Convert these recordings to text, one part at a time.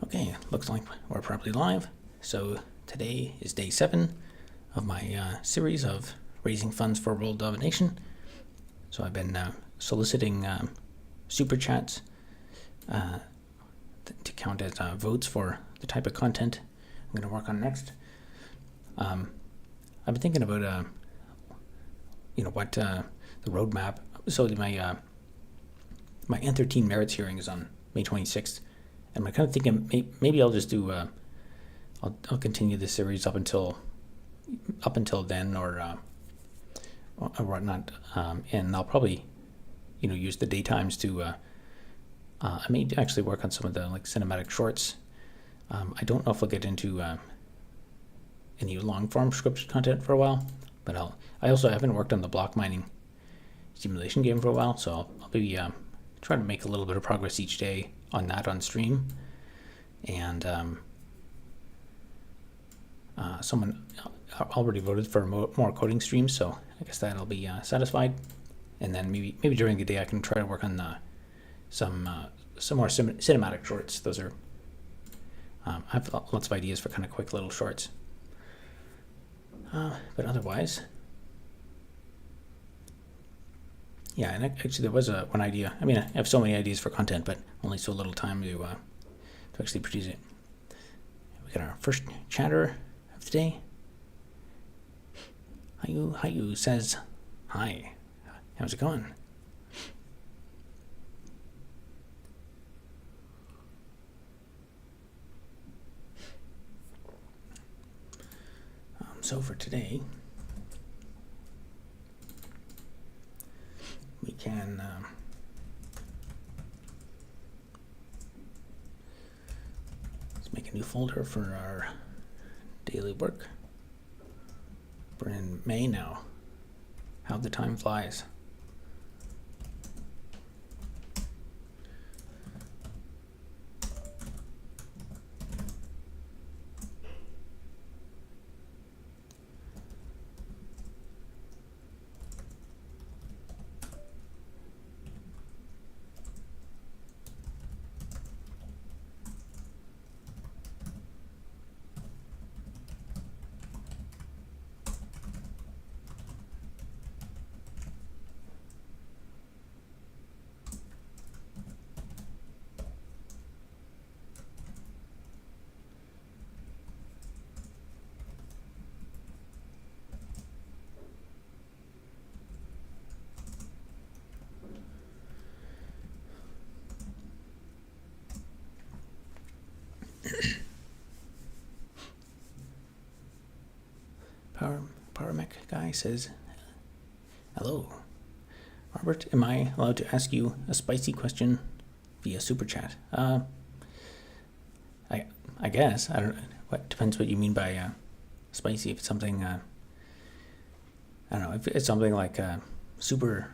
Okay, looks like we're probably live. So today is day 7 of my series of raising funds for world domination. So I've been soliciting super chats to count as votes for the type of content I'm going to work on next. I've been thinking about what the roadmap. So my my N13 merits hearing is on May 26th. And I'm kind of thinking maybe I'll just do I'll continue the series up until then or whatnot, and I'll probably use the daytimes to I may actually work on some of the like cinematic shorts. I don't know if I'll get into any long form scripted content for a while, but I also haven't worked on the block mining simulation game for a while, so I'll maybe try to make a little bit of progress each day on that on stream. And someone already voted for more coding streams, so I guess that'll be satisfied. And then maybe during the day I can try to work on some more cinematic shorts. Those are I have lots of ideas for kind of quick little shorts. But otherwise, yeah. And actually, there was one idea. I mean, I have so many ideas for content, but only so little time to actually produce it. We got our first chatter of the day. Hayu says, "Hi, how's it going?" So for today, we can let's make a new folder for our daily work. We're in May now. How the time flies. Paramec guy says, "Hello, Robert. Am I allowed to ask you a spicy question via super chat?" I guess I don't. What depends what you mean by spicy. If it's something, I don't know. If it's something like super,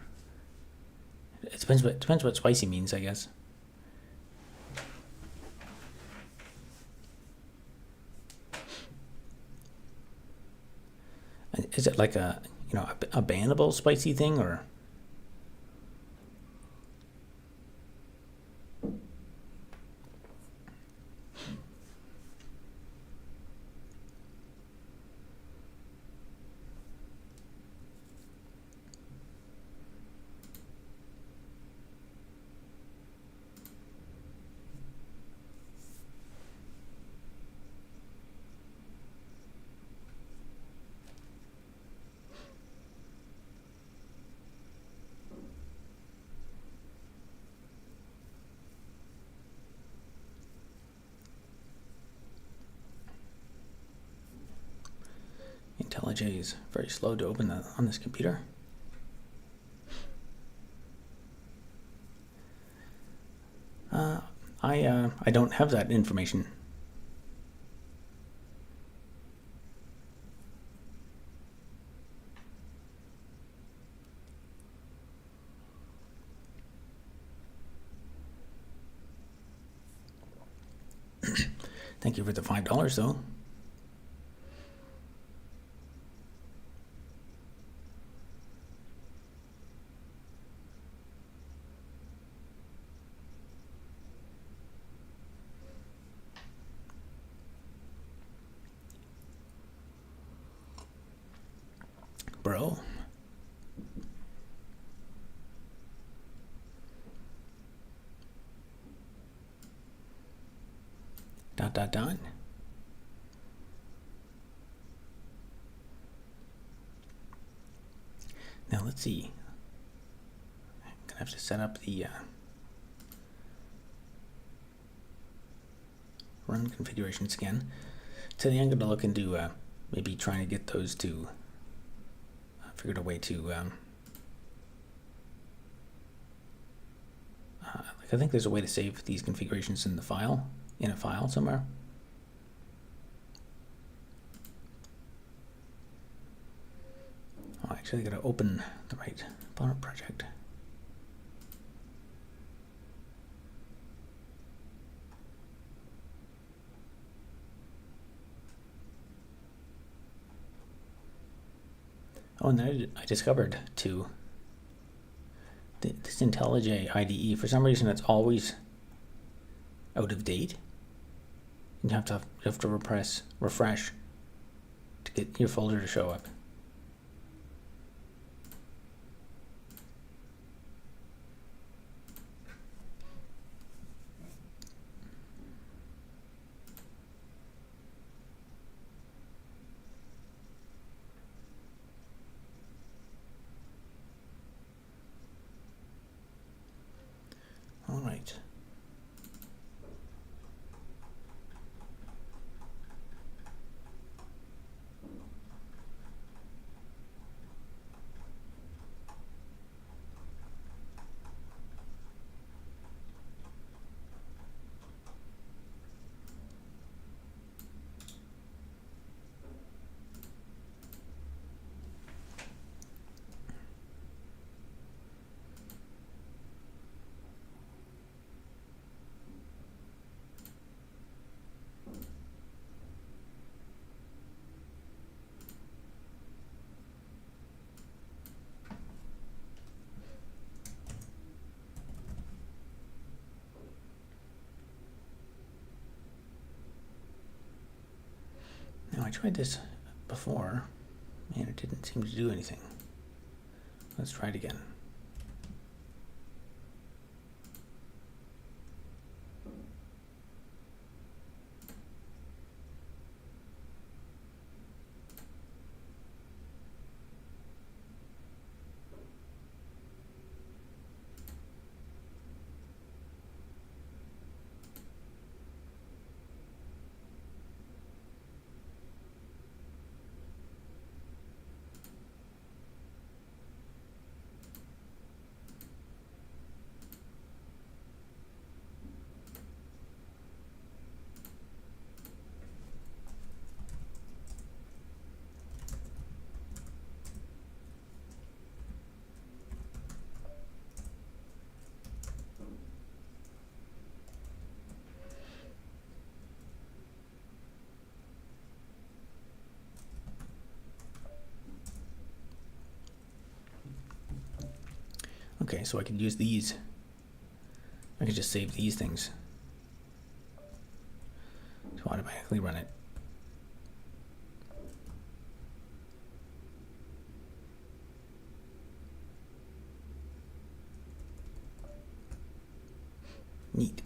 it depends what spicy means, I guess. Is it like a bannable spicy thing, or? IntelliJ is very slow to open on this computer. I don't have that information. Thank you for the $5 though. bro. Dot, dot, dot. Now let's see. I'm gonna have to set up the run configurations again. Today I'm gonna look into maybe trying to get those to figured a way to like I think there's a way to save these configurations in the file, in a file somewhere. Oh, actually I gotta open the right project. Oh, and then I discovered too, this IntelliJ IDE, for some reason it's always out of date. You have to refresh to get your folder to show up. All right. Now I tried this before and it didn't seem to do anything. Let's try it again. Okay, so I can use these. I can just save these things to automatically run it. Neat.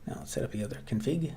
Now let's set up the other config.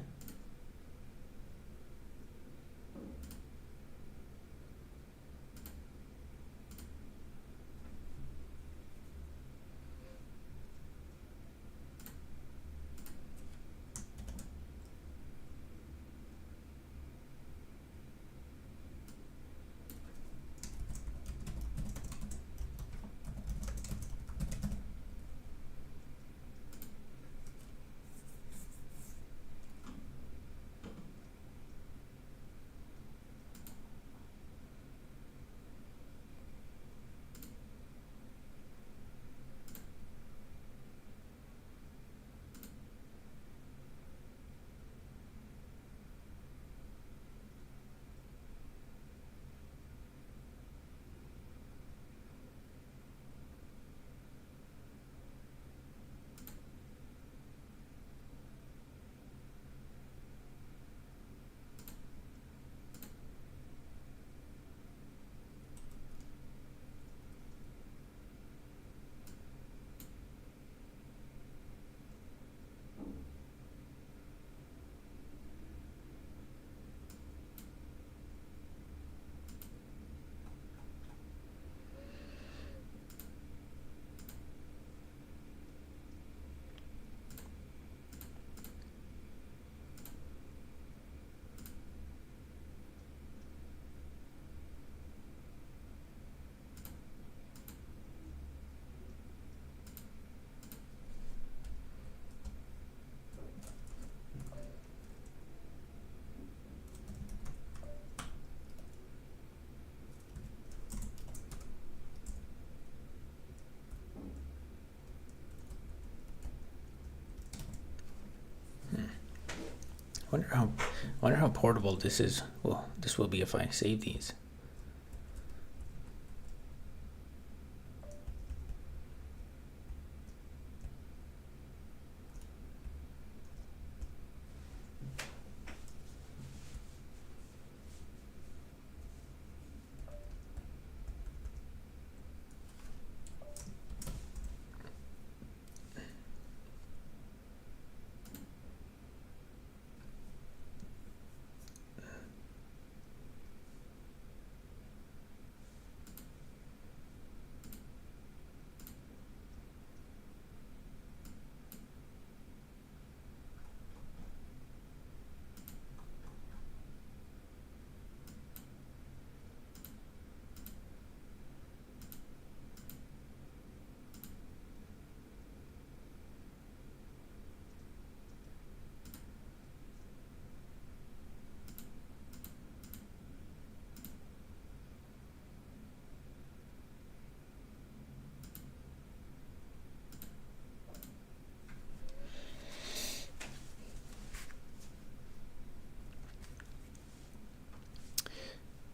Wonder how portable this is. Well, this will be if I save these.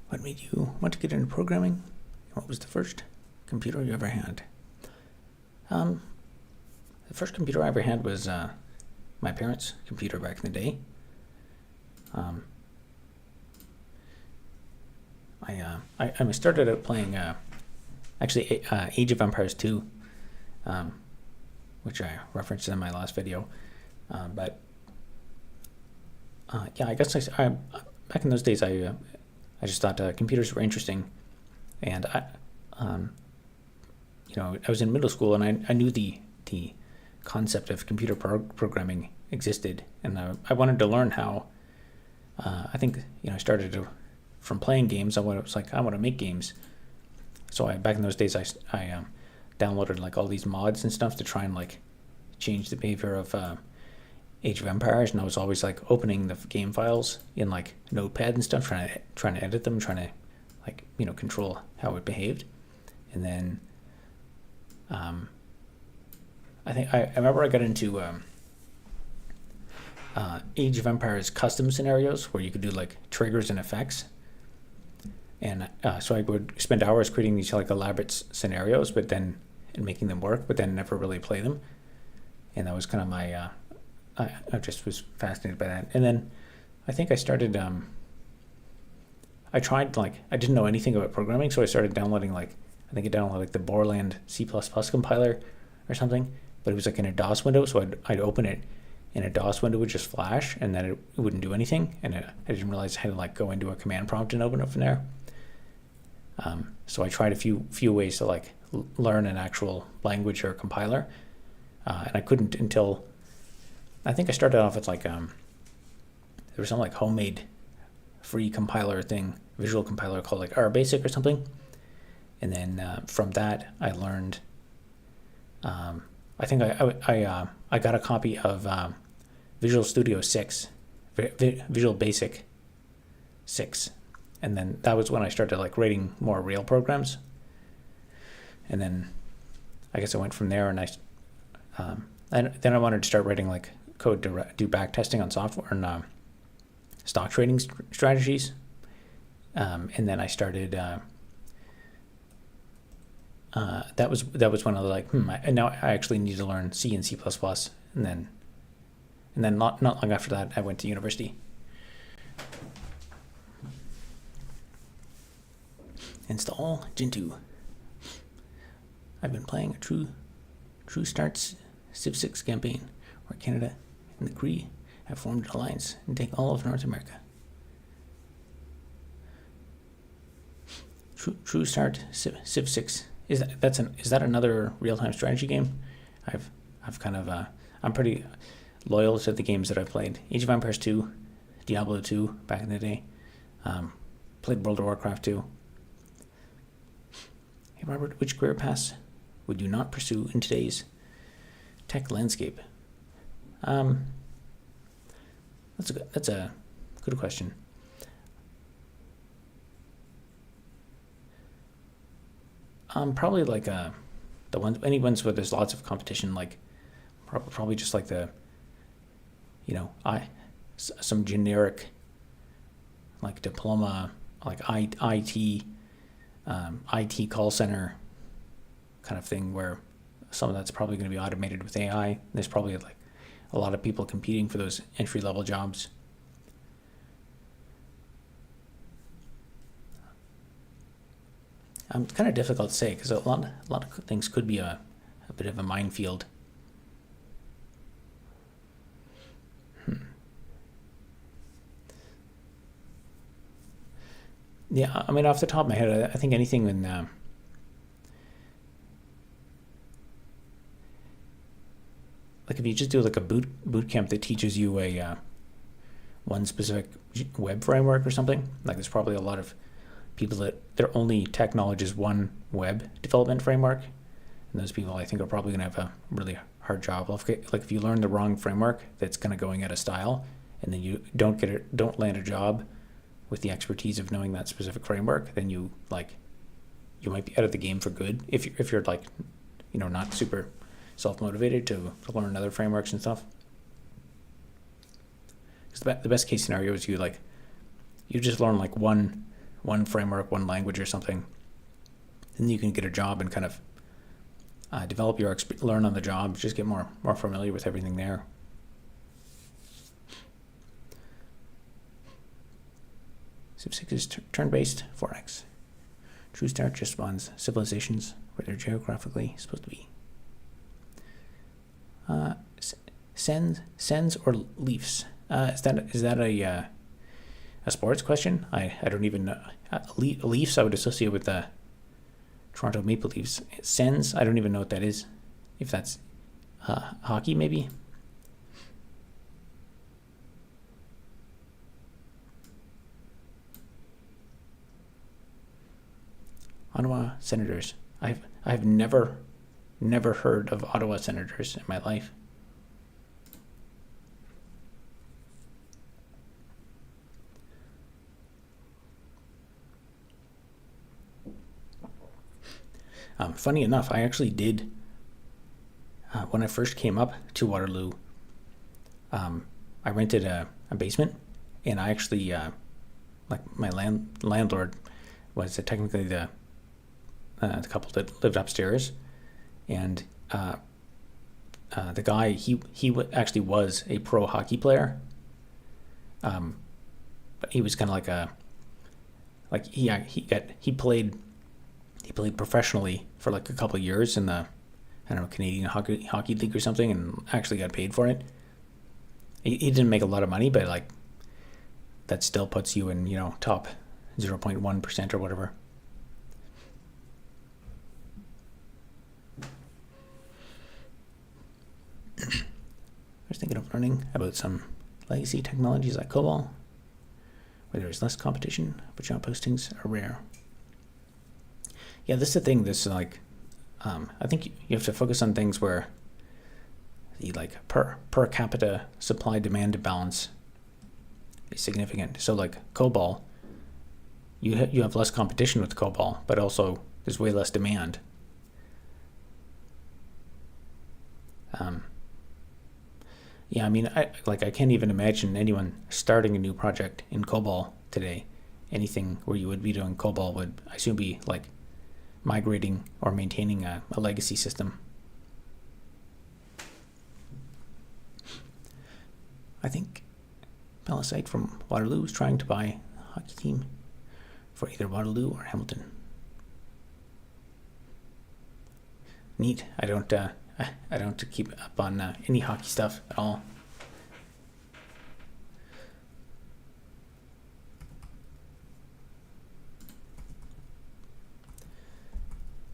What made you want to get into programming? What was the first computer you ever had? The first computer I ever had was my parents' computer back in the day. I started out playing Age of Empires 2, which I referenced in my last video. I guess I back in those days I just thought computers were interesting, and I was in middle school and I knew the concept of computer programming existed, and I wanted to learn how. I think I started from playing games. I was like, I want to make games. So back in those days I downloaded like all these mods and stuff to try and like change the behavior of Age of Empires, and I was always like opening the game files in like Notepad and stuff, trying to edit them, trying to like control how it behaved. And then I remember I got into Age of Empires custom scenarios where you could do like triggers and effects, and so I would spend hours creating these like elaborate scenarios, and making them work, but then never really play them. And that was kind of my I just was fascinated by that. And then I think I started, I tried, like, I didn't know anything about programming, so I started downloading, like, I think I downloaded, like, the Borland C++ compiler or something, but it was, like, in a DOS window, so I'd open it, and a DOS window would just flash, and then it wouldn't do anything, and I didn't realize I had to, like, go into a command prompt and open it from there. So I tried a few ways to, like, learn an actual language or compiler, and I couldn't until... I think I started off with like there was some like homemade free compiler thing, visual compiler called like RBasic or something, and then from that I learned. I think I got a copy of Visual Studio 6, Visual Basic 6, and then that was when I started like writing more real programs, and then I guess I went from there, and then I wanted to start writing like code to do back testing on software and stock trading strategies, and then I started. That was one of the like. Now I actually need to learn C and C++, and then not long after that I went to university. Install Gentoo. I've been playing a True Starts Civ 6 campaign where Canada and the Cree have formed an alliance and take all of North America. True Start Civ 6 is that another real-time strategy game? I've kind of I'm pretty loyal to the games that I've played. Age of Empires 2, Diablo 2 back in the day. Played World of Warcraft 2. Hey Robert, which career paths would you not pursue in today's tech landscape? That's a good question. Probably like any ones where there's lots of competition, like probably just like the, some generic like diploma, like IT, IT call center kind of thing, where some of that's probably going to be automated with AI. There's probably like a lot of people competing for those entry-level jobs. It's kind of difficult to say because a lot of things could be a bit of a minefield. Yeah, I mean, off the top of my head, I think anything in like if you just do like a boot camp that teaches you a one specific web framework or something, like there's probably a lot of people that their only tech knowledge is one web development framework, and those people I think are probably going to have a really hard job. Like if you learn the wrong framework that's kind of going out of style, and then you don't land a job with the expertise of knowing that specific framework, then you might be out of the game for good if you're like, not super self-motivated to learn other frameworks and stuff. Because the best case scenario is you just learn like one framework, one language or something, and you can get a job and kind of develop your learn on the job, just get more familiar with everything there. Civ 6 is turn-based 4X. True Start just spawns civilizations where they're geographically supposed to be. Sends or Leafs? Is that a sports question? I don't even know. Leafs I would associate with the Toronto Maple Leafs. Sens, I don't even know what that is. If that's hockey, maybe. Ottawa Senators. I've never heard of Ottawa Senators in my life. Funny enough, I actually did, when I first came up to Waterloo, I rented a basement, and I actually, like my landlord was technically the couple that lived upstairs, and the guy, he actually was a pro hockey player, but he was kind of like he played professionally for like a couple of years in the, I don't know, Canadian hockey league or something, and actually got paid for it. He didn't make a lot of money, but like that still puts you in, top 0.1% or whatever. I was thinking of learning about some legacy technologies like COBOL, where there is less competition, but job postings are rare. Yeah, this is the thing. This like, I think you have to focus on things where the like per capita supply demand balance is significant. So like COBOL, you have less competition with COBOL, but also there's way less demand. Yeah, I mean, I can't even imagine anyone starting a new project in COBOL today. Anything where you would be doing COBOL would, I assume, be like migrating or maintaining a legacy system. I think Palisade from Waterloo is trying to buy a hockey team for either Waterloo or Hamilton. Neat. I don't keep up on any hockey stuff at all.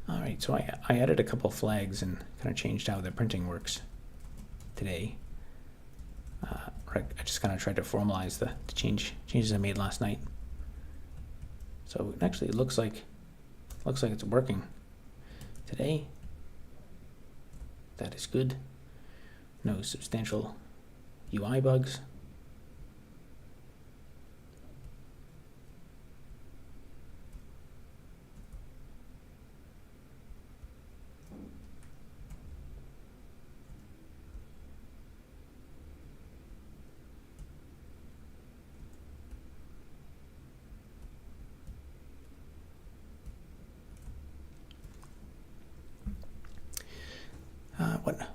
All right, so I added a couple flags and kind of changed how the printing works today. I just kind of tried to formalize the changes I made last night. So actually, it looks like it's working today. That is good. No substantial UI bugs.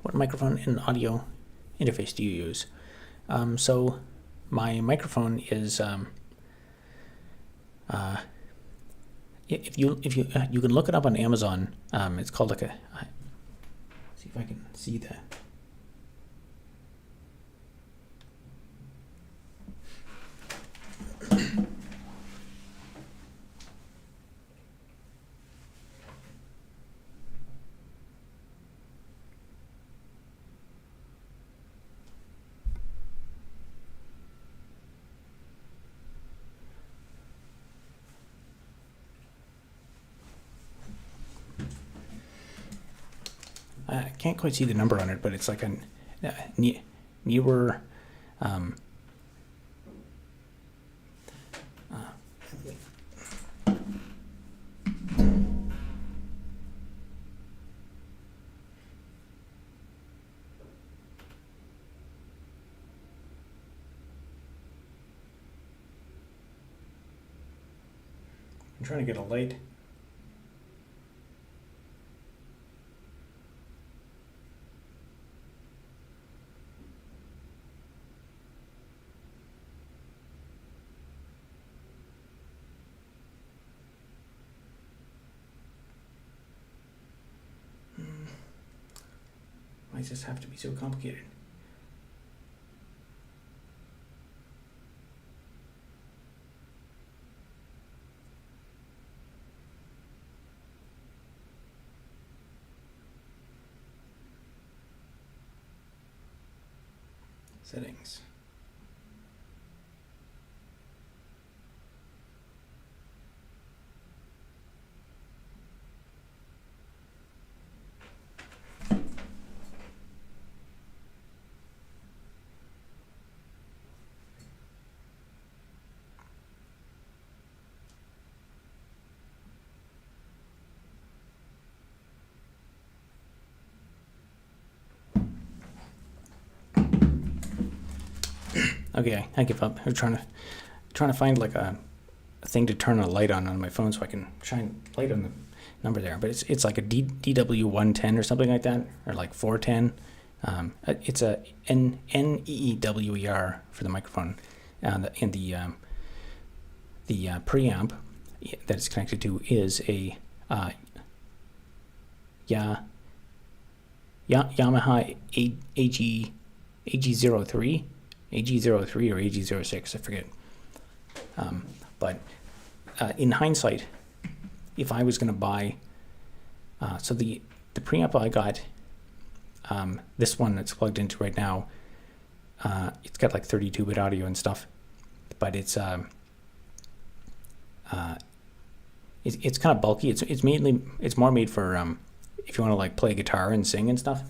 what microphone and audio interface do you use? So my microphone is if you you can look it up on Amazon. It's called like see if I can see the. I can't quite see the number on it, but it's like a newer. I'm trying to get a light. Why does this have to be so complicated? Settings. Okay, I give up. I'm trying to find like a thing to turn a light on my phone so I can shine light on the number there. But it's like a DW 110 or something like that, or like 410. It's a NEEWER for the microphone, and the preamp that it's connected to is a Yamaha AG03. AG03 or AG06, I forget. But in hindsight, if I was going to buy, so the preamp I got, this one that's plugged into right now, it's got like 32-bit audio and stuff, but it's kind of bulky. It's more made for if you want to like play guitar and sing and stuff.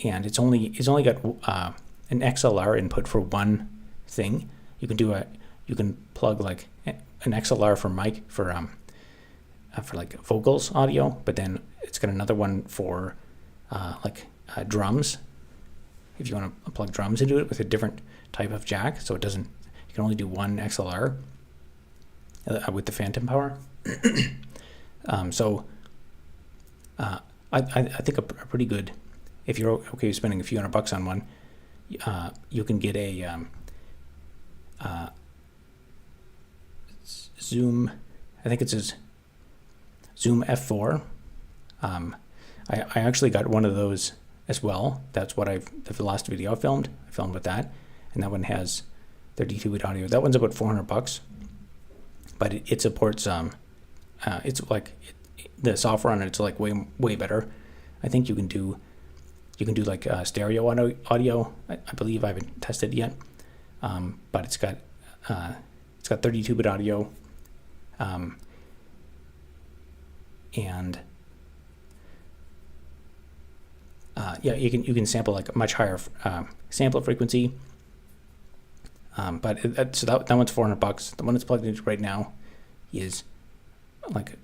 And it's only got an XLR input for one thing. You can plug like an XLR for mic for like vocals audio, but then it's got another one for drums. If you want to plug drums into it with a different type of jack, so you can only do one XLR with the phantom power. I think a pretty good. If you're okay with spending a few $100 on one, you can get a Zoom. I think it's a Zoom F4. I actually got one of those as well. That's what the last video I filmed with that, and that one has 32-bit audio. That one's about $400, but it supports it's like the software on it's like way better. I think you can do like stereo audio. I believe I haven't tested it yet, but it's got 32-bit audio, and you can sample like a much higher sample frequency. But so that one's $400. The one that's plugged into right now is like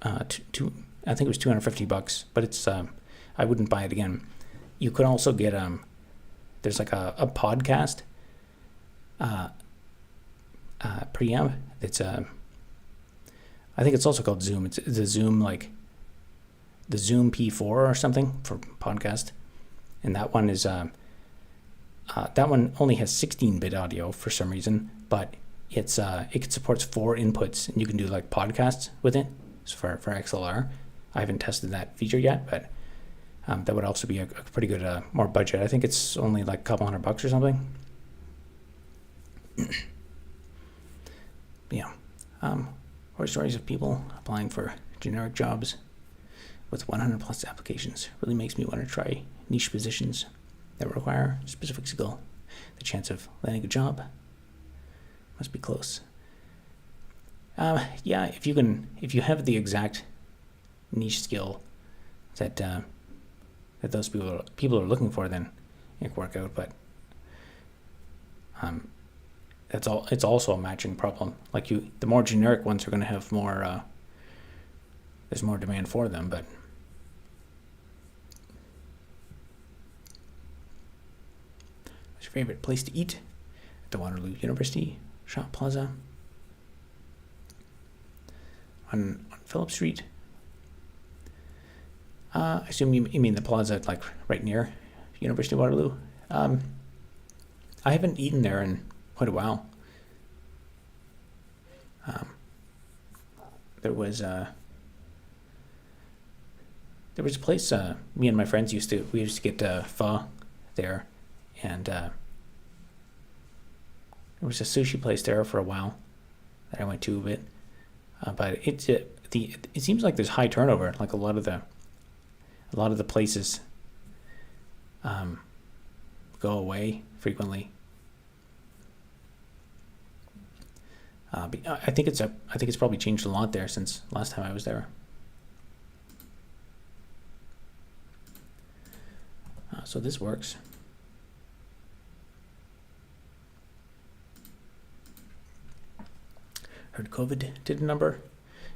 I think it was $250, but it's I wouldn't buy it again. You could also get there's like a podcast preamp. It's I think it's also called Zoom. It's a Zoom like the Zoom P4 or something for podcast, and that one is that one only has 16-bit audio for some reason, but it supports 4 inputs, and you can do like podcasts with it. So for XLR, I haven't tested that feature yet, but that would also be a pretty good more budget. I think it's only like a couple $100 or something. Yeah. Horror stories of people applying for generic jobs with 100 plus applications really makes me want to try niche positions that require specific skill. The chance of landing a job must be close. Yeah, if you have the exact niche skill that those people are looking for, then it can work out. But it's also a matching problem. Like the more generic ones are going to have more. There's more demand for them, but what's your favorite place to eat? At the Waterloo University Shop Plaza. On Phillip Street. I assume you mean the plaza, like right near University of Waterloo. I haven't eaten there in quite a while. There was a place me and my friends used to get pho there, and there was a sushi place there for a while that I went to a bit. But it seems like there's high turnover. Like a lot of the places go away frequently. But I think it's probably changed a lot there since last time I was there. So this works. Heard COVID did a number.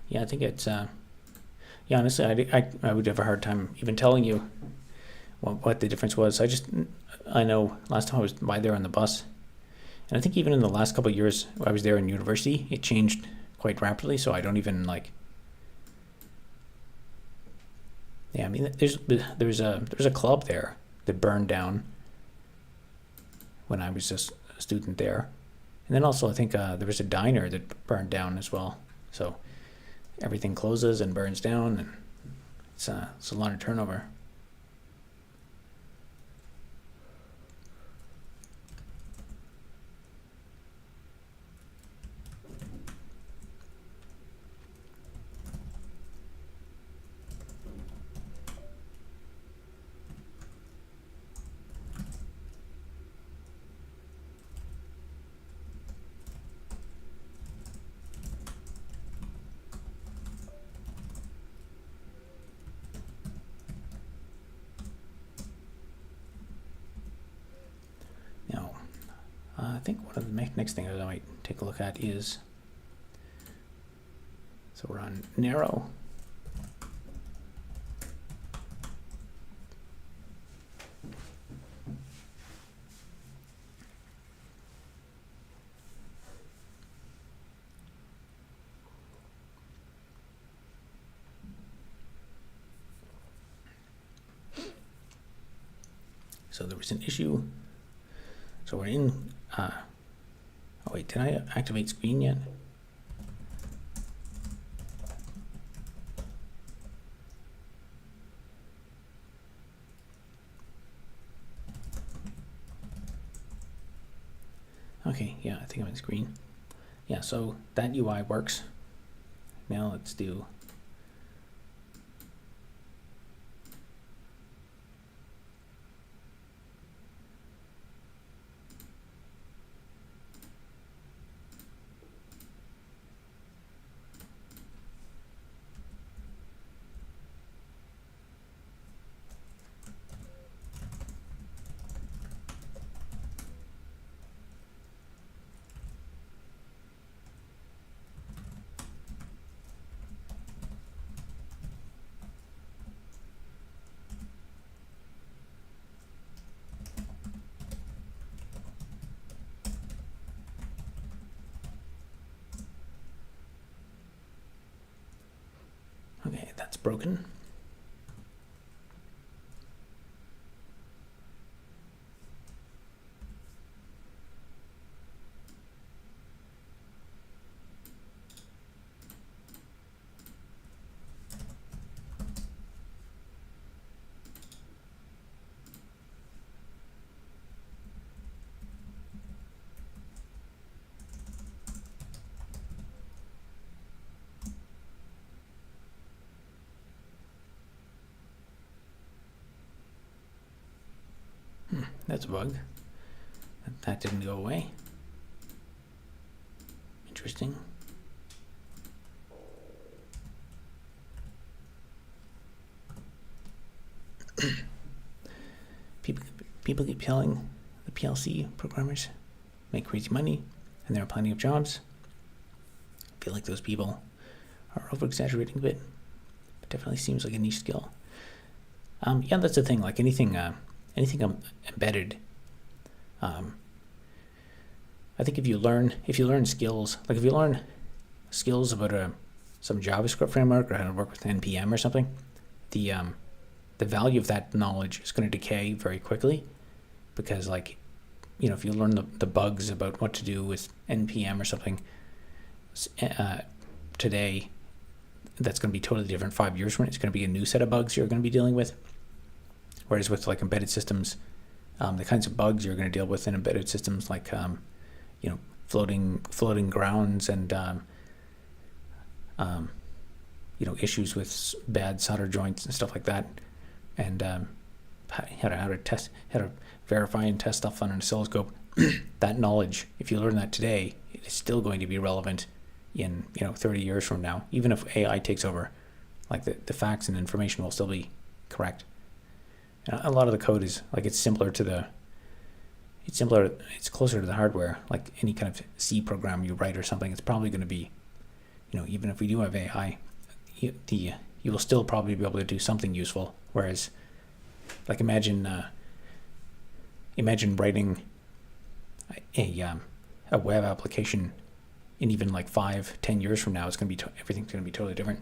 Yeah, I think it's. Yeah, honestly, I would have a hard time even telling you what the difference was. I know last time I was by there on the bus, and I think even in the last couple of years I was there in university, it changed quite rapidly. So I don't even like. Yeah, I mean, there's a club there that burned down when I was just a student there. And then also I think there was a diner that burned down as well. So everything closes and burns down, and it's a lot of turnover. I think one of the next things I might take a look at is, so we're on narrow. So there was an issue. So we're in, oh wait, did I activate screen yet? Okay, yeah, I think I'm in screen. Yeah, so that UI works. Now let's do okay, that's broken. That's a bug. That didn't go away. Interesting. People keep telling the PLC programmers make crazy money, and there are plenty of jobs. I feel like those people are over-exaggerating a bit. It definitely seems like a niche skill. Yeah, that's the thing. Like anything embedded. I think if you learn skills, like if you learn skills about some JavaScript framework or how to work with NPM or something, the value of that knowledge is going to decay very quickly, because like, you know, if you learn the bugs about what to do with NPM or something today, that's going to be totally different 5 years from it. It's going to be a new set of bugs you're going to be dealing with. Whereas with like embedded systems, the kinds of bugs you're going to deal with in embedded systems, like you know, floating grounds and you know, issues with bad solder joints and stuff like that, and how to verify and test stuff on an oscilloscope. That knowledge, if you learn that today, it is still going to be relevant in, you know, 30 years from now. Even if AI takes over, like the facts and information will still be correct. And a lot of the code is like, it's closer to the hardware. Like any kind of C program you write or something, it's probably going to be, you know, even if we do have AI, you will still probably be able to do something useful. Whereas, like imagine writing a web application in even like 5-10 years from now. It's going to be everything's going to be totally different.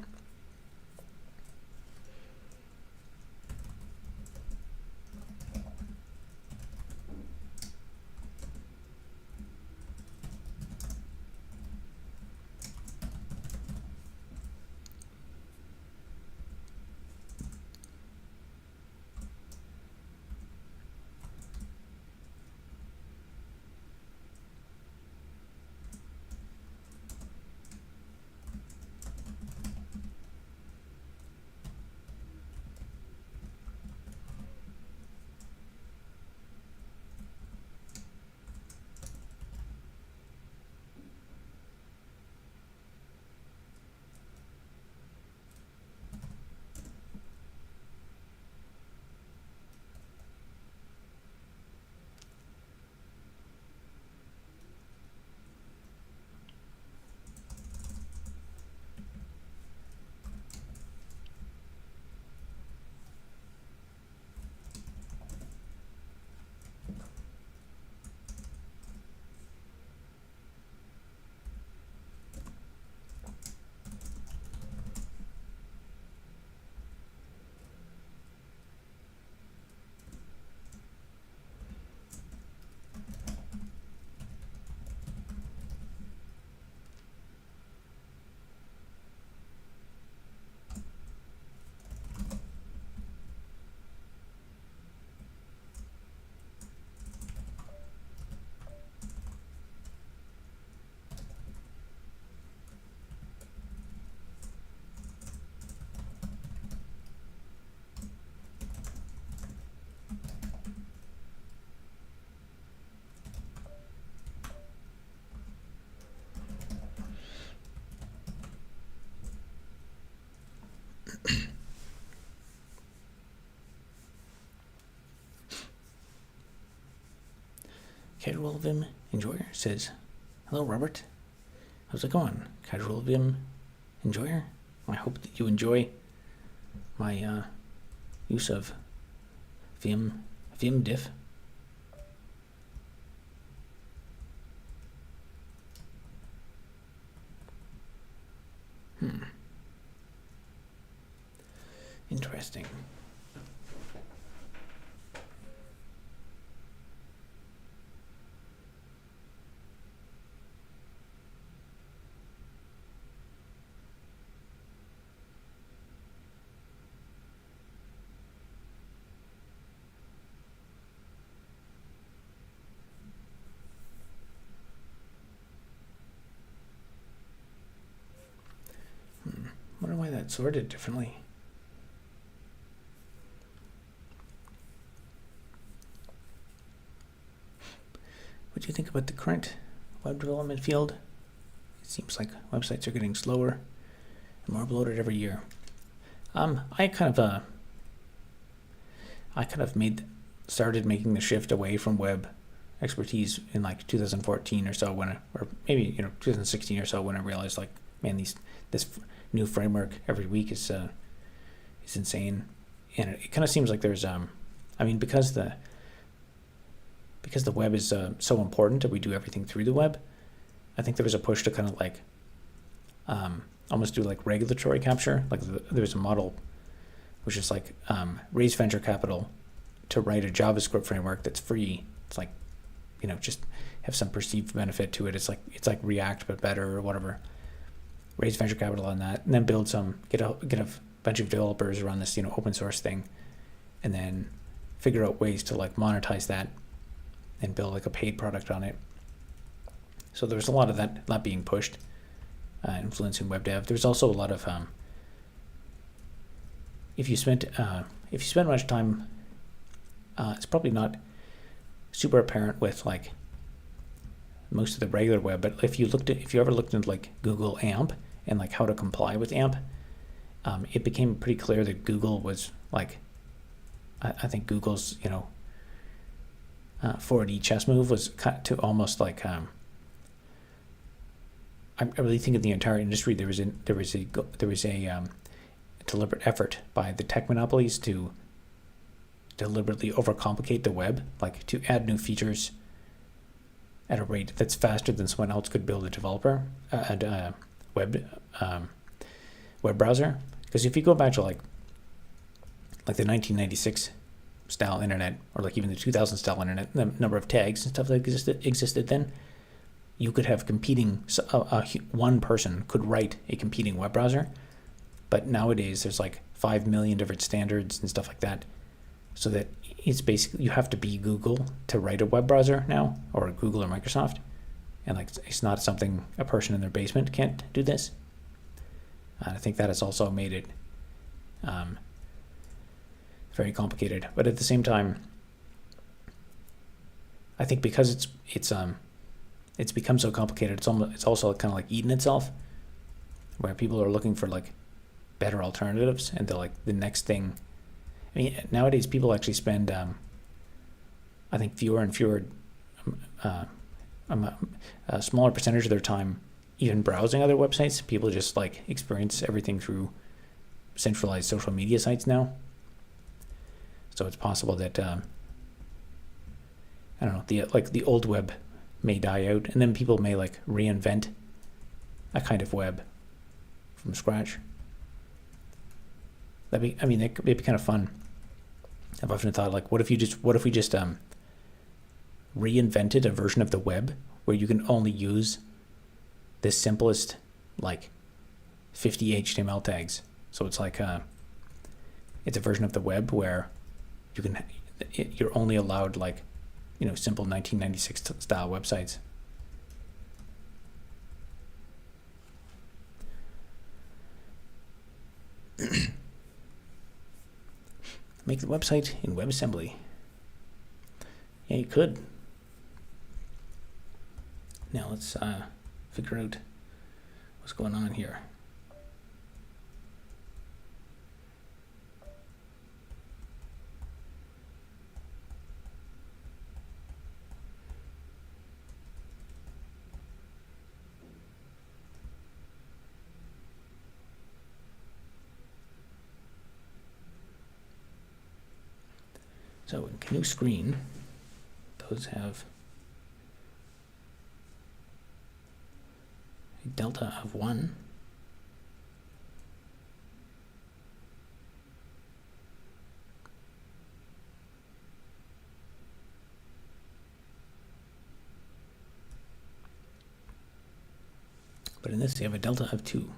Casual Vim Enjoyer says, "Hello, Robert. How's it going? Casual Vim Enjoyer. I hope that you enjoy my use of Vim diff." Interesting. Wonder why that's sorted differently. what do you think about the current web development field? It seems like websites are getting slower and more bloated every year. I kind of started making the shift away from web expertise in like 2014 or so, or maybe 2016 or so, when I realized, like, man, this new framework every week is insane, and it kind of seems like there's because the web is so important that we do everything through the web. I think there was a push to kind of like almost do like regulatory capture. Like there's a model which is like raise venture capital to write a JavaScript framework that's free. It's like, just have some perceived benefit to it. It's like React but better or whatever. Raise venture capital on that, and then build get a bunch of developers around this open source thing, and then figure out ways to like monetize that and build like a paid product on it. So there's a lot of that being pushed, influencing web dev. There's also a lot of if you spend much time, it's probably not super apparent with like most of the regular web, but if you ever looked into like Google AMP and like how to comply with AMP, it became pretty clear that Google was like, I think Google's 4D chess move was cut to almost like I really think in the entire industry there was a deliberate effort by the tech monopolies to deliberately overcomplicate the web, like to add new features at a rate that's faster than someone else could build a web browser. Because if you go back to like the 1996 style internet, or like even the 2000 style internet, the number of tags and stuff that existed then, you could have competing. One person could write a competing web browser, but nowadays there's like 5 million different standards and stuff like that. So that it's basically, you have to be Google to write a web browser now, or Google or Microsoft, and like it's not something a person in their basement can't do this. And I think that has also made it very complicated. But at the same time, I think because it's become so complicated, it's also kind of like eaten itself, where people are looking for like better alternatives, and they're like the next thing. I mean, nowadays people actually spend, I think, fewer and fewer, a smaller percentage of their time even browsing other websites. People just like experience everything through centralized social media sites now. So it's possible that I don't know, the old web may die out, and then people may like reinvent a kind of web from scratch. It'd be kind of fun. I've often thought, like, what if we just reinvented a version of the web where you can only use the simplest like 50 HTML tags. So it's like it's a version of the web where you're only allowed like simple 1996 style websites. Make the website in WebAssembly. Yeah, you could. Now let's figure out what's going on here. So in GNU Screen, those have a delta of 1. But in this, they have a delta of 2.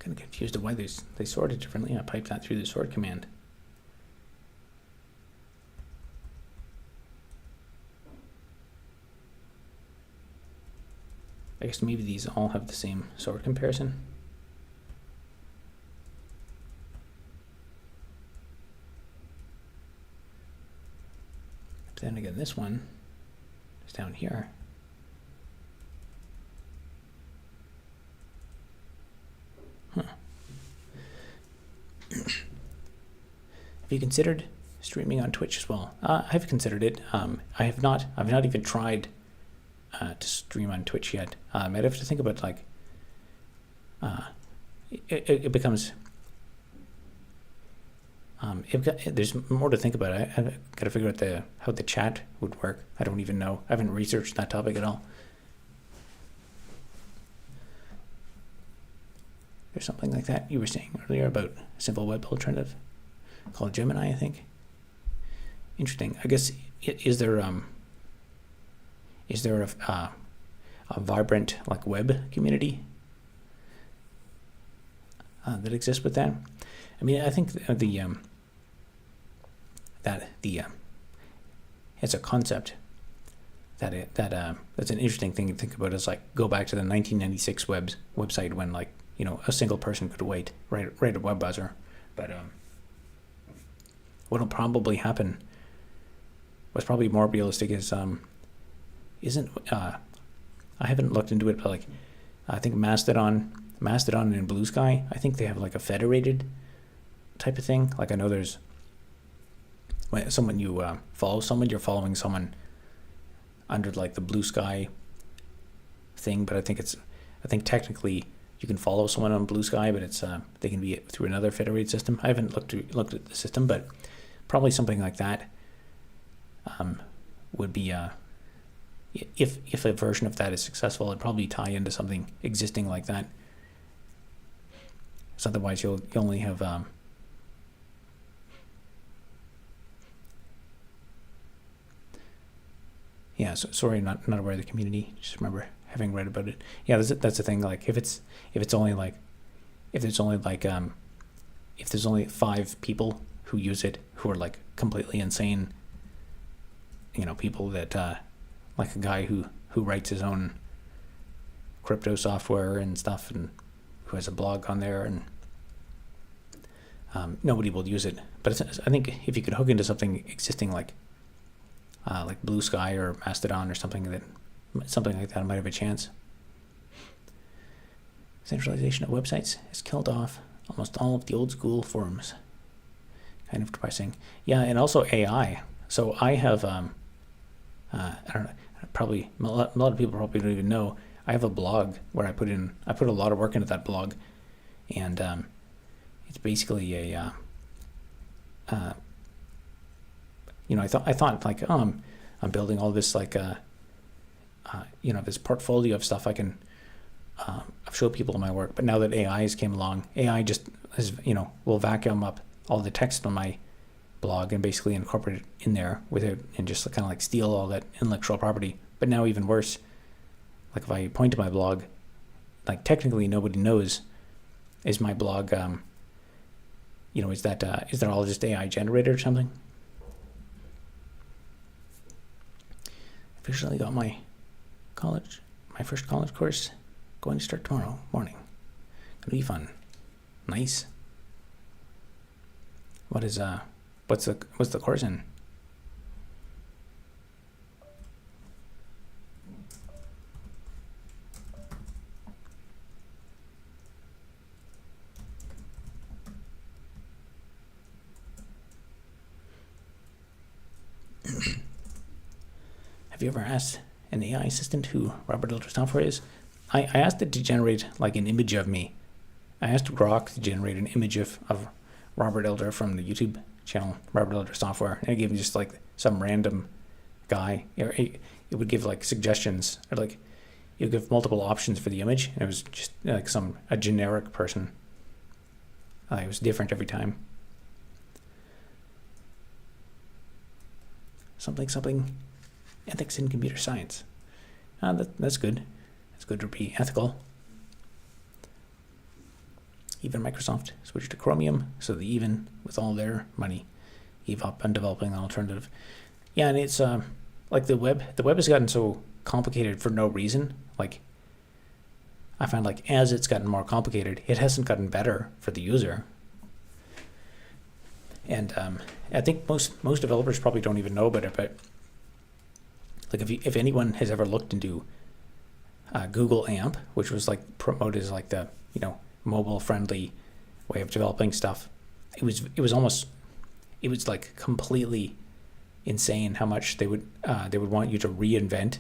kind of confused of why they sorted differently. I piped that through the sort command. I guess maybe these all have the same sort comparison. But then again, this one is down here. Huh. Have you considered streaming on Twitch as well? I've considered it. I have not. I've not even tried to stream on Twitch yet. I'd have to think about like. It becomes. There's more to think about. I've got to figure out how the chat would work. I don't even know. I haven't researched that topic at all. There's something like that you were saying earlier about a simple web alternative called Gemini, I think. Interesting. I guess is there a vibrant like web community that exists with that? I mean, I think it's a concept that's an interesting thing to think about. Is like go back to the 1996 website when like a single person could write a web browser, but what'll probably happen, what's probably more realistic is I haven't looked into it, but like I think Mastodon and Blue Sky, I think they have like a federated type of thing. Like I know there's when someone you follow someone, you're following someone under like the Blue Sky thing, but I think technically you can follow someone on Blue Sky, but it's they can be through another federated system. I haven't looked at the system, but probably something like that would be if a version of that is successful, it'd probably tie into something existing like that. So otherwise, you'll only have yeah. So sorry, not aware of the community. Just remember having read about it. Yeah, that's the thing. Like if there's only 5 people who use it who are like completely insane, people that like a guy who writes his own crypto software and stuff, and who has a blog on there, and nobody will use it. But I think if you could hook into something existing like Blue Sky or Mastodon or something like that might have a chance. Centralization of websites has killed off almost all of the old school forums. Kind of depressing. Yeah, and also AI. So I have I don't know. Probably a lot of people probably don't even know. I have a blog where I put a lot of work into that blog, and it's basically a I thought like I'm building all this like this portfolio of stuff I can show people my work. But now that AI came along, AI just will vacuum up all the text on my blog and basically incorporate it in there without, and just kind of like steal all that intellectual property. But now even worse, like if I point to my blog, like technically nobody knows, is my blog is that all just AI generated or something? Officially got my first college course going to start tomorrow morning. Gonna be fun. Nice. What's the course in? Have you ever asked an AI assistant who Robert Elder software is? I asked it to generate like an image of me. I asked Grok to generate an image of Robert Elder from the YouTube channel, Robert Elder software, and it gave me just like some random guy. It would give like suggestions, or like it would give multiple options for the image, and it was just like a generic person. It was different every time. Something. Ethics in computer science. That's good. It's good to be ethical. even Microsoft switched to Chromium, so the even, with all their money, gave up on developing an alternative. Yeah, and it's like the web has gotten so complicated for no reason. Like, I find like as it's gotten more complicated, it hasn't gotten better for the user. And I think most developers probably don't even know about it, but like if anyone has ever looked into Google Amp, which was like promoted as like the mobile friendly way of developing stuff, it was like completely insane how much they would want you to reinvent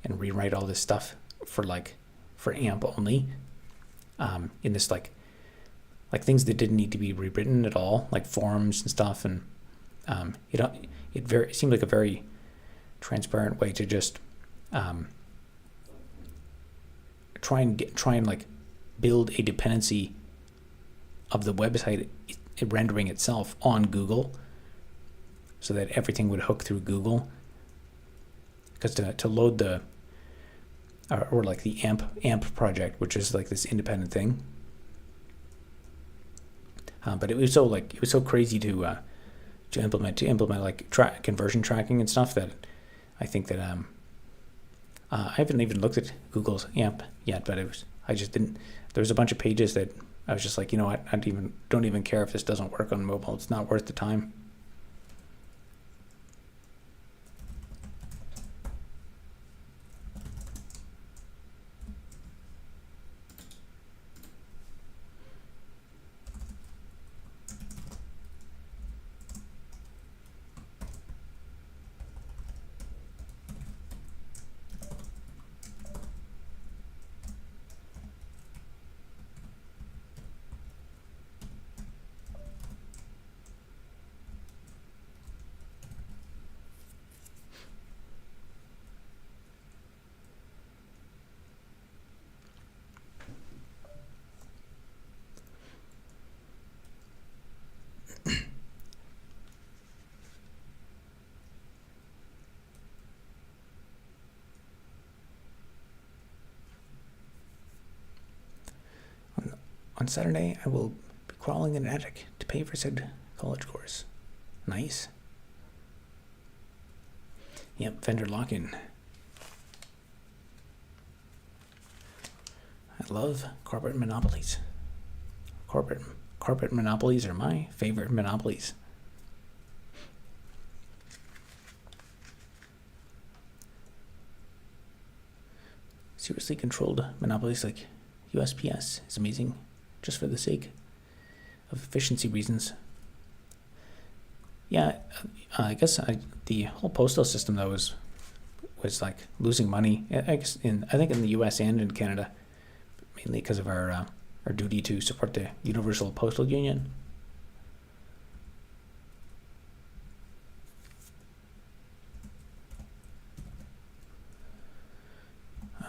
and rewrite all this stuff for Amp only, in this like things that didn't need to be rewritten at all, like forms and stuff, and it seemed like a very transparent way to just try and like build a dependency of the website rendering itself on Google, so that everything would hook through Google. Because to load the or like the Amp project, which is like this independent thing. But it was so crazy to implement like conversion tracking and stuff, that I think that I haven't even looked at Google's Amp yet, but I just didn't. There was a bunch of pages that I was just like, what, I don't even care if this doesn't work on mobile. It's not worth the time. On Saturday, I will be crawling in an attic to pay for said college course. Nice. Yep, vendor lock-in. I love corporate monopolies. Corporate monopolies are my favorite monopolies. Seriously controlled monopolies like USPS is amazing, just for the sake of efficiency reasons. Yeah, I guess the whole postal system though was like losing money. I think in the U.S. and in Canada, mainly because of our duty to support the Universal Postal Union.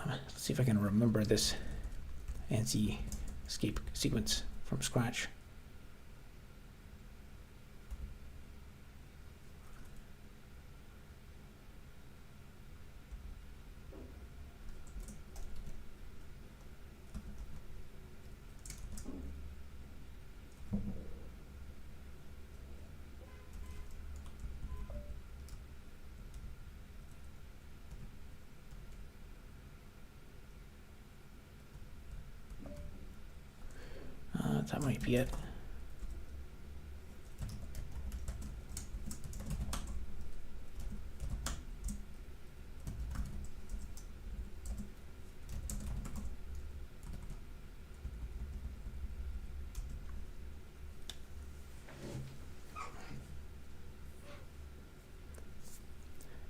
Let's see if I can remember this ANSI escape sequence from scratch. That might be it.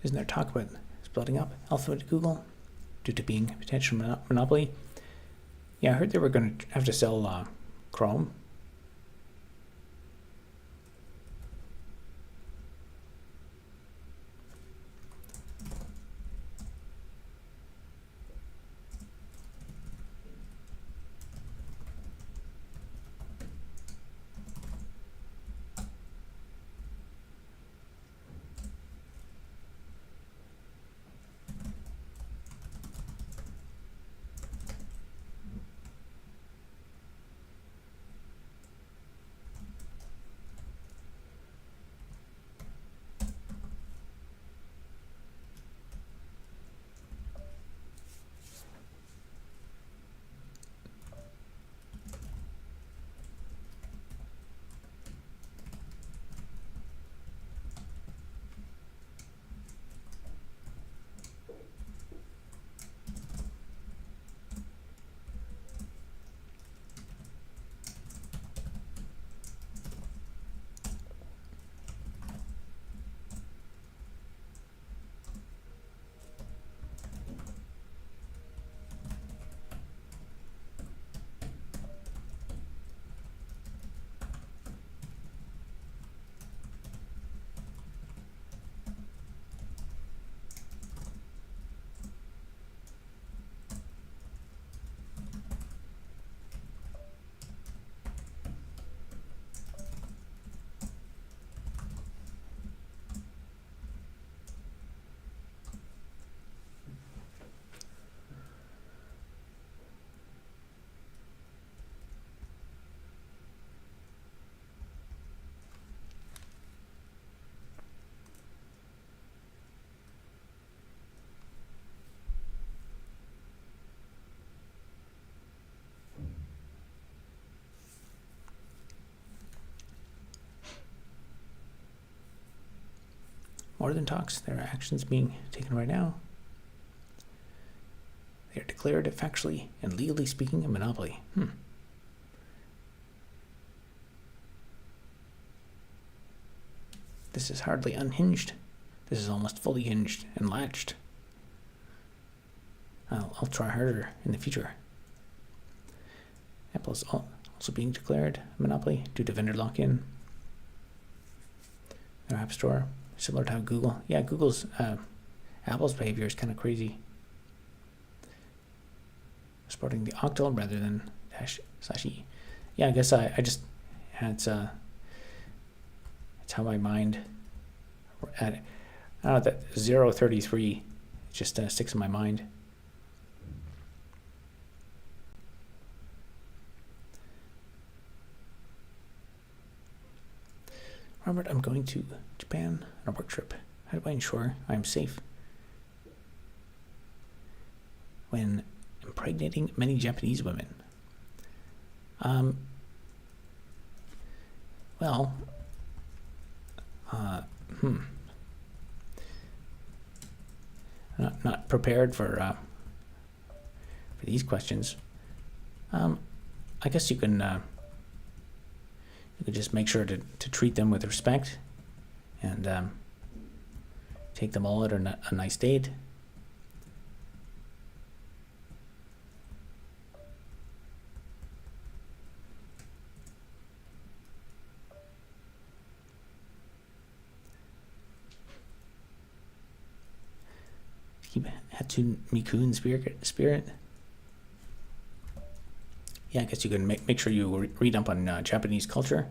Isn't there talk about splitting up Alphabet to Google due to being a potential monopoly? Yeah, I heard they were going to have to sell Chrome. more than talks. There are actions being taken right now. They are declared factually and legally speaking a monopoly. This is hardly unhinged. This is almost fully hinged and latched. I'll try harder in the future. Apple is also being declared a monopoly due to vendor lock-in. Their App Store, similar to how Google. Yeah, Apple's behavior is kind of crazy. Supporting the octal rather than /e. Yeah, I guess I just it's how my mind I don't know, that 033 just sticks in my mind. Robert, I'm going to Japan on a work trip. How do I ensure I am safe when impregnating many Japanese women? Well, not prepared for these questions. I guess you can just make sure to treat them with respect and take them all at a nice date. Keep Hatsune Miku in spirit. Yeah, I guess you can make sure you read up on Japanese culture.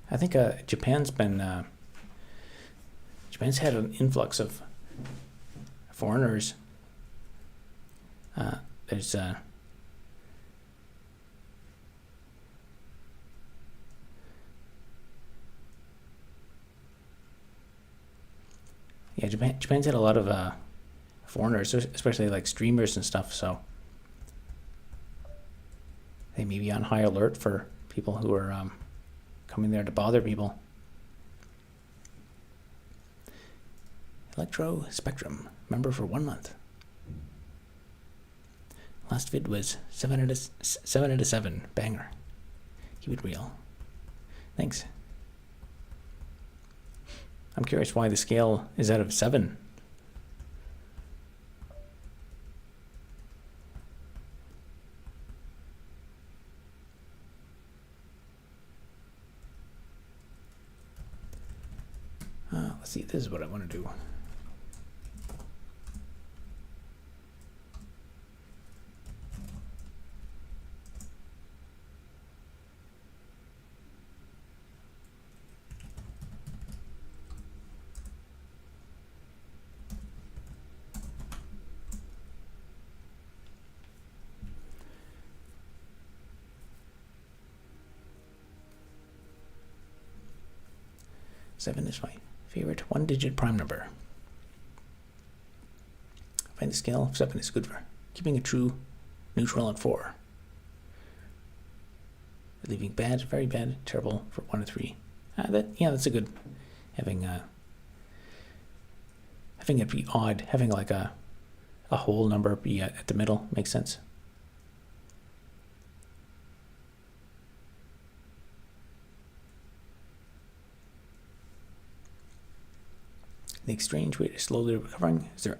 I think Japan's had an influx of foreigners. There's yeah, Japan's had a lot of foreigners, especially like streamers and stuff, so they may be on high alert for people who are coming there to bother people. Electro Spectrum, member for 1 month. Last vid was 7 out of 7, banger. Keep it real. Thanks. I'm curious why the scale is out of 7. Let's see, this is what I want to do. Seven is my favorite one-digit prime number. I find the scale of 7 is good for keeping it true, neutral at 4. Leaving bad, very bad, terrible for 1 and 3. That's a good. Having it be odd, having like a whole number be at the middle makes sense. The exchange rate is slowly recovering. Is there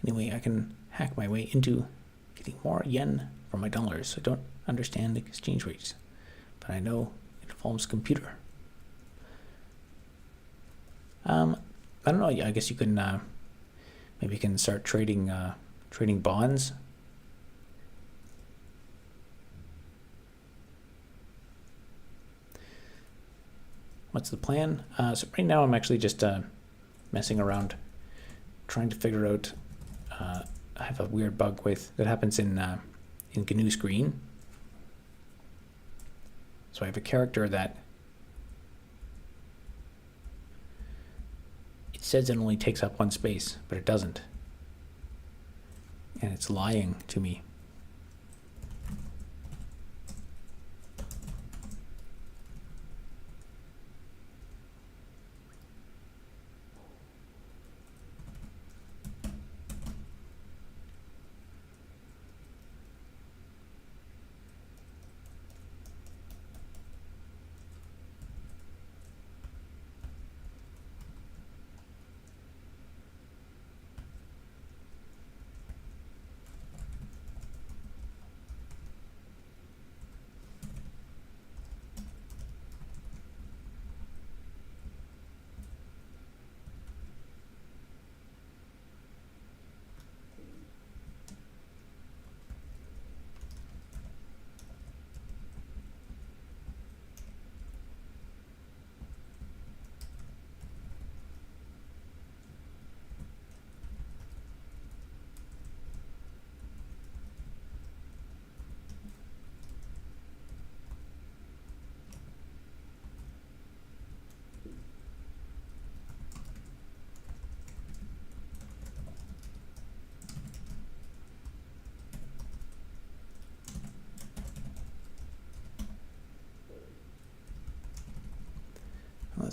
any way I can hack my way into getting more yen for my dollars? I don't understand the exchange rates, but I know it involves computer. I don't know. I guess you can maybe you can start trading bonds. What's the plan? So right now I'm actually just messing around, trying to figure out. I have a weird bug that happens in GNU Screen. So I have a character that it says it only takes up 1 space, but it doesn't, and it's lying to me.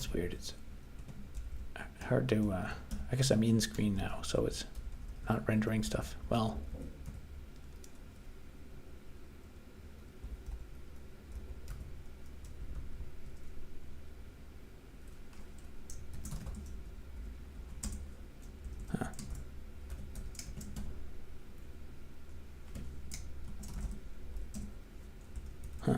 It's weird. It's hard to, I guess I'm in screen now, so it's not rendering stuff. Well, huh. Huh.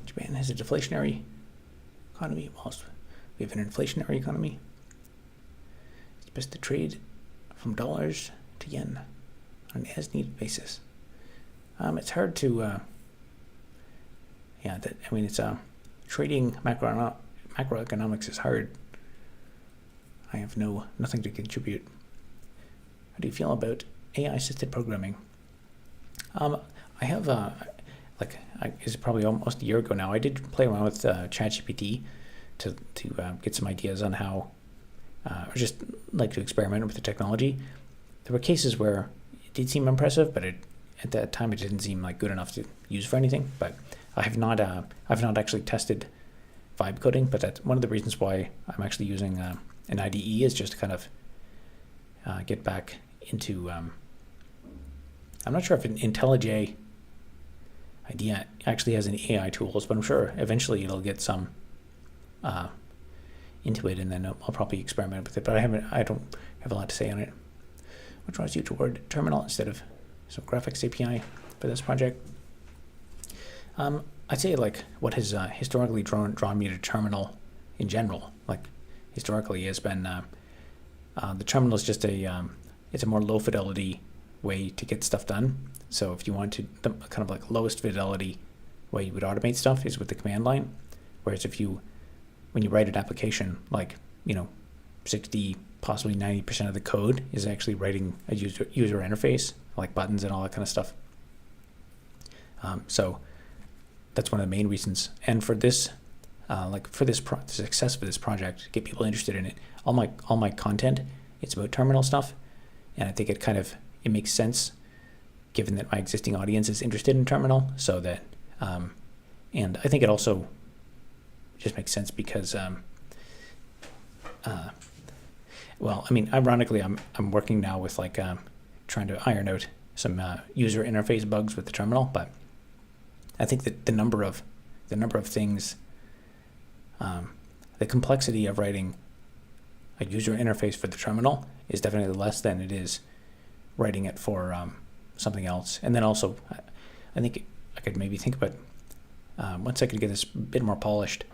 Japan has a deflationary economy whilst we have an inflationary economy. It's best to trade from dollars to yen on an as-needed basis. It's hard to, it's trading macroeconomics is hard. I have nothing to contribute. How do you feel about AI-assisted programming? I have it's probably almost a year ago now. I did play around with ChatGPT to get some ideas on how, or just like to experiment with the technology. There were cases where it did seem impressive, but at that time it didn't seem like good enough to use for anything. But I've not actually tested vibe coding. But that's one of the reasons why I'm actually using an IDE is just to kind of get back into. I'm not sure if IntelliJ IDEA actually has any AI tools, but I'm sure eventually it'll get some into it, and then I'll probably experiment with it. But I don't have a lot to say on it. What draws you toward terminal instead of some graphics API for this project? I'd say like what has historically drawn me to terminal in general, like historically, has been the terminal is just it's a more low fidelity way to get stuff done. So if you want to, the kind of like lowest fidelity way you would automate stuff is with the command line. Whereas when you write an application, like, 60, possibly 90% of the code is actually writing a user interface, like buttons and all that kind of stuff. So that's one of the main reasons. And for this, the success of this project, get people interested in it. All my content, it's about terminal stuff, and I think it makes sense, given that my existing audience is interested in terminal. So that, and I think it also just makes sense because, ironically, I'm working now with trying to iron out some user interface bugs with the terminal, but I think that the number of things, the complexity of writing a user interface for the terminal is definitely less than it is writing it for something else. And then also, I think I could maybe think about, once I could get this a bit more polished,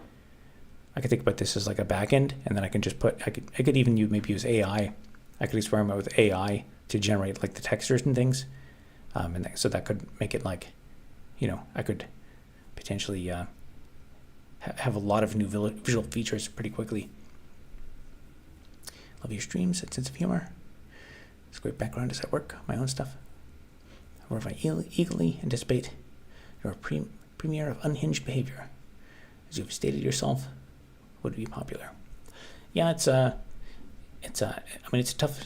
I could think about this as like a backend, and then I can just I could even maybe use AI. I could experiment with AI to generate like the textures and things, so that could make it like, I could potentially have a lot of new visual features pretty quickly. Love your streams, that sense of humor. It's a great background as I work my own stuff. However, I eagerly anticipate your premiere of unhinged behavior. as you've stated yourself, would be popular. Yeah, it's a tough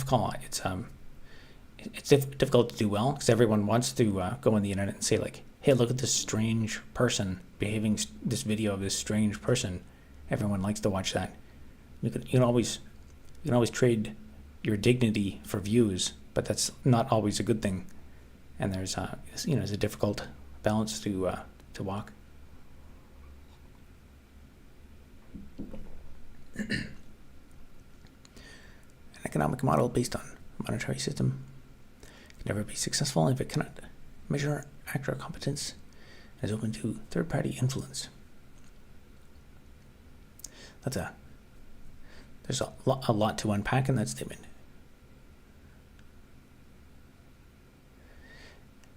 call. It's difficult to do well because everyone wants to go on the internet and say like, hey, look at this strange person behaving, this video of this strange person. Everyone likes to watch that. You can always trade your dignity for views, but that's not always a good thing. And there's a difficult balance to walk. An economic model based on a monetary system can never be successful if it cannot measure actor competence and is open to third-party influence. There's a lot to unpack in that statement.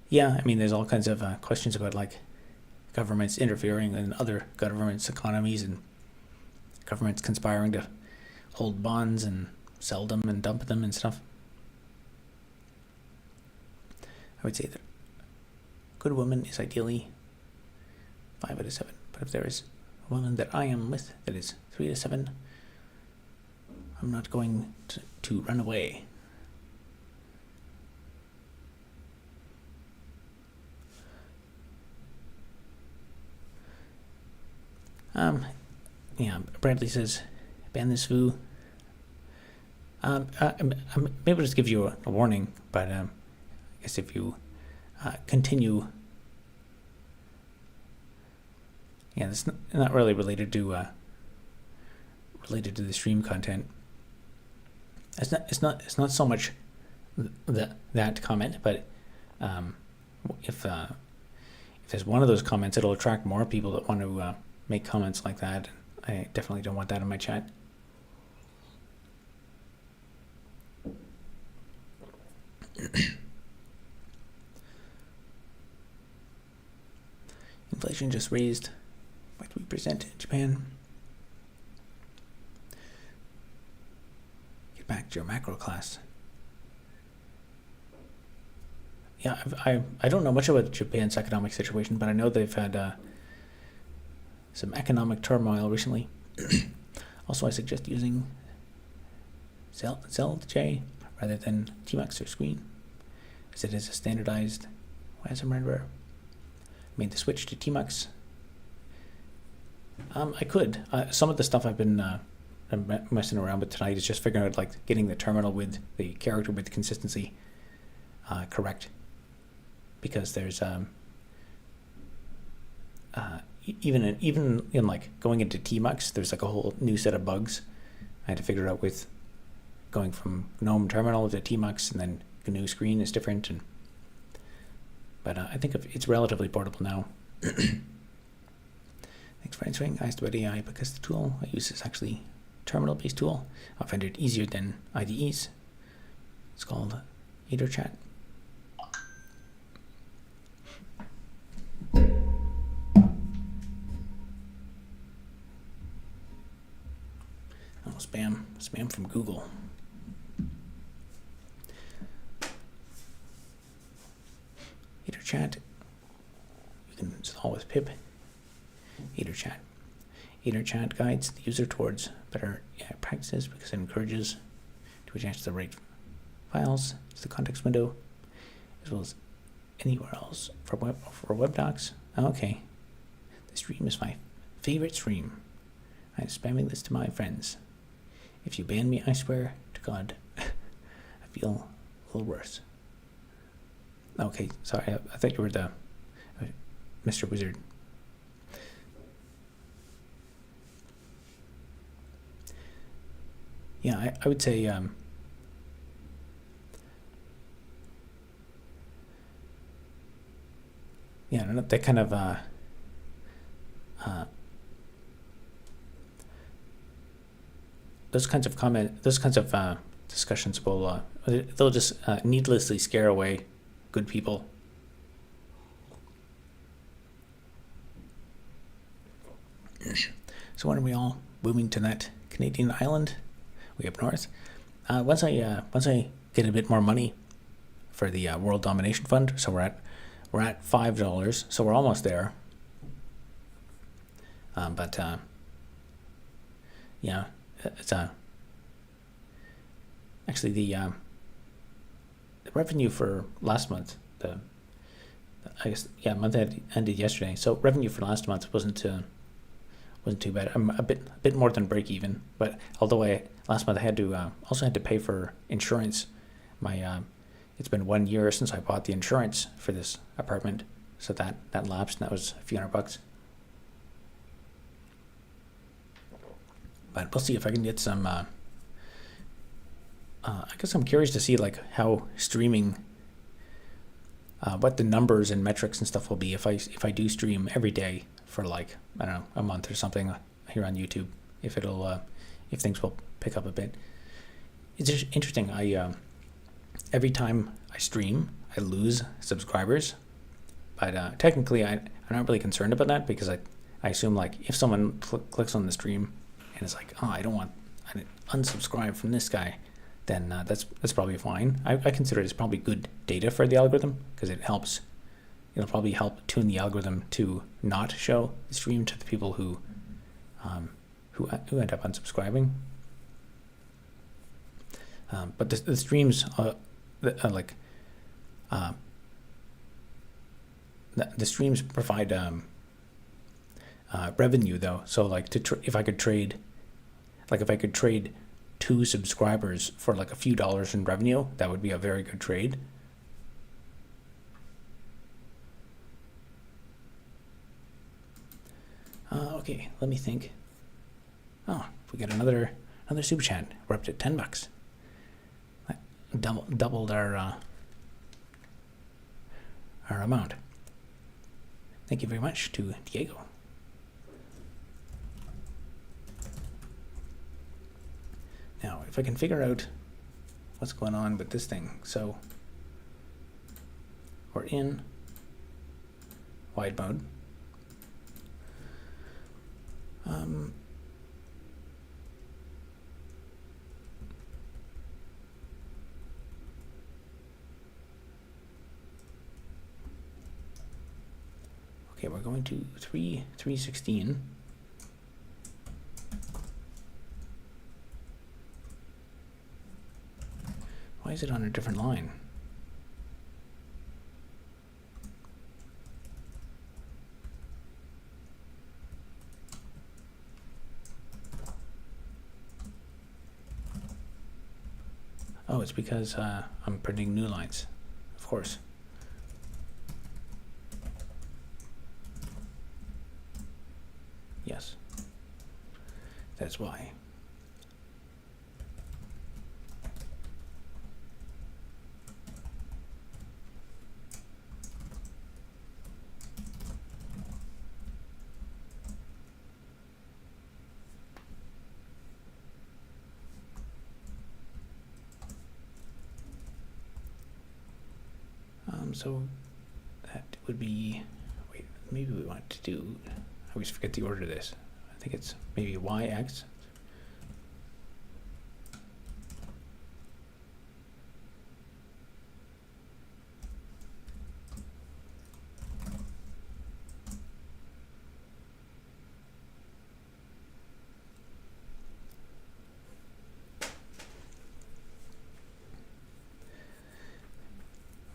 Yeah, I mean, there's all kinds of questions about like governments interfering in other governments' economies and governments conspiring to hold bonds and sell them and dump them and stuff. I would say that a good woman is ideally 5 out of 7. But if there is a woman that I am with that is 3 to 7, I'm not going to run away. Yeah, Bradley says, ban this foo. Maybe I'll just give you a warning, but I guess if you continue, yeah, it's not really related to the stream content. It's not so much that comment, but if there's one of those comments, it'll attract more people that want to make comments like that. I definitely don't want that in my chat. Inflation just raised by 3% in Japan. Get back to your macro class. Yeah, I don't know much about Japan's economic situation, but I know they've had some economic turmoil recently. Also, I suggest using ZLJ rather than Tmux or Screen, as it is a standardized WASM renderer. I made the switch to Tmux. I could. Some of the stuff I've been messing around with tonight is just figuring out like getting the terminal with the character width consistency correct, because there's even in like going into Tmux, there's like a whole new set of bugs I had to figure out with going from GNOME terminal to Tmux, and then GNU Screen is different. But I think it's relatively portable now. Thanks for answering. I asked about AI because the tool I use is actually a terminal-based tool. I find it easier than IDEs. It's called EtherChat. Oh, spam from Google. EtherChat, you can install with pip. EtherChat guides the user towards better AI practices because it encourages to attach the right files to the context window, as well as anywhere else for web docs. Okay, the stream is my favorite stream. I'm spamming this to my friends. If you ban me, I swear to God, I feel a little worse. Okay, sorry, I thought you were the Mr. Wizard. Yeah, I would say yeah, that kind of those kinds of discussions will they'll just needlessly scare away good people. So when are we all moving to that Canadian island way up north? Once I get a bit more money for the World Domination Fund, so we're at $5, so we're almost there. But yeah, it's actually the revenue for last month. I guess month ended yesterday. So revenue for last month wasn't too bad. I'm a bit more than break even. But although last month I had to also had to pay for insurance. It's been 1 year since I bought the insurance for this apartment, so that lapsed, and that was a few $100. But we'll see if I can get some. I guess I'm curious to see like how streaming, what the numbers and metrics and stuff will be if I do stream every day for like, I don't know, a month or something here on YouTube. If things will pick up a bit. It's just interesting. Every time I stream, I lose subscribers, but technically I'm not really concerned about that, because I assume like if someone clicks on the stream and is like, oh, I unsubscribe from this guy, then that's probably fine. I consider it's probably good data for the algorithm, because it'll probably help tune the algorithm to not show the stream to the people who end up unsubscribing. But the streams the streams provide revenue though. So like if I could trade 2 subscribers for like a few dollars in revenue, that would be a very good trade. Okay, let me think. Oh, we get another super chat. We're up to $10. Doubled our amount. Thank you very much to Diego. Now, if I can figure out what's going on with this thing. So we're in wide mode. Okay, we're going to 316. Why is it on a different line? Oh, it's because I'm printing new lines, of course. Yes, that's why. So that would be, wait, maybe we want to do, I always forget the order of this. I think it's maybe YX.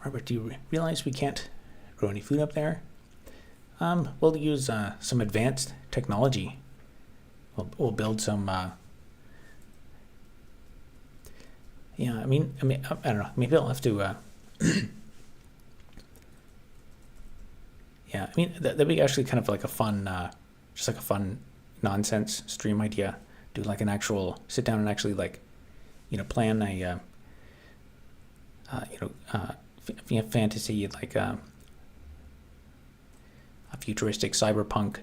Robert, do you realize we can't grow any food up there? We'll use some advanced technology. We'll build some. Yeah, I mean, I don't know. Maybe I'll have to. Yeah, I mean, that'd be actually kind of like a fun, just like a fun nonsense stream idea. Do like an actual sit down and actually like, plan a, fantasy like a futuristic cyberpunk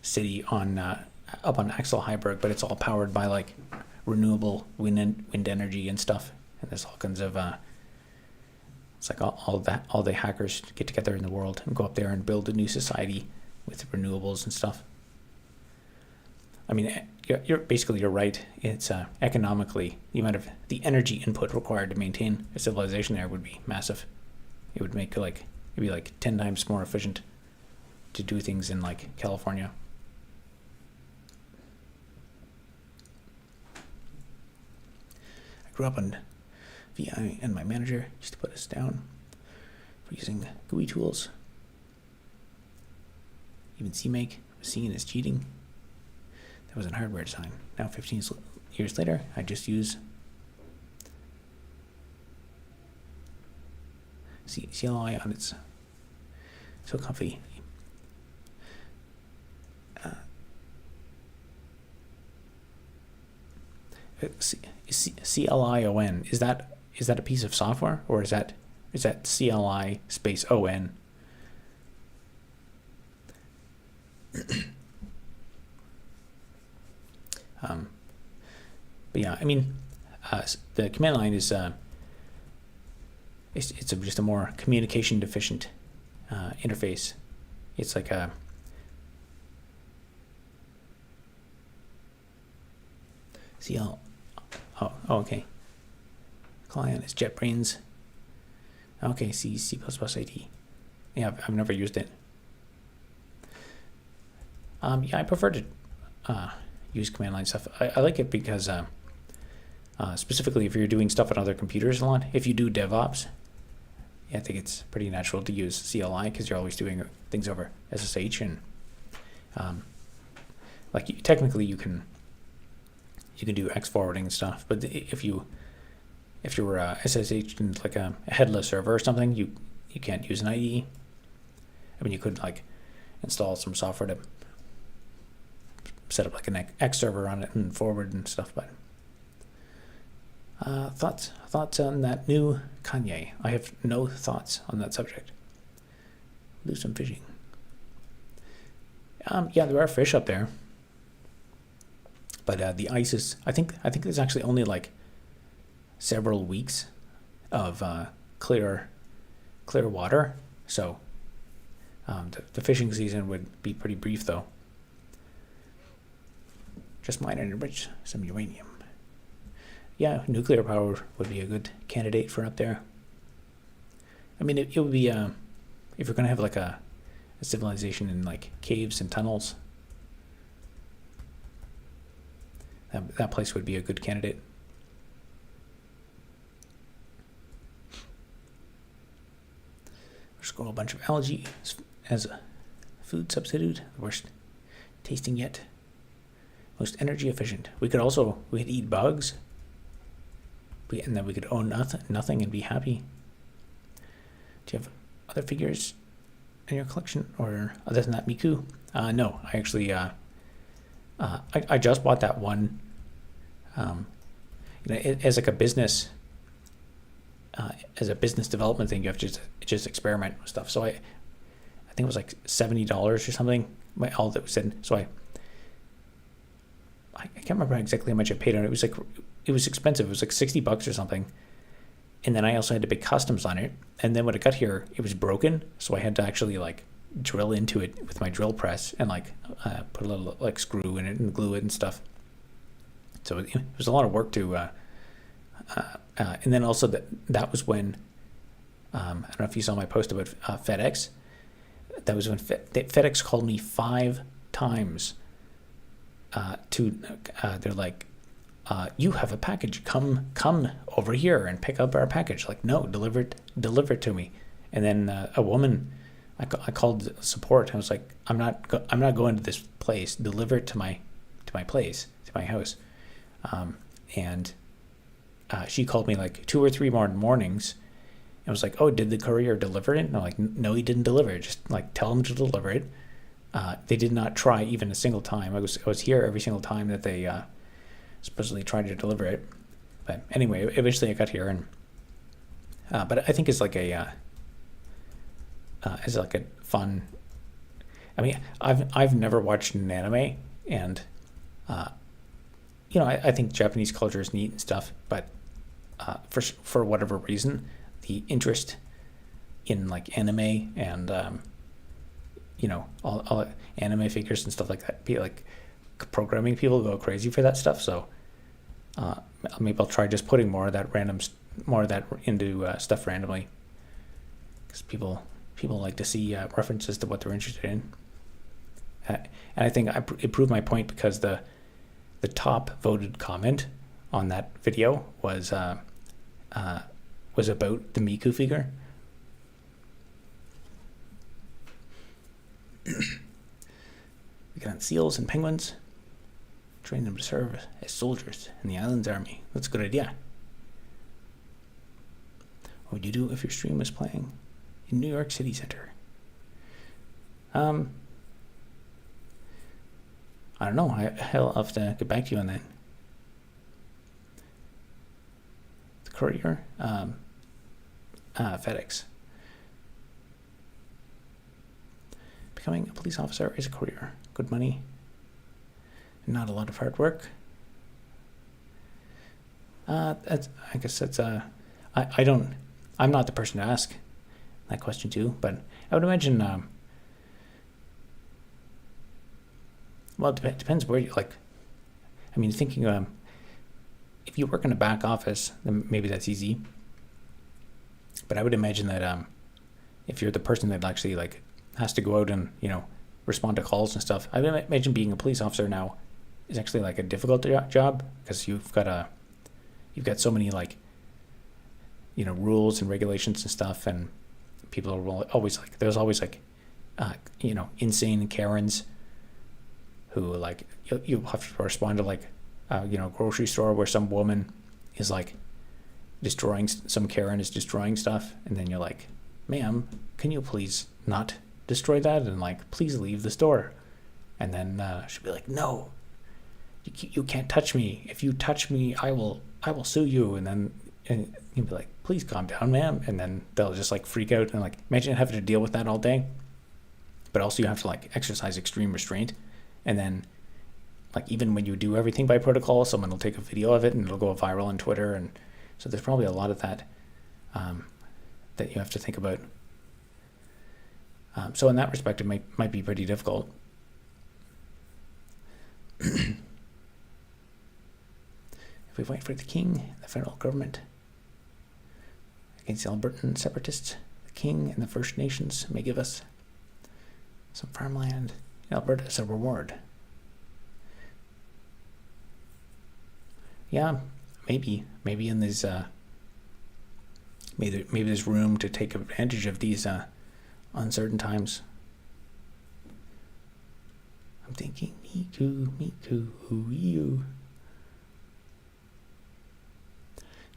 city on up on Axel Heiberg, but it's all powered by like renewable wind energy and stuff. And there's all kinds of it's like all the hackers get together in the world and go up there and build a new society with renewables and stuff. I mean, you're right. It's economically, the amount of the energy input required to maintain a civilization there would be massive. It would make it'd be like 10 times more efficient to do things in like California. I grew up on VI, and my manager used to put us down for using GUI tools. Even CMake was seen as cheating. That was in hardware design. Now 15 years later, I just use CLI on its so comfy. CLION, is that a piece of software, or is that CLI space ON? But yeah, I mean, the command line is it's just a more communication deficient interface. It's like a CL. Oh, okay. Client is JetBrains. Okay, C++ ID. Yeah, I've never used it. Yeah, I prefer to use command line stuff. I like it because specifically if you're doing stuff on other computers a lot, if you do DevOps, I think it's pretty natural to use CLI because you're always doing things over SSH, and like technically you can do X forwarding and stuff, but if you were SSH in like a headless server or something, you can't use an IDE. I mean, you could like install some software to set up like an X server on it and forward and stuff, but thoughts on that new Kanye? I have no thoughts on that subject. Do some fishing. Yeah, there are fish up there, but the ice is. I think there's actually only like several weeks of clear water, so the fishing season would be pretty brief though. Just mine and enrich some uranium. Yeah, nuclear power would be a good candidate for up there. I mean, it would be if you're going to have like a civilization in like caves and tunnels, that place would be a good candidate. Just grow a bunch of algae as a food substitute. The worst tasting yet. Most energy efficient. We could eat bugs, and then we could own nothing and be happy. Do you have other figures in your collection, or other than that Miku? No, I actually I just bought that one. As like a business, as a business development thing, you have to just experiment with stuff. So I think it was like $70 or something. All that was in. So I can't remember exactly how much I paid on it. It was expensive. It was like $60 or something. And then I also had to pay customs on it. And then when it got here, it was broken. So I had to actually like drill into it with my drill press and like put a little like screw in it and glue it and stuff. So it was a lot of work to. And then also that was when I don't know if you saw my post about FedEx. That was when FedEx called me 5 times. They're like, you have a package. Come over here and pick up our package. Like, no, deliver it to me. And then a woman, I called support. I was like, I'm not going to this place. Deliver it to my place, to my house. And she called me like 2 or 3 more mornings. And was like, oh, did the courier deliver it? And I'm like, no, he didn't deliver it. Just like tell him to deliver it. They did not try even a single time. I was here every single time that they supposedly tried to deliver it. But anyway, eventually I got here, and but I think it's like a fun. I mean, I've never watched an anime, and I think Japanese culture is neat and stuff. But for whatever reason, the interest in like anime and all anime figures and stuff like that. Like programming people go crazy for that stuff. So maybe I'll try just putting more of that into stuff randomly, because people like to see references to what they're interested in. And I think it proved my point because the top voted comment on that video was about the Miku figure. We got seals and penguins. Train them to serve as soldiers in the island's army. That's a good idea. What would you do if your stream was playing in New York City Center? I don't know. I'll have to get back to you on that. The courier, FedEx. Becoming a police officer is a career. Good money. Not a lot of hard work. I guess that's I'm not the person to ask that question to, but I would imagine. Well, it depends where you like. I mean, thinking if you work in a back office, then maybe that's easy. But I would imagine that if you're the person that actually like has to go out and respond to calls and stuff, I would imagine being a police officer now is actually like a difficult job because you've got so many like rules and regulations and stuff, and people are always like there's always like insane Karens who like you have to respond to like grocery store where some woman is like some Karen is destroying stuff, and then you're like, ma'am, can you please not destroy that, and like please leave the store. And then she'll be like, no, you can't touch me. If you touch me, I will sue you. And you'll be like, please calm down, ma'am. And then they'll just like freak out and like imagine having to deal with that all day. But also you have to like exercise extreme restraint. And then like even when you do everything by protocol, someone will take a video of it and it'll go viral on Twitter. And so there's probably a lot of that that you have to think about. So in that respect, it might be pretty difficult. If we fight for the king, the federal government, against the Albertan separatists, the king and the First Nations may give us some farmland in Alberta as a reward. Yeah, maybe in these maybe there's room to take advantage of these uncertain times. I'm thinking, Miku, who are you?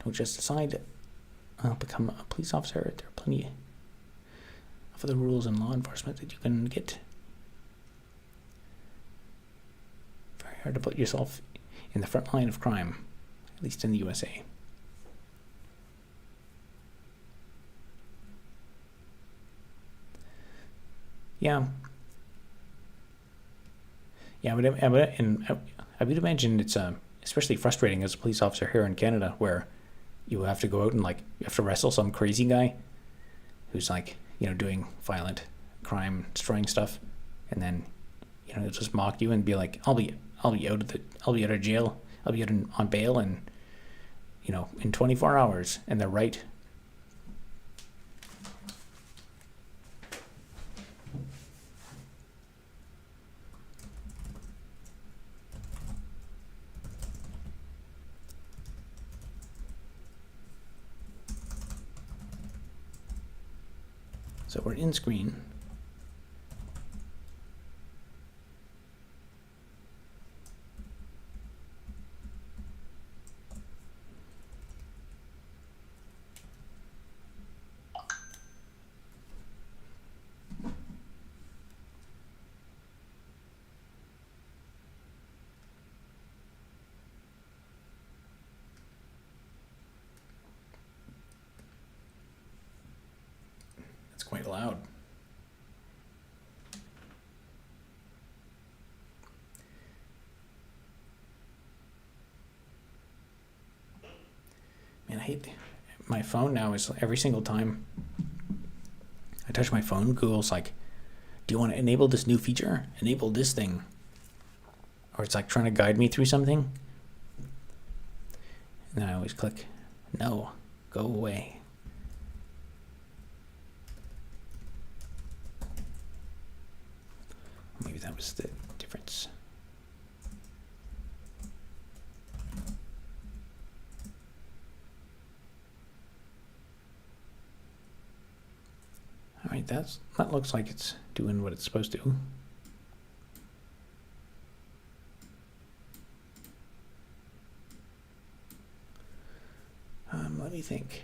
Don't just decide I'll become a police officer. There are plenty of other rules in law enforcement that you can get. Very hard to put yourself in the front line of crime, at least in the USA. Yeah, I would imagine it's especially frustrating as a police officer here in Canada, where you have to go out and like you have to wrestle some crazy guy who's like doing violent crime, destroying stuff, and then he'll just mock you and be like, I'll be out of jail, I'll be out on bail in 24 hours, and they're right. So we're in screen. It's quite loud. Man, I hate my phone now. Is every single time I touch my phone, Google's like, do you want to enable this new feature? Enable this thing. Or it's like trying to guide me through something. And then I always click, no, go away. maybe that was the difference. All right, that looks like it's doing what it's supposed to. Let me think.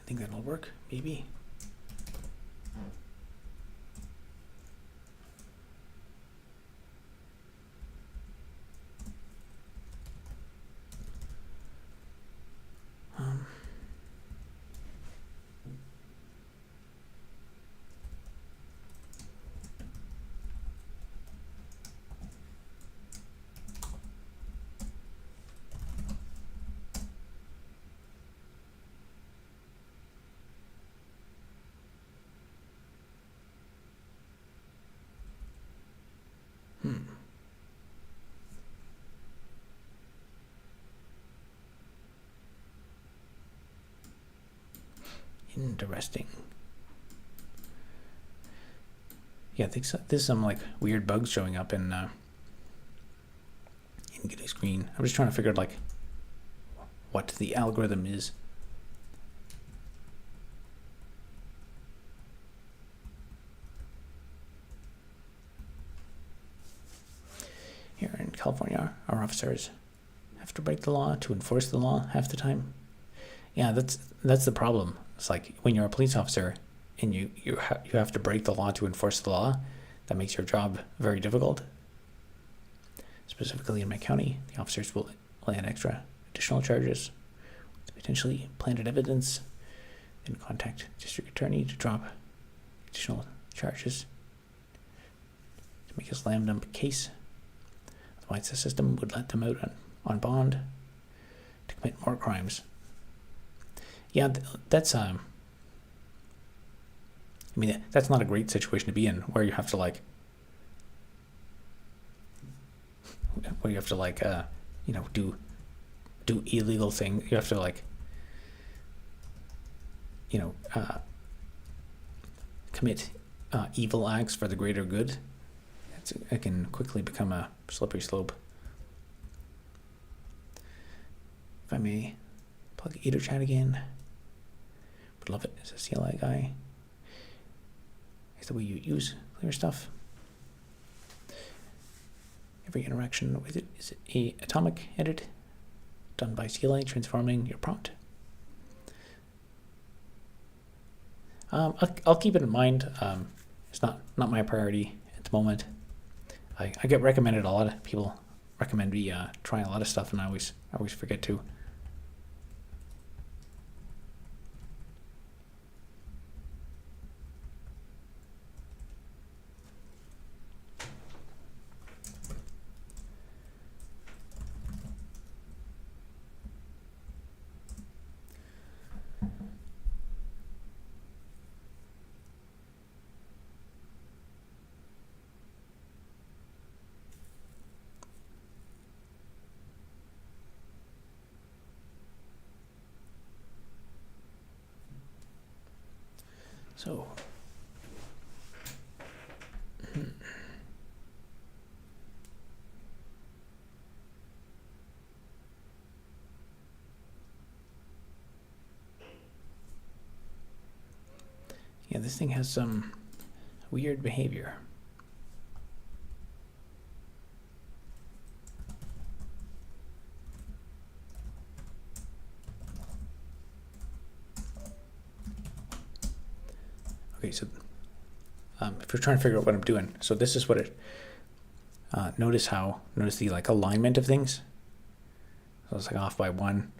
I think that'll work, maybe. Interesting. Yeah, I think so. There's some like weird bugs showing up in Getty Screen. I'm just trying to figure out like what the algorithm is. Here in California, our officers have to break the law to enforce the law half the time. Yeah, that's the problem. It's like when you're a police officer and you have to break the law to enforce the law, that makes your job very difficult. Specifically in my county, the officers will add additional charges with potentially planted evidence and contact district attorney to drop additional charges to make a slam dunk case. Otherwise, the system would let them out on bond to commit more crimes. Yeah, that's I mean, that's not a great situation to be in, where you have to like, you know, do illegal thing. You have to like, you know, commit evil acts for the greater good. It can quickly become a slippery slope. If I may plug EtherChat again. Would love it as a CLI guy. Is the way you use clear stuff. Every interaction with it is a atomic edit done by CLI, transforming your prompt. I'll keep it in mind. It's not my priority at the moment. I get recommended a lot of people recommend me trying a lot of stuff, and I always forget to. So, Yeah, this thing has some weird behavior. Okay, so if you're trying to figure out what I'm doing, so this is what it, notice the like alignment of things. So it's like off by 1.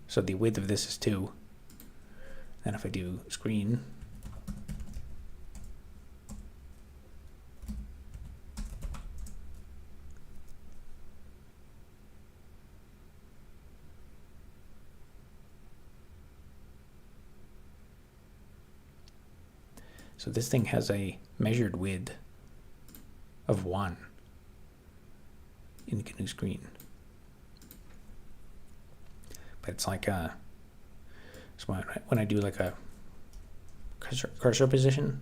So the width of this is 2. Then if I do screen, so this thing has a measured width of 1 in GNU Screen. But it's like so when I do like a cursor position,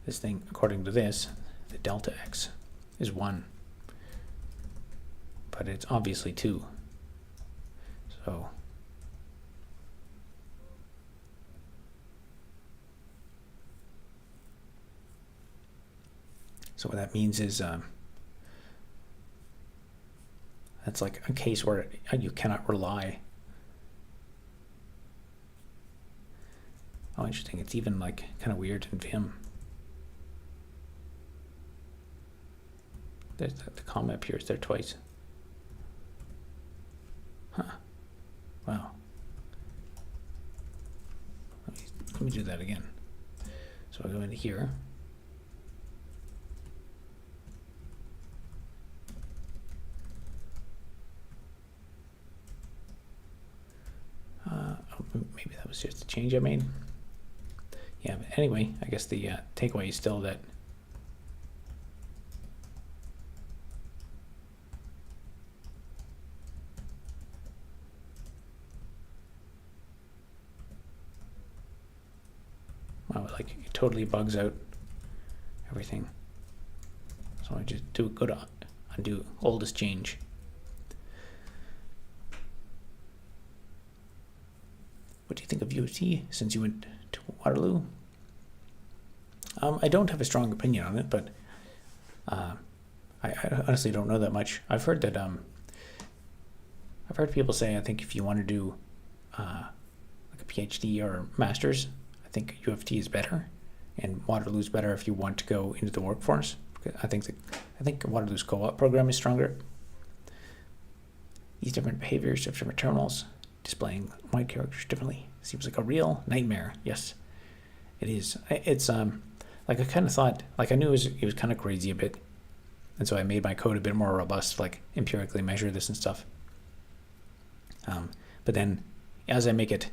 this thing, according to this, the delta x is 1, but it's obviously 2. So what that means is that's like a case where you cannot rely. Oh, interesting. It's even like kind of weird in Vim. There's the comma appears there twice. Huh. Wow. Let me do that again. So I'll go into here. Maybe that was just a change I made. Yeah, but anyway, I guess the takeaway is still that like it totally bugs out everything. So I just go to undo oldest change. What do you think of U of T since you went to Waterloo? I don't have a strong opinion on it, but I honestly don't know that much. I've heard that I've heard people say I think if you want to do like a PhD or master's, I think U of T is better, and Waterloo's better if you want to go into the workforce. I think Waterloo's co-op program is stronger. These different behaviors of different terminals displaying white characters differently seems like a real nightmare. Yes, it is. It's like I kind of thought, like I knew it was kind of crazy a bit, and so I made my code a bit more robust, like empirically measure this and stuff. But then as I make it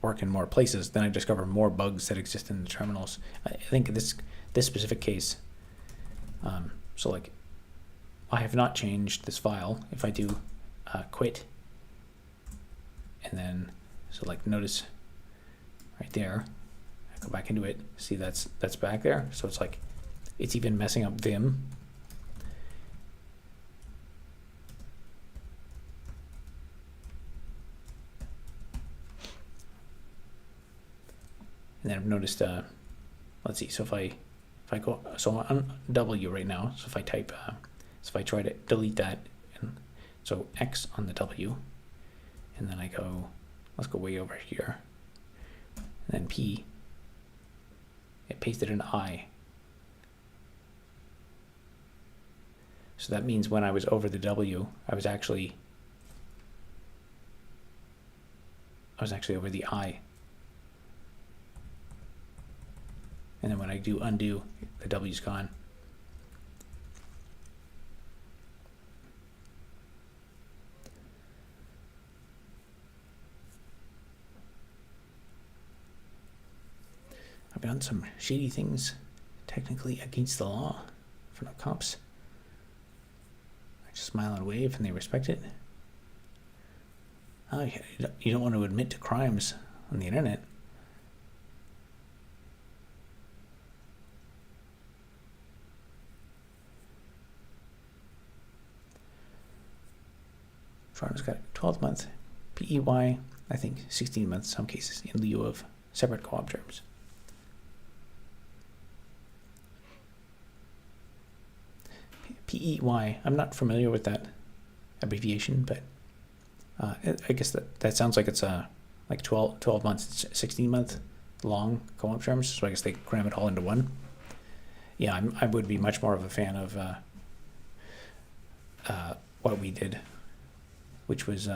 work in more places, then I discover more bugs that exist in the terminals. I think this specific case, so like I have not changed this file. If I do quit, and then so like notice right there, I go back into it, see that's back there. So it's like it's even messing up Vim. And then I've noticed, let's see, so if I go, so on W right now, so if I type, so if I try to delete that, and so X on the W, and then I go, let's go way over here, and then P, it pasted an I. So that means when I was over the W, I was actually over the I. And then when I do undo, the W's gone. I've done some shady things, technically against the law, for the cops. I just smile and wave and they respect it. Oh, you don't want to admit to crimes on the internet. Toronto's got 12-month PEY, I think 16 months in some cases, in lieu of separate co-op terms. PEY, I'm not familiar with that abbreviation, but I guess that sounds like it's like 12 months, 16-month long co-op terms, so I guess they cram it all into one. Yeah, I would be much more of a fan of what we did, which was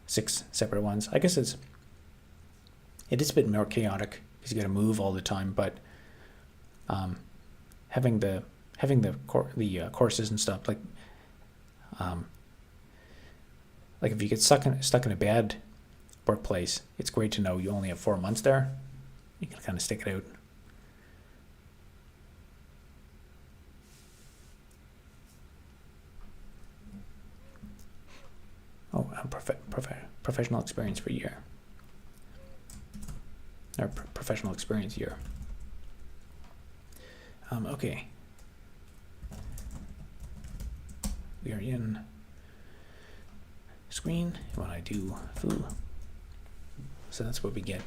6 separate ones. I guess it is a bit more chaotic because you got to move all the time, but having the courses and stuff, like if you get stuck in a bad workplace, it's great to know you only have 4 months there. You can kind of stick it out. Oh, professional experience for a year. Or professional experience year. Okay. We are in screen when I do foo. So that's what we get.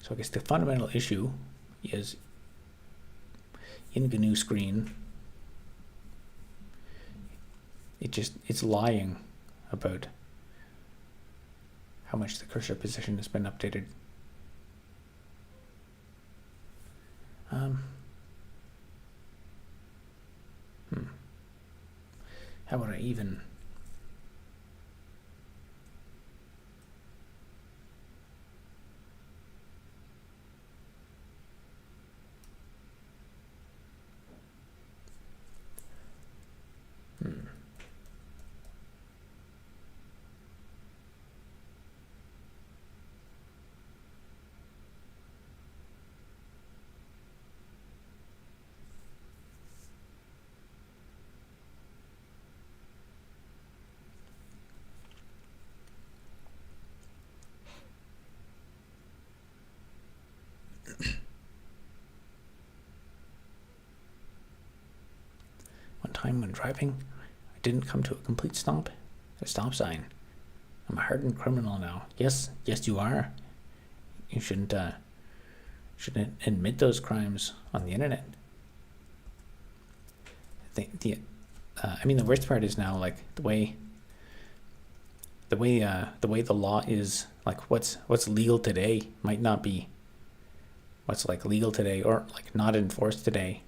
So I guess the fundamental issue is in GNU screen, it's lying about how much the cursor position has been updated. How would I even? One time when driving, I didn't come to a complete stop. A stop sign. I'm a hardened criminal now. Yes, you are. You shouldn't admit those crimes on the internet. I mean, the worst part is now, like, the way the law is, like, what's legal today might not be what's like legal today, or like not enforced today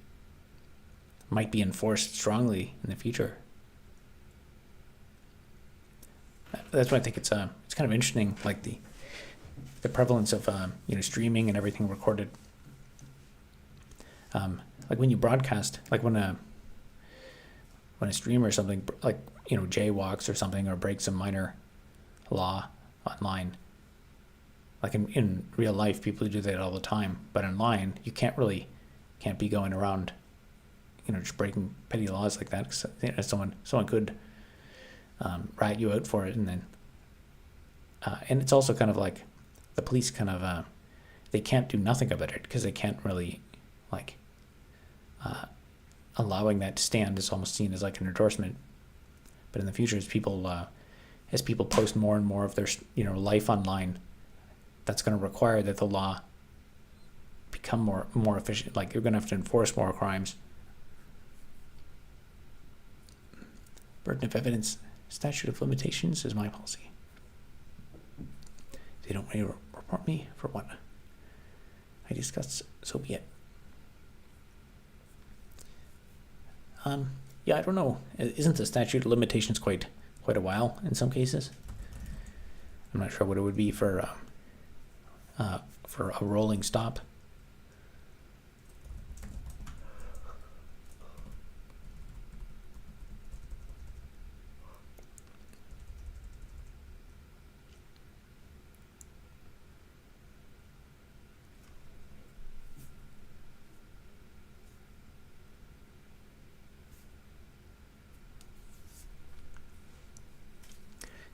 might be enforced strongly in the future. That's why I think it's kind of interesting, like the prevalence of streaming and everything recorded. Like when you broadcast, like when a streamer or something, like jaywalks or something, or breaks a minor law online. Like in real life, people do that all the time, but online you can't be going around just breaking petty laws like that, because someone could rat you out for it, and then and it's also kind of like the police kind of they can't do nothing about it because they can't really, like, allowing that to stand is almost seen as like an endorsement. But in the future, as people post more and more of their life online, that's going to require that the law become more efficient. Like, you're going to have to enforce more crimes. Burden of evidence, statute of limitations is my policy. They don't want to report me for what I discussed, so be it. Yeah, I don't know. Isn't the statute of limitations quite a while in some cases? I'm not sure what it would be for a rolling stop.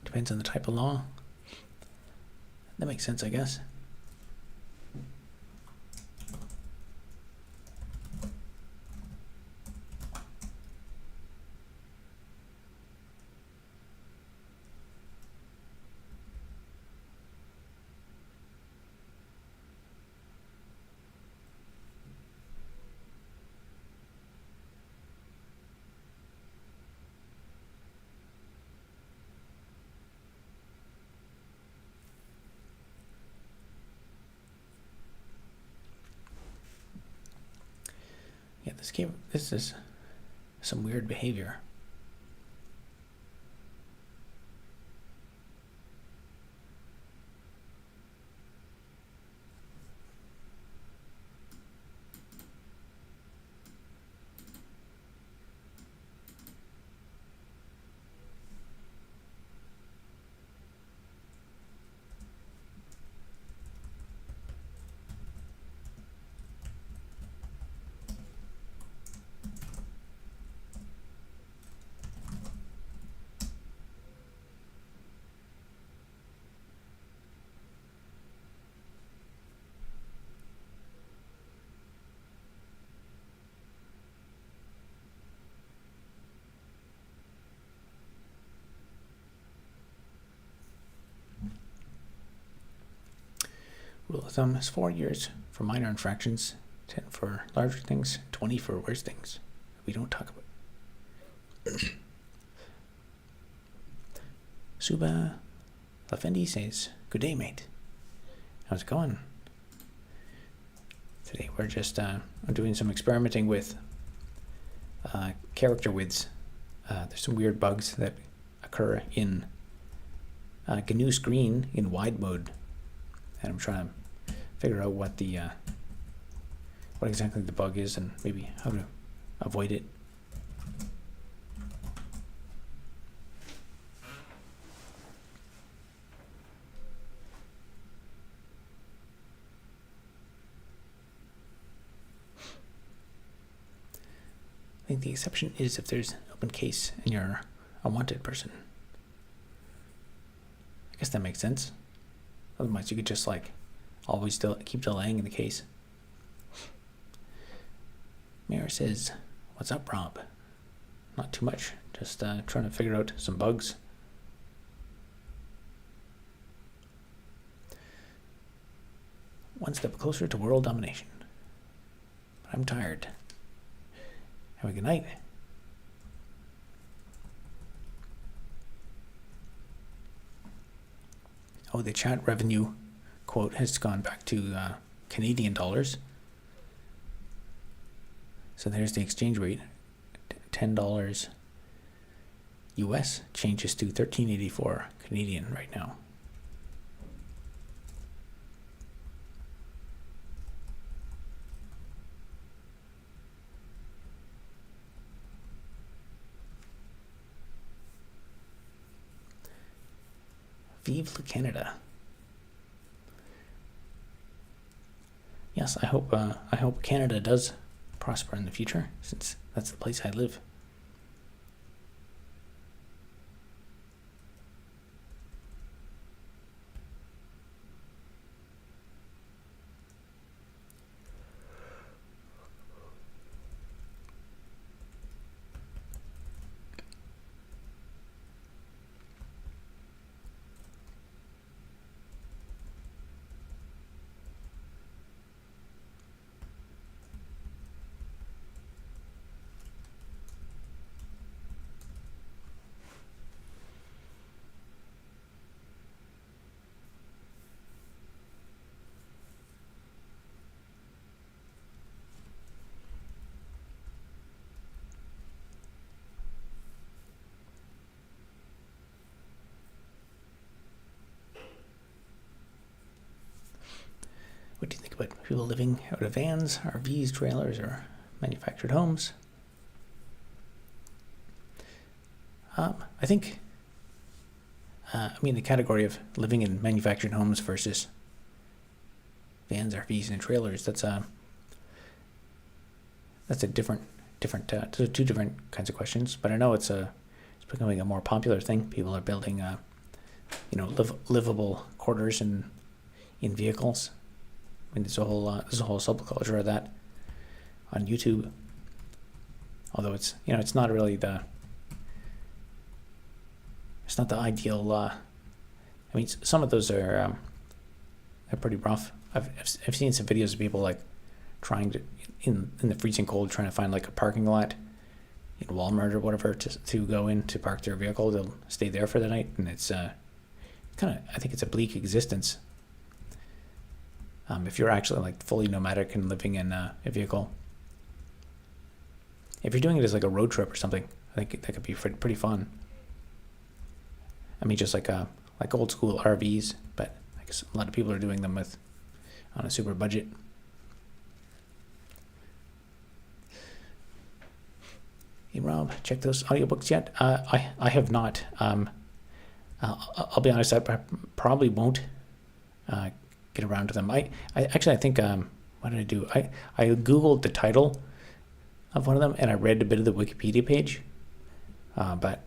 Depends on the type of law. That makes sense, I guess. This is some weird behavior. Rule of thumb is 4 years for minor infractions, 10 for larger things, 20 for worse things we don't talk about. Suba Lafendi says, "Good day, mate. How's it going?" Today we're just doing some experimenting with character widths. There's some weird bugs that occur in GNU Screen in wide mode, and I'm trying to figure out what exactly the bug is and maybe how to avoid it. I think the exception is if there's an open case and you're a wanted person. I guess that makes sense. Otherwise, you could just always still keep delaying in the case. Mayor says, "What's up, Rob?" Not too much. Just trying to figure out some bugs. One step closer to world domination. But I'm tired. Have a good night. Oh, the chat revenue quote has gone back to Canadian dollars. So there's the exchange rate. $10 US changes to 13.84 Canadian right now. Vive le Canada. Yes, I hope Canada does prosper in the future, since that's the place I live. What do you think about people living out of vans, RVs, trailers, or manufactured homes? I think, the category of living in manufactured homes versus vans, RVs, and trailers, that's a different, two different kinds of questions. But I know it's becoming a more popular thing. People are building, livable quarters in vehicles. There's a whole subculture of that on YouTube. Although it's not really it's not the ideal. Some of those are pretty rough. I've seen some videos of people trying to in the freezing cold trying to find a parking lot in Walmart or whatever to go in to park their vehicle. They'll stay there for the night, and it's I think it's a bleak existence. If you're actually fully nomadic and living in a vehicle. if you're doing it as like a road trip or something, I think that could be pretty fun. I mean, just like old school RVs, but I guess a lot of people are doing them on a super budget. Hey Rob, check those audiobooks yet? I have not. I'll be honest, I probably won't get around to them. I think what did I do? I googled the title of one of them and I read a bit of the Wikipedia page, but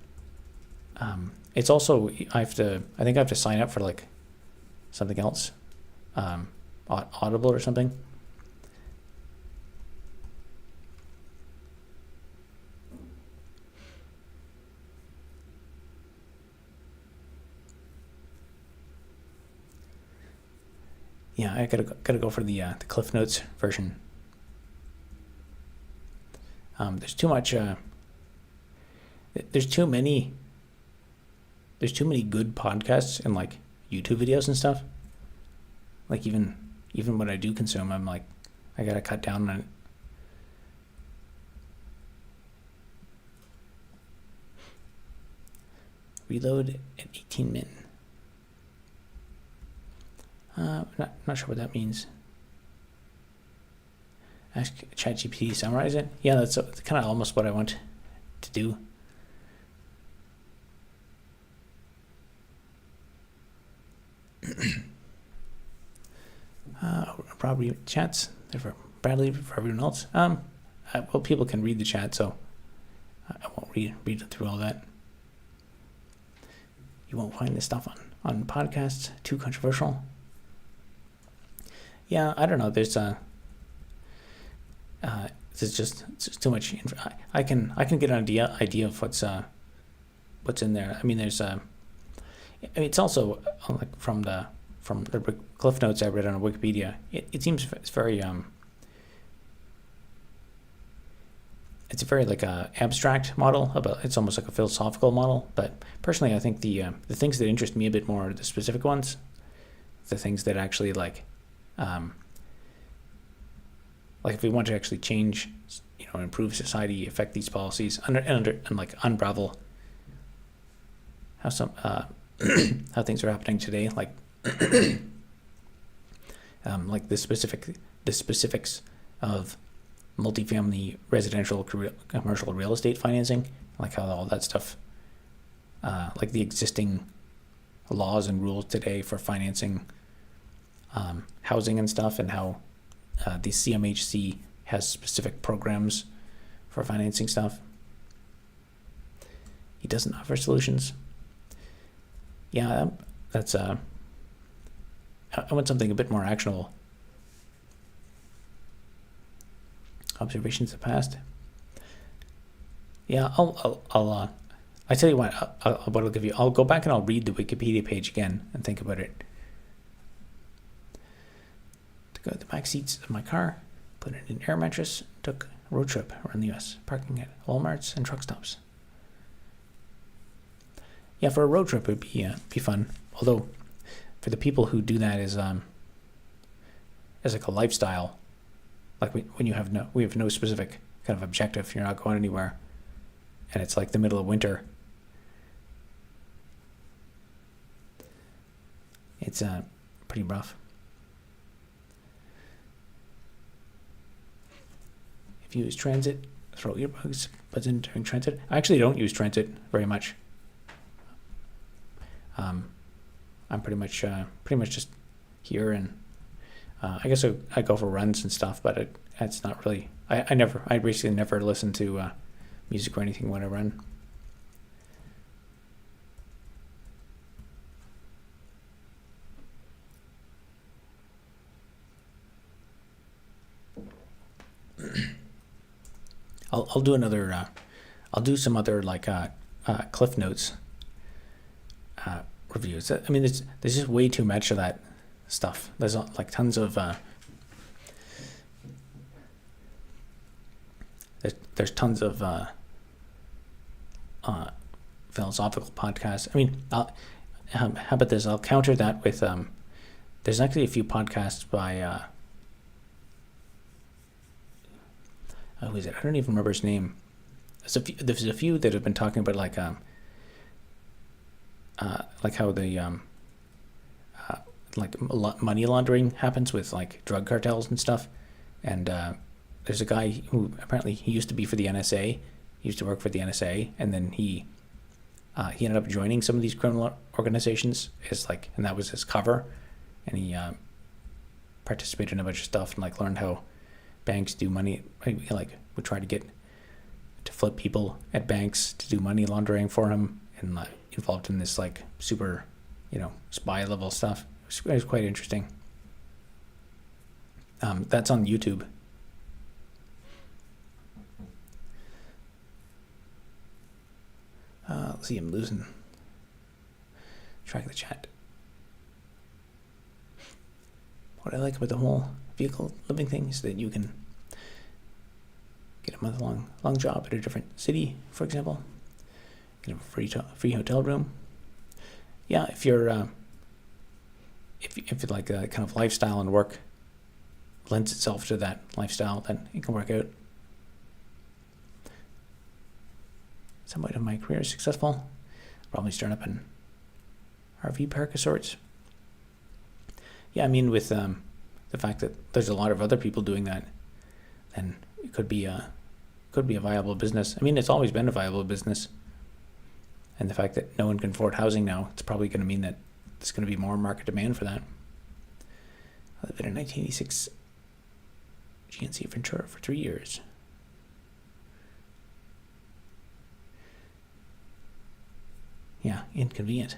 it's also I think I have to sign up for like something else, Audible or something. Yeah, I gotta go for the Cliff Notes version. There's too much. There's too many good podcasts and like YouTube videos and stuff. Like even what I do consume, I'm like, I gotta cut down on it. Reload at 18 min. Not sure what that means. Ask ChatGPT to summarize it. Yeah, that's kind of almost what I want to do. Probably chats. They're for Bradley, for everyone else. Well, people can read the chat, so I won't read through all that. You won't find this stuff on podcasts. Too controversial. Yeah, I don't know. There's just too much. I can get an idea of what's in there. I mean, there's it's also like from the Cliff Notes I read on Wikipedia. It seems it's very it's a very like a abstract model about. It's almost like a philosophical model. But personally, I think the things that interest me a bit more are the specific ones, the things that actually like if we want to actually change, improve society, affect these policies, and like unravel how some how things are happening today, like like the specifics of multifamily residential commercial real estate financing, like how all that stuff, like the existing laws and rules today for financing housing and stuff, and how the CMHC has specific programs for financing stuff. He doesn't offer solutions. Yeah, that's I want something a bit more actionable. Observations of the past. Yeah, I'll I tell you what I'll give you. I'll go back and I'll read the Wikipedia page again and think about it. Go to the back seats of my car, put it in an air mattress, took a road trip around the U.S., parking at Walmarts and truck stops. Yeah, for a road trip, it would be fun. Although, for the people who do that as like a lifestyle, like when we have no specific kind of objective, you're not going anywhere, and it's like the middle of winter. It's pretty rough. If you use transit, throw earbuds in during transit. I actually don't use transit very much. I'm pretty much just here, and I guess I go for runs and stuff, but it's not really. I basically never listen to music or anything when I run. I'll do another. I'll do some other like Cliff Notes reviews. I mean, there's just way too much of that stuff. There's like tons of. There's tons of philosophical podcasts. I mean, how about this? I'll counter that with there's actually a few podcasts by who is it? I don't even remember his name. there's a few that have been talking about like how the money laundering happens with like drug cartels and stuff. And there's a guy who apparently he used to be for the NSA. He used to work for the NSA, and then he ended up joining some of these criminal organizations and that was his cover. And he participated in a bunch of stuff and like learned how banks do money. Like would try to get to flip people at banks to do money laundering for him, and involved in this like super, spy level stuff. It was quite interesting. That's on YouTube. Let's see, I'm losing track of the chat. What I like about the whole vehicle living thing is that you can get a month-long job at a different city, for example. Get a free hotel room. Yeah, if you're if like a kind of lifestyle and work lends itself to that lifestyle, then it can work out. Some point of my career is successful. Probably start up an RV park of sorts. Yeah, I mean, with the fact that there's a lot of other people doing that, then it could be a viable business. I mean, it's always been a viable business. And the fact that no one can afford housing now, it's probably going to mean that there's going to be more market demand for that. I lived in a 1986 GNC Ventura for 3 years. Yeah, inconvenient.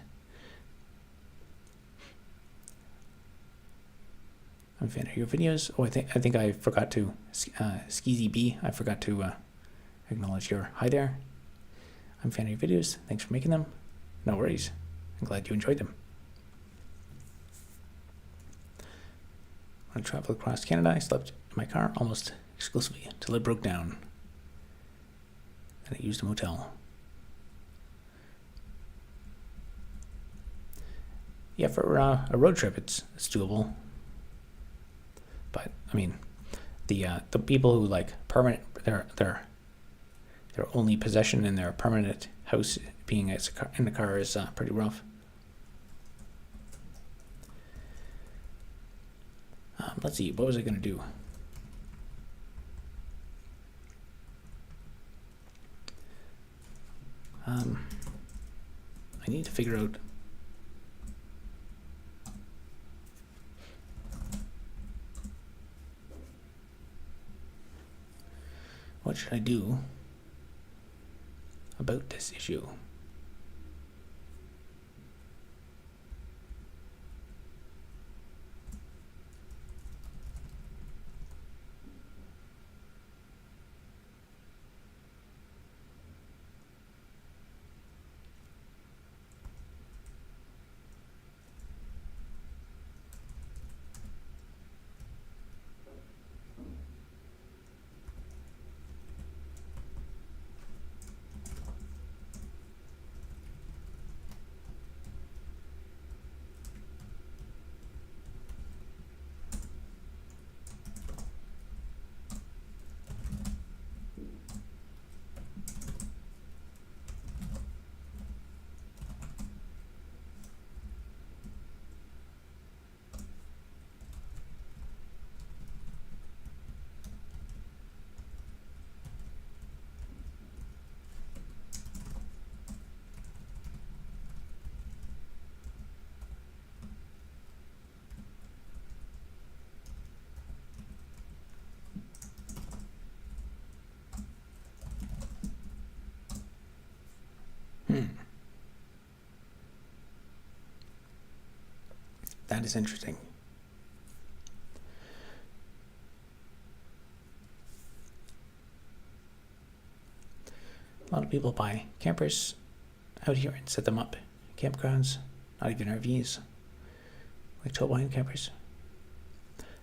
I'm a fan of your videos. Oh, I think I forgot to Skeezy B. I forgot to acknowledge your hi there. I'm a fan of your videos. Thanks for making them. No worries. I'm glad you enjoyed them. When I traveled across Canada, I slept in my car almost exclusively until it broke down. And I used a motel. Yeah, for a road trip, it's doable. But I mean, the people who like permanent their only possession in their permanent house being in the car is pretty rough. Let's see, what was I going to do? I need to figure out what should I do about this issue. That is interesting. A lot of people buy campers out here and set them up. Campgrounds, not even RVs, like towable campers.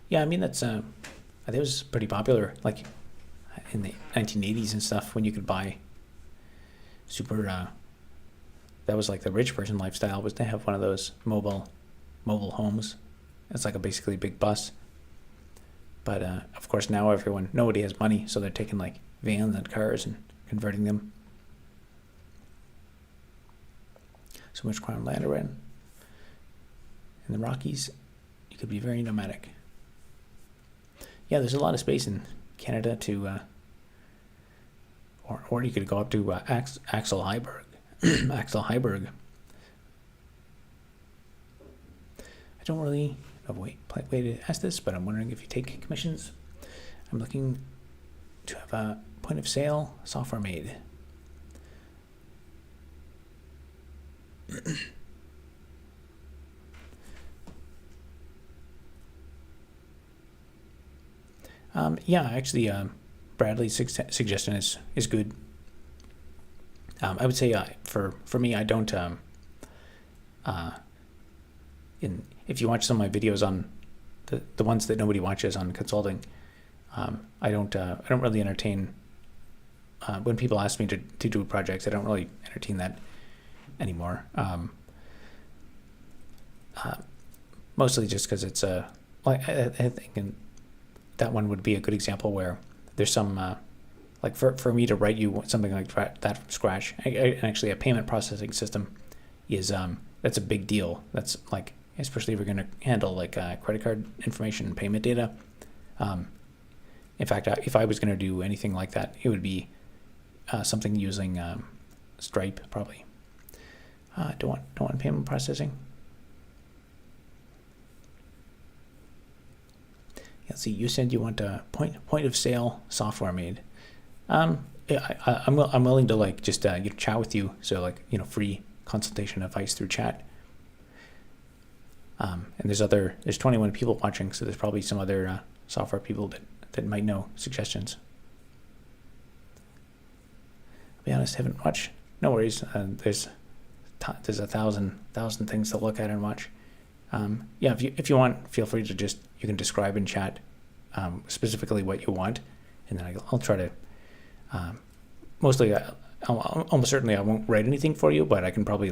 Yeah, I mean, that's I think it was pretty popular, like in the 1980s and stuff, when you could buy super. That was like the rich person lifestyle, was to have one of those mobile homes. It's like basically a big bus. But of course now nobody has money, so they're taking like vans and cars and converting them. So much crown land around. In the Rockies, you could be very nomadic. Yeah, there's a lot of space in Canada to, or you could go up to Axel Heiberg. Axel Heiberg. I don't really have a way to ask this, but I'm wondering if you take commissions. I'm looking to have a point of sale software made. Yeah, actually, Bradley's suggestion is good. I would say for me, I don't. If you watch some of my videos on the ones that nobody watches on consulting, I don't really entertain when people ask me to do projects. I don't really entertain that anymore. Mostly just because it's I think that one would be a good example where there's some like for me to write you something like that from scratch. Actually, a payment processing system is that's a big deal. That's like, especially if you're going to handle like credit card information and payment data. In fact, if I was going to do anything like that, it would be something using Stripe probably. Don't want payment processing. Let's see. You said you want a point of sale software made. I'm willing to like just chat with you. So like free consultation advice through chat. And there's 21 people watching, so there's probably some other software people that might know suggestions. I'll be honest, haven't watched. No worries. There's a thousand things to look at and watch. Yeah, if you want, feel free to you can describe in chat specifically what you want, and then I'll try to. Mostly, almost certainly, I won't write anything for you, but I can probably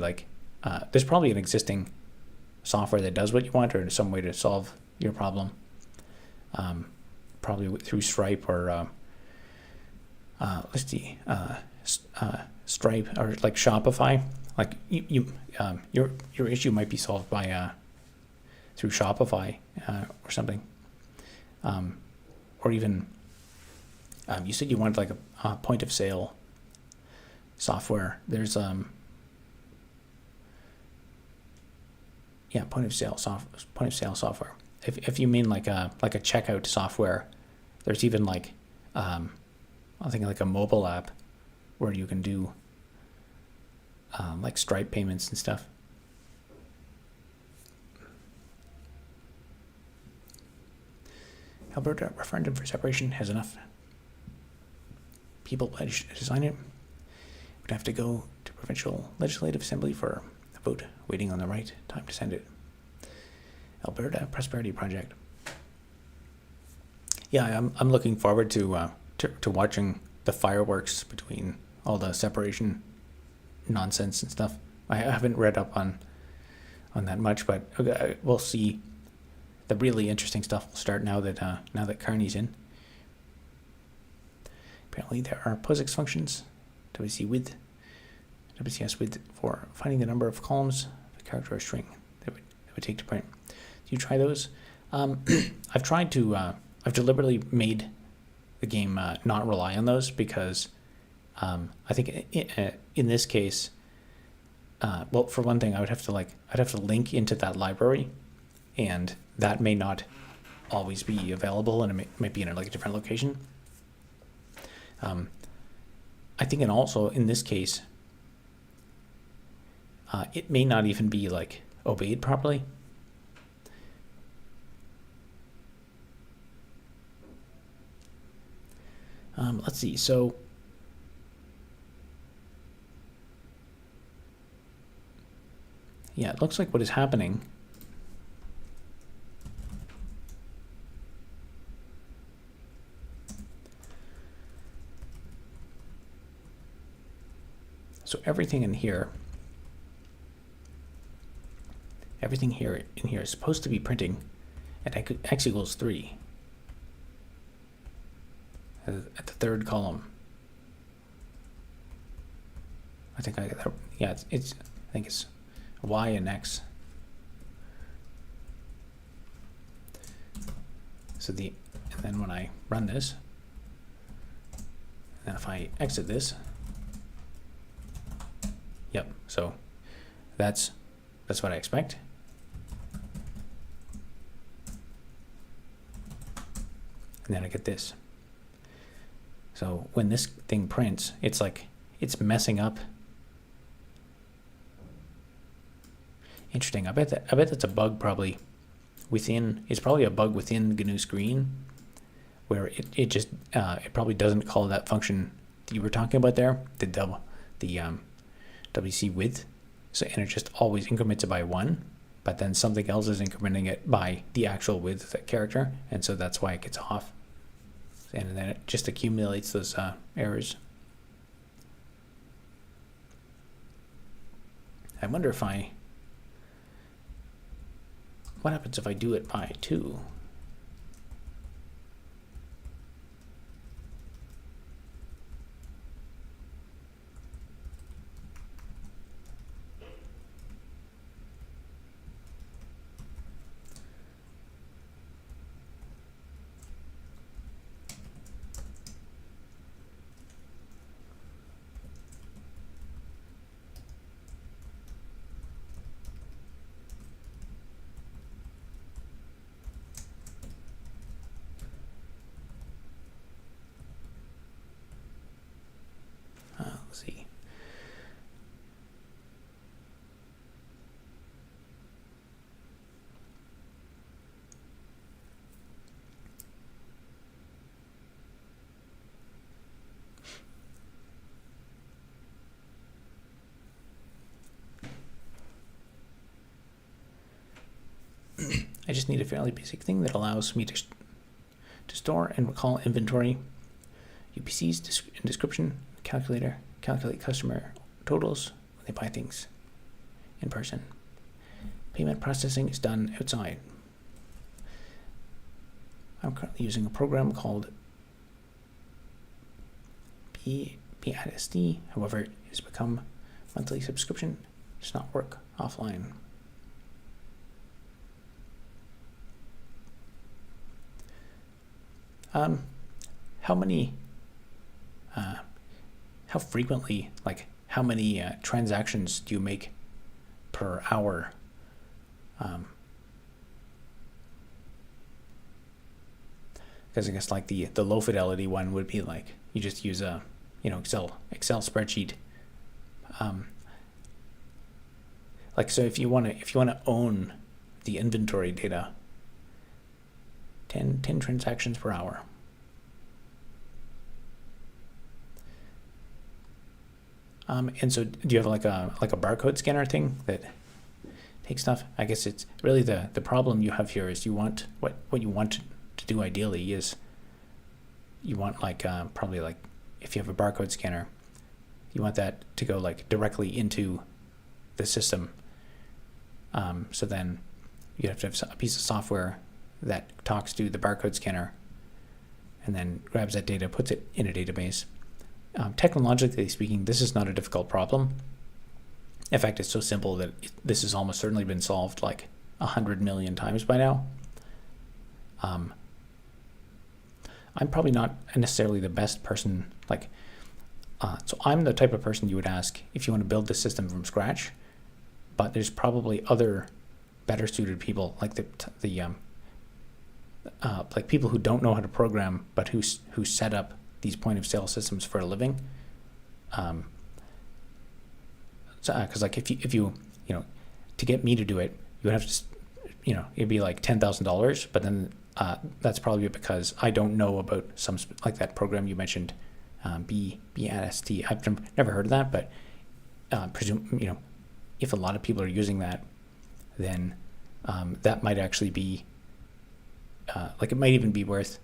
there's probably an existing software that does what you want, or some way to solve your problem. Probably through Stripe or let's see, Stripe or like Shopify. Like your issue might be solved by through Shopify or something, or even you said you wanted like a point of sale software. There's point of sale software. If you mean like a checkout software, there's even like I think like a mobile app where you can do like Stripe payments and stuff. Alberta referendum for separation has enough people pledged to sign it. Would have to go to provincial legislative assembly for a vote, waiting on the right time to send it. Alberta Prosperity Project. Yeah, I'm looking forward to watching the fireworks between all the separation nonsense and stuff. I haven't read up on that much, but we'll see. The really interesting stuff will start now that Carney's in. Apparently, there are POSIX functions, WCS width for finding the number of columns, the character or string that would take to print. Do you try those? I've tried to. I've deliberately made the game not rely on those because I think in this case, well, for one thing, I'd have to link into that library, and that may not always be available, and it might be in a different location. I think, and also in this case, it may not even be obeyed properly. Let's see. So yeah, it looks like what is happening. So everything in here is supposed to be printing at x equals 3 at the third column. I think I got that. Yeah, it's I think it's Y and X. So and then when I run this, and if I exit this, yep. So that's what I expect. And then I get this. So when this thing prints, it's like it's messing up. Interesting. I bet that's a bug probably within. It's probably a bug within GNU Screen, where it just it probably doesn't call that function that you were talking about there, the WC width. So and it just always increments it by 1, but then something else is incrementing it by the actual width of that character, and so that's why it gets off. And then it just accumulates those errors. I wonder if what happens if I do it by 2? Let's see. I just need a fairly basic thing that allows me to store and recall inventory, UPCs, description, calculator, calculate customer totals when they buy things in person. Payment processing is done outside. I'm currently using a program called BADSD. However, it has become monthly subscription. It does not work offline. How frequently, like how many transactions do you make per hour? Because I guess like the low fidelity one would be like you just use a Excel spreadsheet. Like so if you want to own the inventory data, 10 transactions per hour. And so do you have like a barcode scanner thing that takes stuff? I guess it's really the problem you have here is you want what you want to do ideally is you want like probably like if you have a barcode scanner, you want that to go like directly into the system. So then you have to have a piece of software that talks to the barcode scanner and then grabs that data, puts it in a database. Technologically speaking, this is not a difficult problem. In fact, it's so simple that this has almost certainly been solved like 100 million times by now. I'm probably not necessarily the best person. So I'm the type of person you would ask if you want to build the system from scratch. But there's probably other better suited people, like like people who don't know how to program, but who set up these point of sale systems for a living. Because like if you to get me to do it, you would have to it'd be like $10,000, but then that's probably because I don't know about some like that program you mentioned, BADSD. I've never heard of that, but presume if a lot of people are using that, then that might actually be like it might even be worth.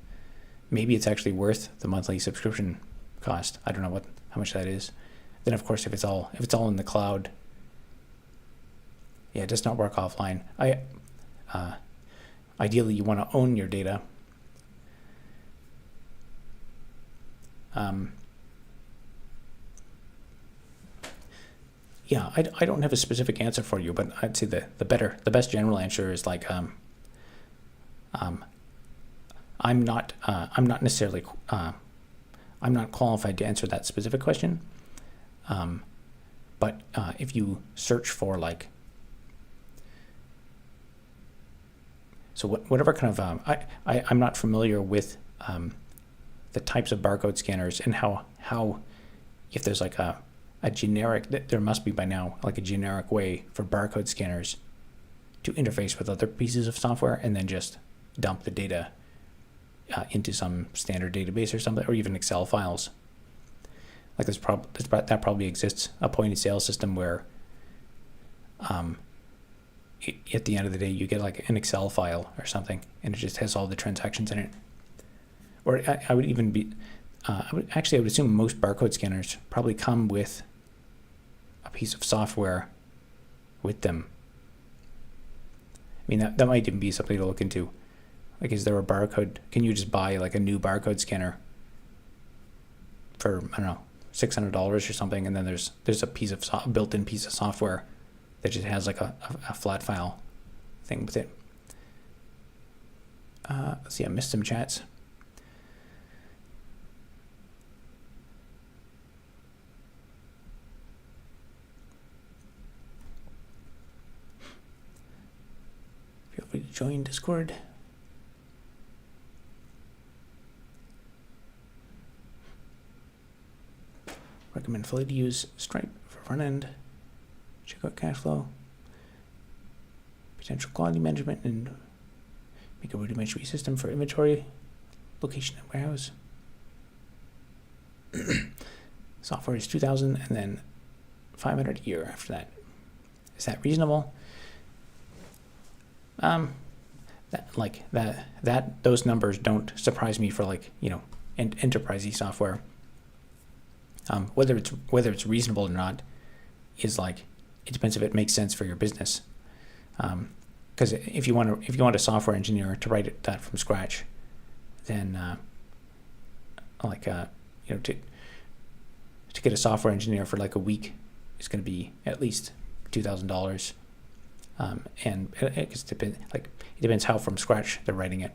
Maybe it's actually worth the monthly subscription cost. I don't know how much that is. Then of course if it's all in the cloud, yeah, it does not work offline. Ideally you want to own your data. Yeah, I don't have a specific answer for you, but I'd say the best general answer is like I'm not necessarily I'm not qualified to answer that specific question. But if you search for like, so whatever kind of I'm not familiar with the types of barcode scanners and how if there's like a generic, there must be by now like a generic way for barcode scanners to interface with other pieces of software and then just dump the data into some standard database or something, or even Excel files. Like that probably exists, a point of sale system where at the end of the day you get like an Excel file or something and it just has all the transactions in it. Or I would even be, I would assume most barcode scanners probably come with a piece of software with them. I mean, that might even be something to look into. Like, is there a barcode? Can you just buy like a new barcode scanner for, I don't know, $600 or something, and then there's a piece of built-in piece of software that just has like a flat file thing with it. Let's see, I missed some chats. Feel free to join Discord. Recommend fully to use Stripe for front end. Check out cash flow, potential quality management, and make a rudimentary system for inventory, location, and warehouse. Software is $2,000 and then $500 a year after that. Is that reasonable? Those numbers don't surprise me for like, you know, enterprisey software. Whether it's reasonable or not is like, it depends if it makes sense for your business. Because if you want a software engineer to write that from scratch, then to get a software engineer for like a week is going to be at least $2,000. And it depends how from scratch they're writing it.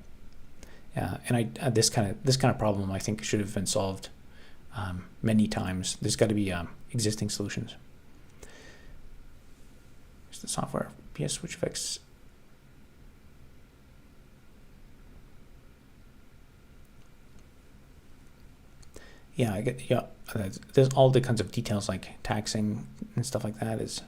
And this kind of problem I think should have been solved many times. There's got to be existing solutions. Here's the software PS switch fix. Yeah, I get, yeah. There's all the kinds of details like taxing and stuff like that is.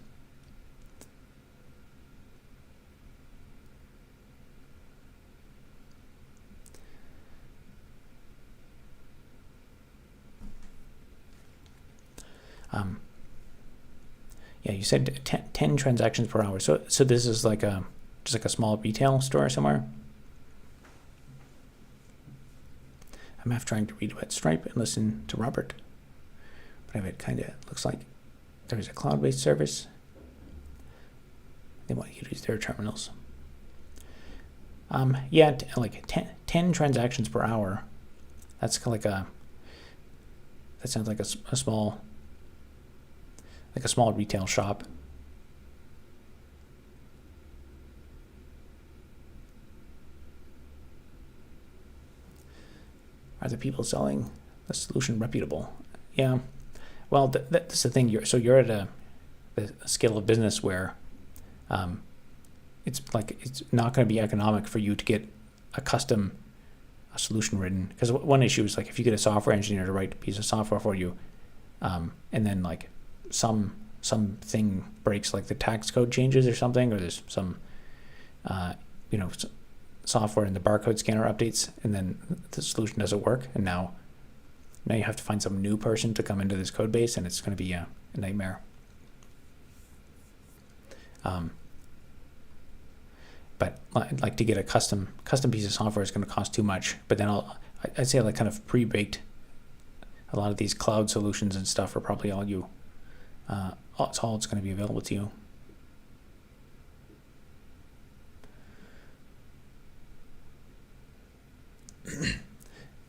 Yeah, you said 10 transactions per hour. So this is like just like a small retail store somewhere. I'm half trying to read about Stripe and listen to Robert, but it kind of looks like there's a cloud-based service. They want you to use their terminals. Yeah, like 10 transactions per hour. That's kind of like that sounds like a small retail shop. Are the people selling the solution reputable? Yeah. Well, that's the thing. You're at a scale of business where it's not going to be economic for you to get a custom solution written, because one issue is like if you get a software engineer to write a piece of software for you, and then like something breaks, like the tax code changes or something, or there's some software in the barcode scanner updates, and then the solution doesn't work, and now you have to find some new person to come into this code base, and it's going to be a nightmare. But like to get a custom piece of software is going to cost too much. But then I'd say like kind of pre-baked, a lot of these cloud solutions and stuff are probably all it's going to be available to you.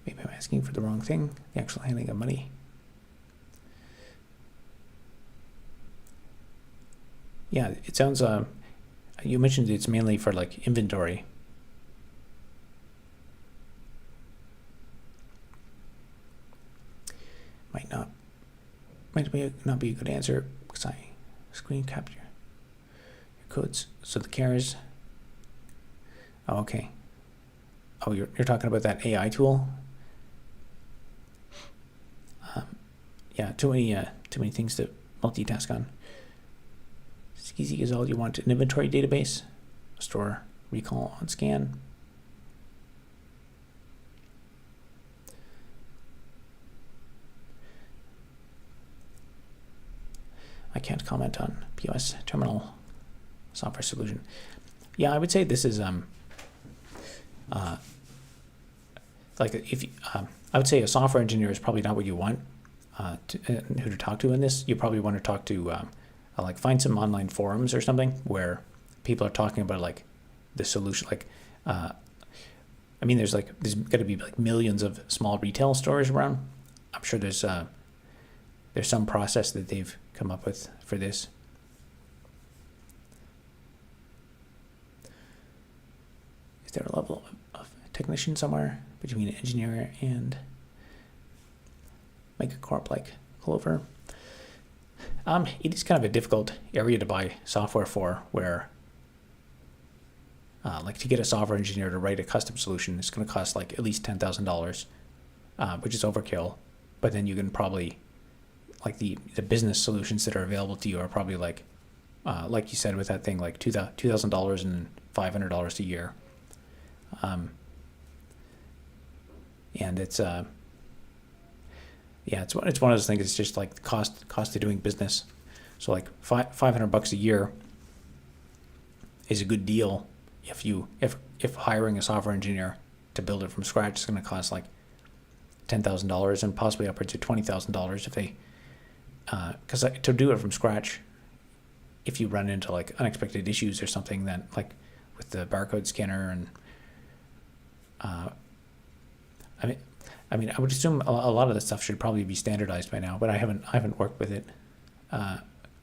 Maybe I'm asking for the wrong thing. The actual handling of money. Yeah, it sounds. You mentioned it's mainly for like inventory. Might not be a good answer because I screen capture your codes. So the carriers. Oh, okay. Oh, you're talking about that AI tool. Yeah, too many things to multitask on. Skeezy is all you want. An inventory database, store, recall on scan. I can't comment on POS terminal software solution. Yeah, I would say this is like if you, I would say a software engineer is probably not what you want who to talk to in this. You probably want to talk to like find some online forums or something where people are talking about like the solution. Like I mean, there's got to be like millions of small retail stores around. I'm sure there's some process that they've come up with for this. Is there a level of technician somewhere between an engineer and megacorp like Clover? It is kind of a difficult area to buy software for, where like to get a software engineer to write a custom solution, it's going to cost like at least $10,000, which is overkill. But then you can probably like the business solutions that are available to you are probably like you said with that thing, like $2,000 and $500 a year. And it's it's one of those things. It's just like the cost of doing business. So like $500 a year is a good deal if hiring a software engineer to build it from scratch is going to cost like $10,000 and possibly upwards of $20,000 if they because to do it from scratch, if you run into like unexpected issues or something, that like with the barcode scanner and I mean, I would assume a lot of this stuff should probably be standardized by now, but I haven't worked with it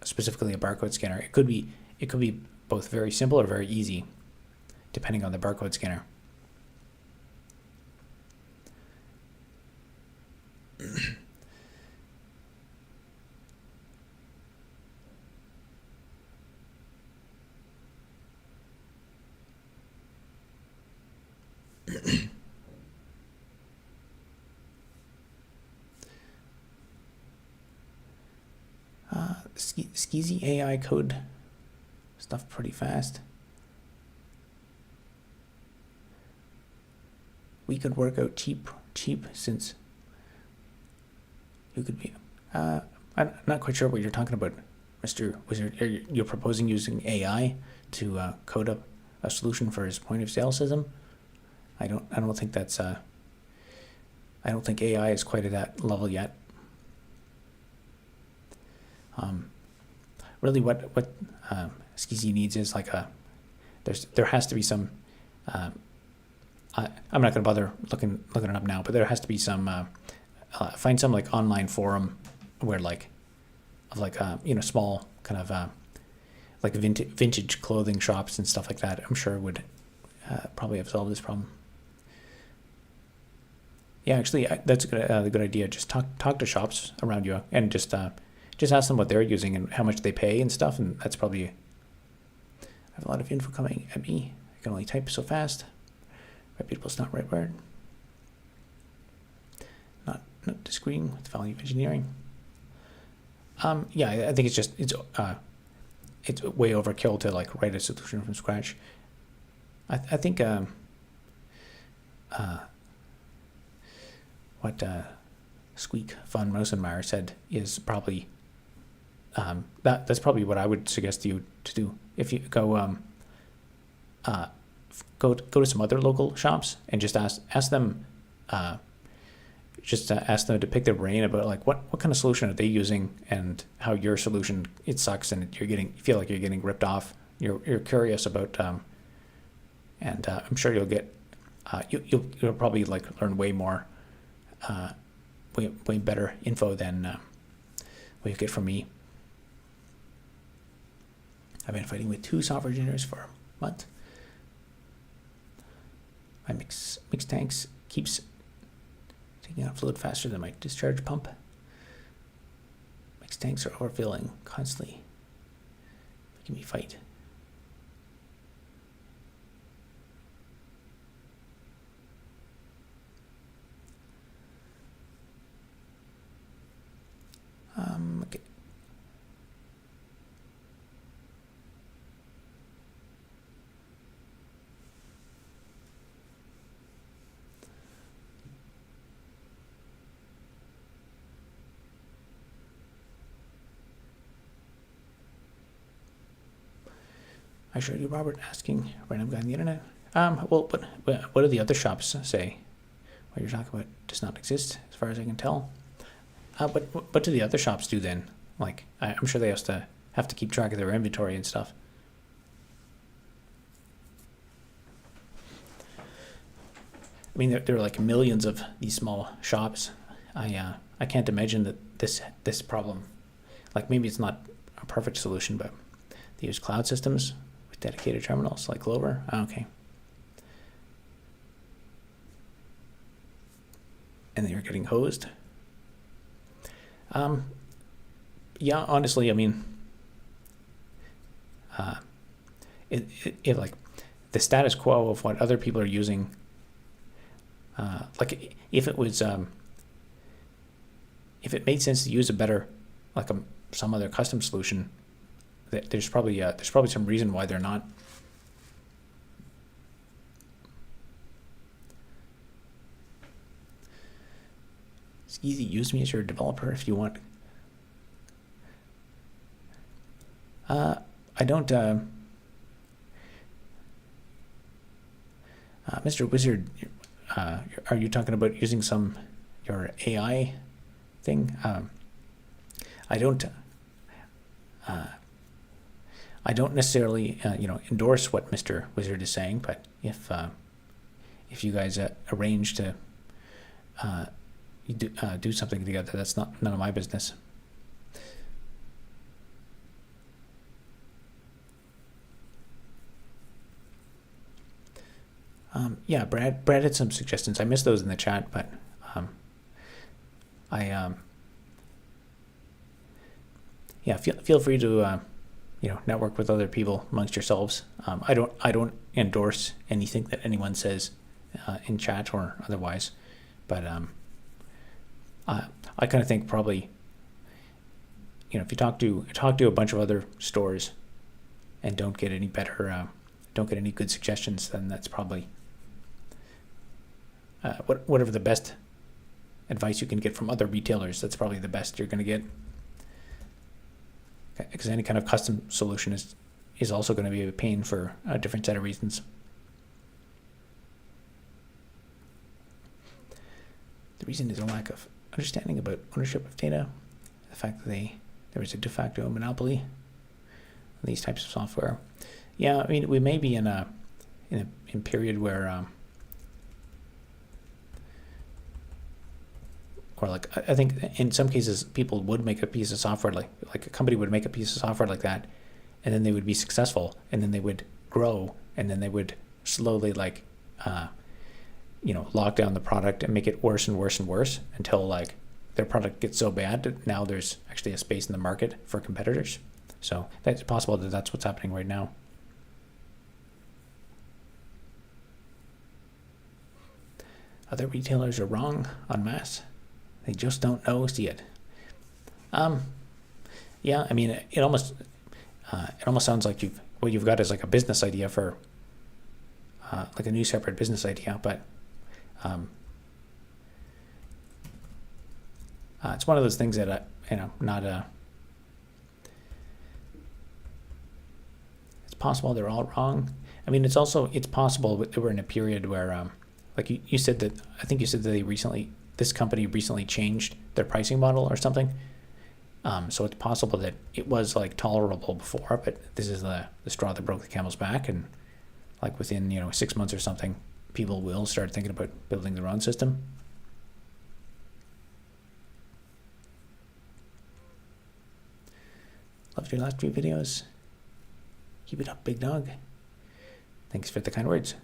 specifically a barcode scanner. It could be both very simple or very easy, depending on the barcode scanner. Skeezy AI code stuff pretty fast. We could work out cheap since you could be. I'm not quite sure what you're talking about, Mr. Wizard. You're proposing using AI to code up a solution for his point of sale system. I don't think that's. I don't think AI is quite at that level yet. Really, what Skeezy needs is like there has to be some. I'm not going to bother looking it up now, but there has to be some. Find some like online forum where small kind of like vintage clothing shops and stuff like that. I'm sure would probably have solved this problem. Yeah, actually, that's a good idea. Just talk to shops around you and just ask them what they're using and how much they pay and stuff. And that's probably. I have a lot of info coming at me. I can only type so fast. Reputable is not the right word. Not disagreeing with the value of engineering. Yeah, I think it's way overkill to like write a solution from scratch. I think what Squeak von Rosenmeyer said is probably that's probably what I would suggest you to do. If you go to some other local shops and just ask them ask them to pick their brain about like what kind of solution are they using and how your solution it sucks and you feel like you're getting ripped off. You're curious about and I'm sure you'll get you'll probably like learn way more way better info than what you get from me. I've been fighting with 2 software engineers for a month. My mix tanks keeps taking out fluid faster than my discharge pump. Mix tanks are overfilling constantly, making me fight. Okay. I showed you Robert asking random guy on the internet. Well, what do the other shops say? What you're talking about does not exist, as far as I can tell. But what do the other shops do then? Like, I'm sure they have to keep track of their inventory and stuff. I mean, there are like millions of these small shops. I can't imagine that this problem, like maybe it's not a perfect solution, but they use cloud systems with dedicated terminals like Clover. Okay. And then you're getting hosed. Yeah, honestly, I mean, it like the status quo of what other people are using. Like if it was, if it made sense to use a better, like some other custom solution, there's probably some reason why they're not. It's easy. Use me as your developer if you want. I don't. Mr. Wizard, are you talking about using your AI thing? I don't necessarily endorse what Mr. Wizard is saying, but if you guys arrange to do something together, that's none of my business. Yeah, Brad had some suggestions. I missed those in the chat, but yeah, feel free to network with other people amongst yourselves. I don't endorse anything that anyone says in chat or otherwise, but I kind of think probably if you talk to a bunch of other stores and don't get any good suggestions, then that's probably whatever the best advice you can get from other retailers, that's probably the best you're going to get. Because any kind of custom solution is also going to be a pain for a different set of reasons. The reason is a lack of understanding about ownership of data, the fact that there is a de facto monopoly on these types of software. Yeah, I mean, we may be in a period where or like I think in some cases people would make a piece of software like a company would make a piece of software like that, and then they would be successful, and then they would grow, and then they would slowly lock down the product and make it worse and worse and worse until like their product gets so bad that now there's actually a space in the market for competitors. So that's possible that that's what's happening right now. Other retailers are wrong en masse. They just don't know, see it. Yeah, I mean, it almost sounds like what you've got is like a business idea for like a new separate business idea, but it's one of those things that it's possible they're all wrong. I mean, it's possible that we're in a period where like you said that I think you said that this company recently changed their pricing model or something. So it's possible that it was like tolerable before, but this is the straw that broke the camel's back, and like within 6 months or something, people will start thinking about building their own system. Loved your last few videos. Keep it up, big dog. Thanks for the kind words.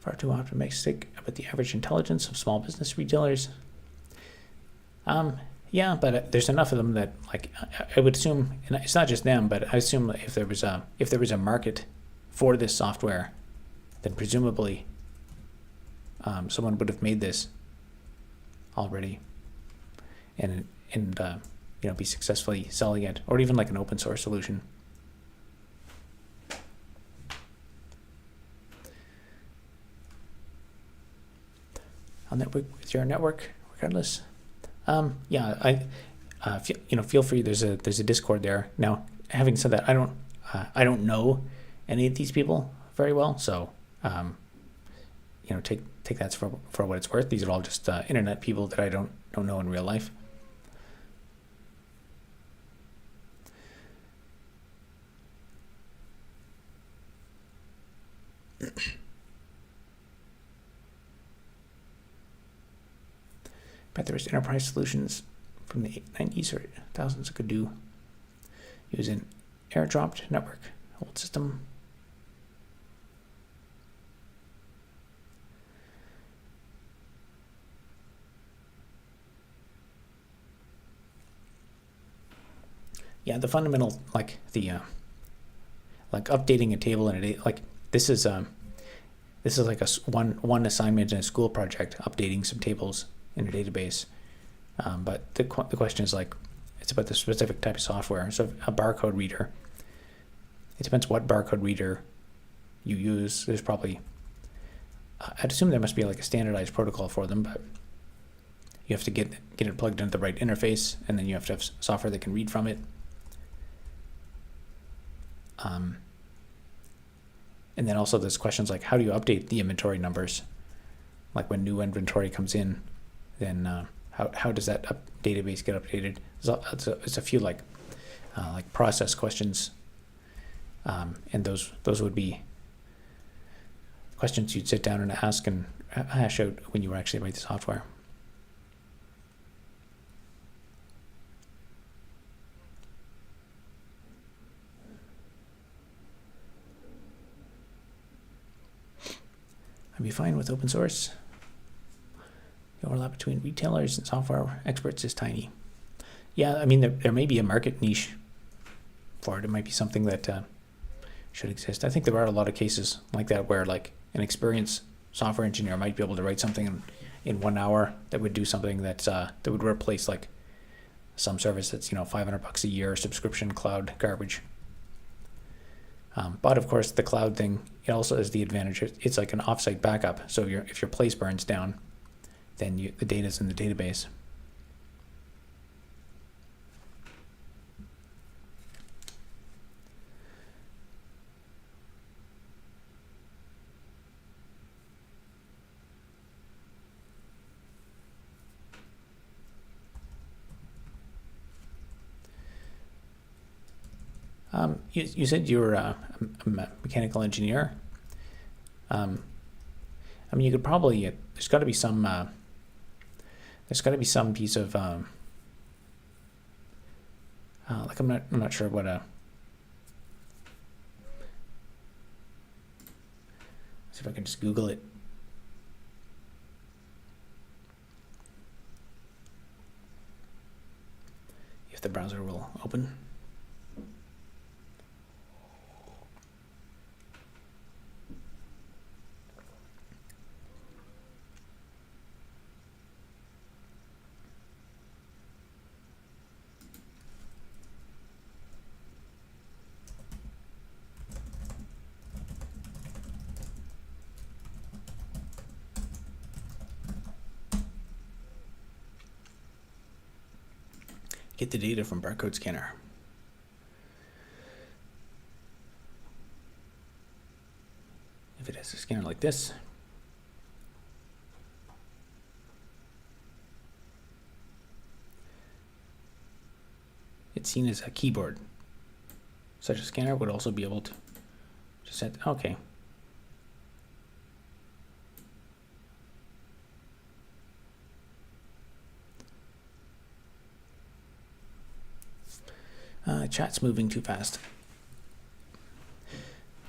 Far too optimistic about the average intelligence of small business retailers. Yeah, but there's enough of them that, like, I would assume, and it's not just them, but I assume if there was a market for this software, then presumably someone would have made this already, and be successfully selling it, or even like an open source solution. I'll network with your network regardless. Yeah, feel free. There's a Discord there. Now, having said that, I don't know any of these people very well, so take that for what it's worth. These are all just internet people that I don't know in real life. But there's enterprise solutions from the 90s or 1000s that could do use an airdropped network hold system. Yeah, the fundamental, like updating a table in a day, like this is like a one assignment in a school project, updating some tables in a database. But the question is, like, it's about the specific type of software. So a barcode reader, it depends what barcode reader you use. There's probably, I'd assume there must be like a standardized protocol for them, but you have to get it plugged into the right interface, and then you have to have software that can read from it. And then also there's questions like, how do you update the inventory numbers? Like when new inventory comes in, then how does that database get updated? It's a few like process questions, and those would be questions you'd sit down and ask and hash out when you actually write the software. I'd be fine with open source. The overlap between retailers and software experts is tiny. Yeah, I mean, there may be a market niche for it. It might be something that should exist. I think there are a lot of cases like that where, like, an experienced software engineer might be able to write something in 1 hour that would do something that would replace like some service that's $500 a year subscription cloud garbage. But of course, the cloud thing, it also has the advantage. It's like an offsite backup. So if your place burns down, then the data's in the database. You said you were a mechanical engineer. I mean, you could probably there's got to be some piece of like I'm not sure what see if I can just Google it. If the browser will open. Get the data from barcode scanner. If it has a scanner like this, it's seen as a keyboard. such a scanner would also be able to set, okay. Chat's moving too fast.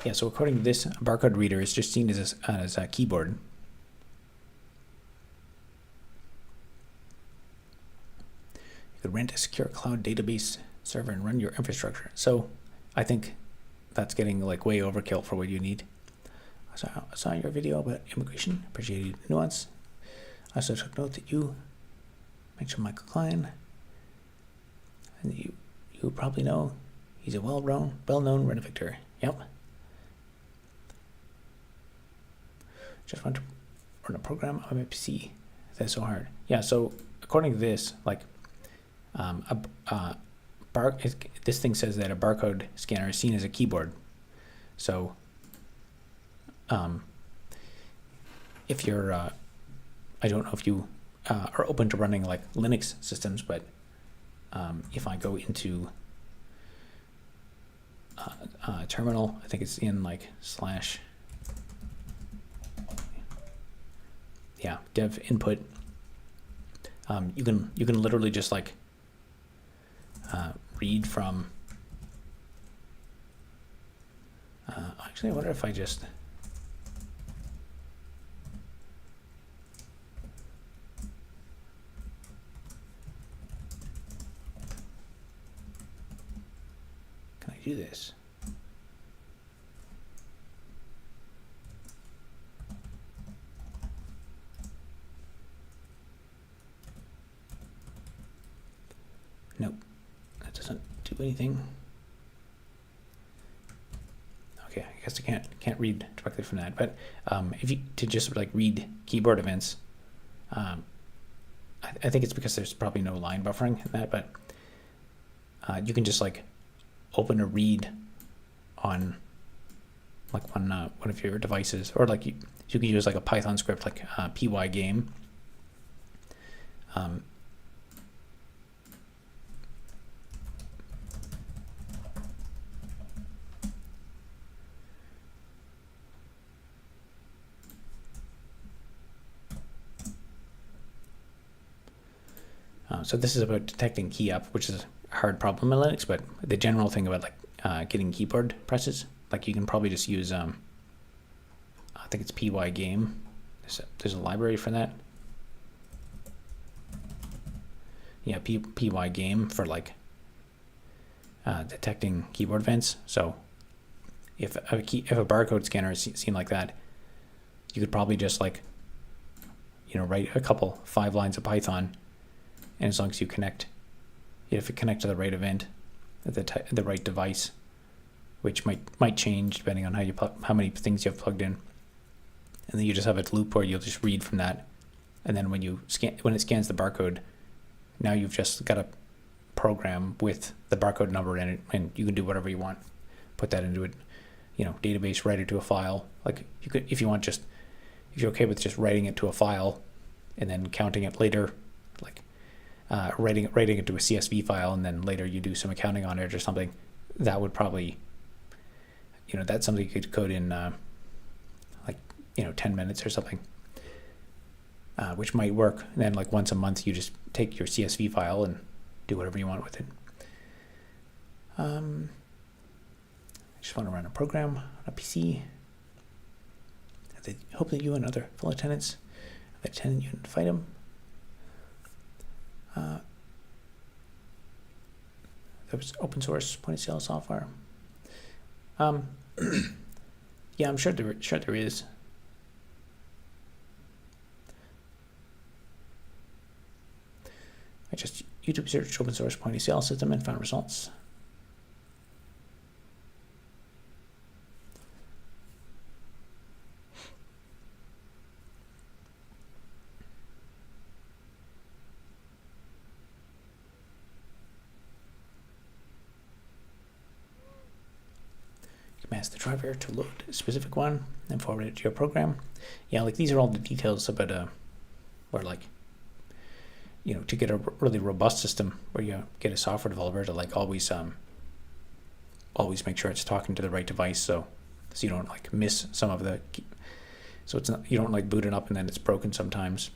Yeah, so according to this, a barcode reader is just seen as a keyboard. You could rent a secure cloud database server and run your infrastructure. So I think that's getting like way overkill for what you need. I saw your video about immigration. Appreciated the nuance. I also took note that you mentioned Michael Klein, and you probably know he's a well-known renovator. Yep. Just want to run a program on my PC. That's so hard. Yeah. So according to this, like, this thing says that a barcode scanner is seen as a keyboard. So, if you're, I don't know if you are open to running like Linux systems, but if I go into terminal, I think it's in like / dev input. You can literally just like read from. Actually, I wonder if I just. Can I do this? Nope, that doesn't do anything. Okay, I guess I can't read directly from that. But if you to just like read keyboard events, I think it's because there's probably no line buffering in that. But you can just like open a read on like one of your devices, or like you can use like a Python script like pygame. So this is about detecting key up, which is a hard problem in Linux, but the general thing about like getting keyboard presses, like you can probably just use, I think it's pygame. There's a library for that. Yeah, pygame for like detecting keyboard events. So if a barcode scanner is seen like that, you could probably just like, write a couple 5 lines of Python. And as long as you connect, if you connect to the right event, the right device, which might change depending on how many things you have plugged in, and then you just have a loop where you'll just read from that, and then when it scans the barcode, now you've just got a program with the barcode number in it, and you can do whatever you want. Put that into a, database, write it to a file. Like you could, if you're okay with just writing it to a file, and then counting it later, like. Writing it to a CSV file, and then later you do some accounting on it or something, that would probably, that's something you could code in 10 minutes or something, which might work. And then like once a month you just take your CSV file and do whatever you want with it. I just want to run a program on a PC. I hope that you and other fellow tenants have a tenant unit fight them. There was open source point of sale software. Yeah, I'm sure there is. I just YouTube searched open source point of sale system and found results. Ask the driver to load a specific one and forward it to your program. Yeah, like these are all the details about where like, to get a really robust system where you get a software developer to like always always make sure it's talking to the right device, so you don't like miss some of the, so it's not, you don't like boot it up and then it's broken sometimes.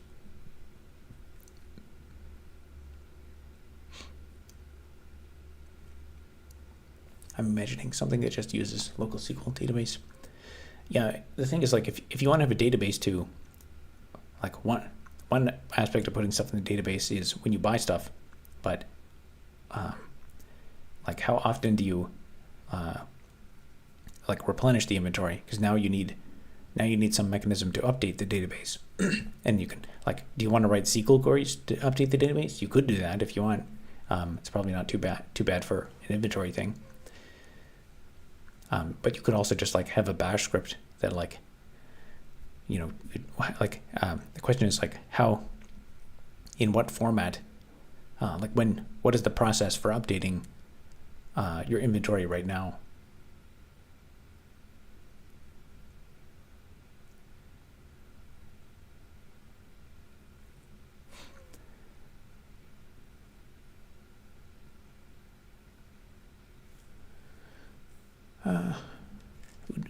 I'm imagining something that just uses local SQL database. Yeah, the thing is, like, if you want to have a database too, like one aspect of putting stuff in the database is when you buy stuff, but like how often do you like replenish the inventory? Because now you need some mechanism to update the database. And you can, like, do you want to write SQL queries to update the database? You could do that if you want. It's probably not too bad for an inventory thing. But you could also just like have a bash script that, like, you know, the question is like how, in what format, like what is the process for updating your inventory right now?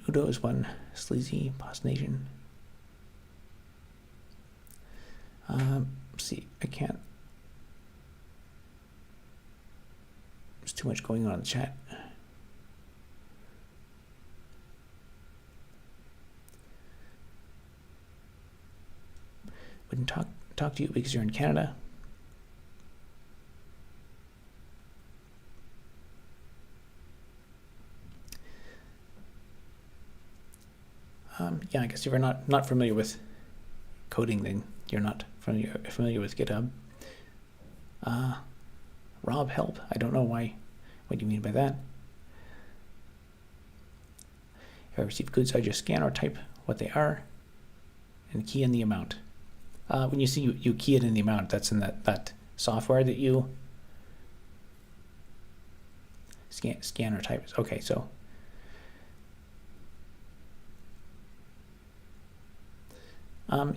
Udo is one. Sleazy, Boss Nation. See, I can't. There's too much going on in the chat. Wouldn't talk to you because you're in Canada. Yeah, I guess if you're not familiar with coding, then you're not familiar with GitHub. Rob, help. I don't know what do you mean by that? If I receive goods, I just scan or type what they are and key in the amount. When you see you key it in the amount, that's in that software that you scan or type. Okay, so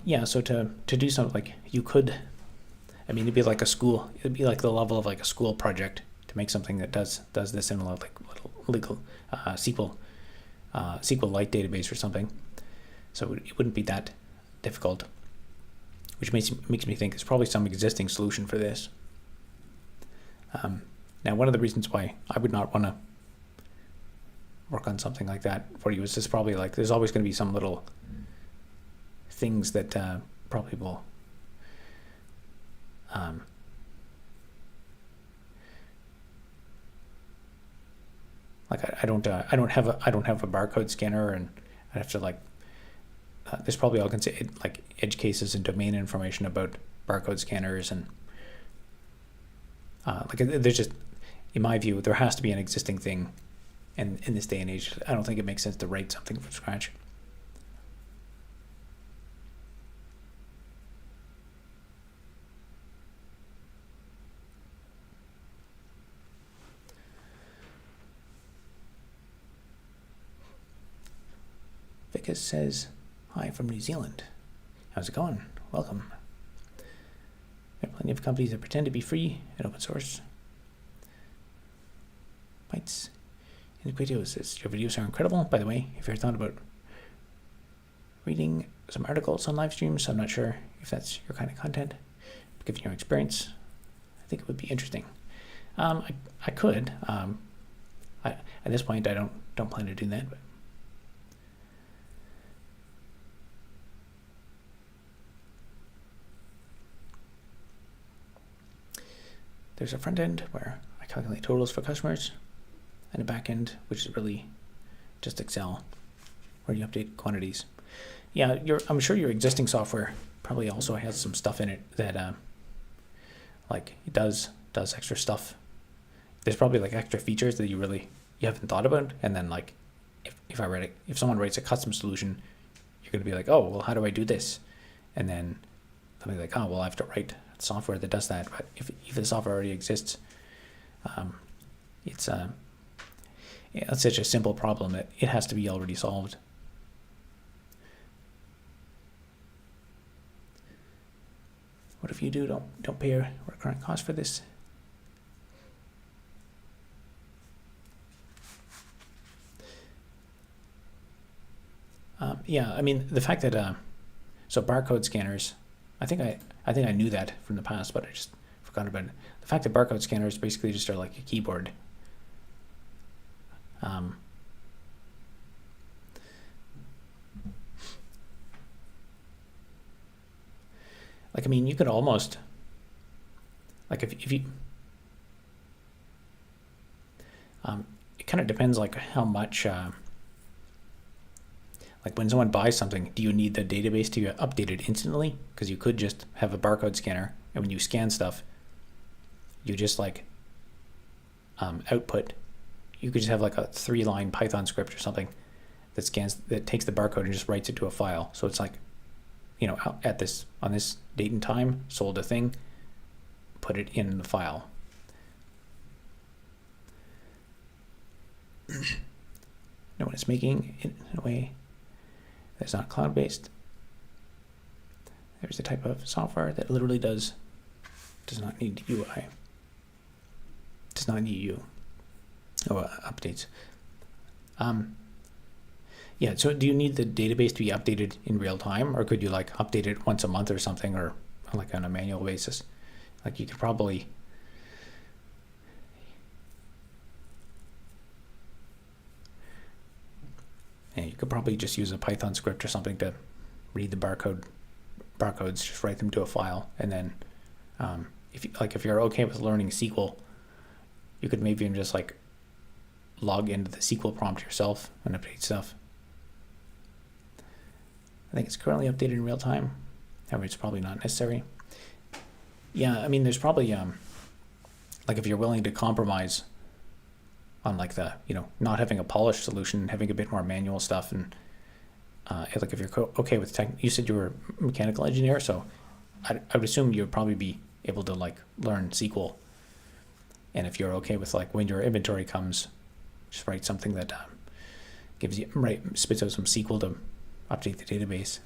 yeah, so to do something, like, you could, I mean, it'd be like the level of like a school project to make something that does this in a like little SQLite database or something. So it wouldn't be that difficult, which makes me think there's probably some existing solution for this. Now, one of the reasons why I would not want to work on something like that for you is there's probably like there's always going to be some little things that probably will like I don't have a barcode scanner, and I have to like there's probably all kinds of like edge cases and domain information about barcode scanners, and like there's just, in my view, there has to be an existing thing, and in this day and age I don't think it makes sense to write something from scratch. Vicus says, hi from New Zealand. How's it going? Welcome. There are plenty of companies that pretend to be free and open source. Bites. Iniquitio says, your videos are incredible. By the way, if you've thought about reading some articles on live streams, I'm not sure if that's your kind of content, but given your experience, I think it would be interesting. I could. At this point, I don't plan to do that, but there's a front end where I calculate totals for customers, and a back end, which is really just Excel, where you update quantities. Yeah, I'm sure your existing software probably also has some stuff in it that like it does extra stuff. There's probably like extra features that you haven't thought about, and then like if someone writes a custom solution, you're gonna be like, oh well, how do I do this? And then they'll be like, oh well, I have to write software that does that. But if the software already exists, it's such a simple problem that it has to be already solved. What if you don't pay a recurrent cost for this? Yeah, I mean the fact that so barcode scanners, I think I knew that from the past, but I just forgot about it. The fact that barcode scanners basically just are like a keyboard. Like, I mean, you could almost, like, if you, it kind of depends, like, how much, like, when someone buys something, do you need the database to get updated instantly? Because you could just have a barcode scanner, and when you scan stuff, you just, like, output, you could just have, like, a 3-line Python script or something that scans, that takes the barcode and just writes it to a file. So it's like, you know, at this, on this date and time, sold a thing, put it in the file. No one is making it in a way that's not cloud-based. There's a type of software that literally does not need UI, does not need you. Updates. Yeah, so do you need the database to be updated in real time, or could you like update it once a month or something, or like on a manual basis? Like you could probably, yeah, you could probably just use a Python script or something to read the barcodes, just write them to a file, and then if you're okay with learning SQL, you could maybe even just like log into the SQL prompt yourself and update stuff. I think it's currently updated in real time. However, it's probably not necessary. Yeah, I mean, there's probably like if you're willing to compromise on like the, you know, not having a polished solution, having a bit more manual stuff, and like if you're okay with tech, you said you were a mechanical engineer, so I would assume you'd probably be able to like learn SQL. And if you're okay with like when your inventory comes, just write something that gives you, spits out some SQL to update the database.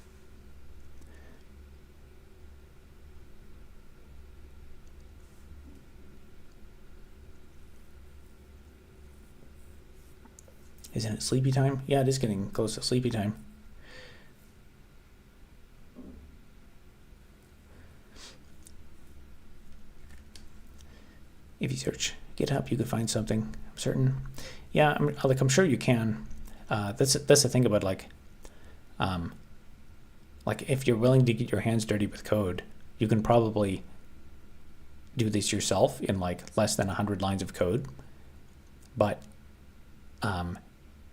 Isn't it sleepy time? Yeah, it is getting close to sleepy time. If you search GitHub, you could find something. I'm certain. Yeah, I'm sure you can. That's the thing about like if you're willing to get your hands dirty with code, you can probably do this yourself in like less than 100 lines of code. But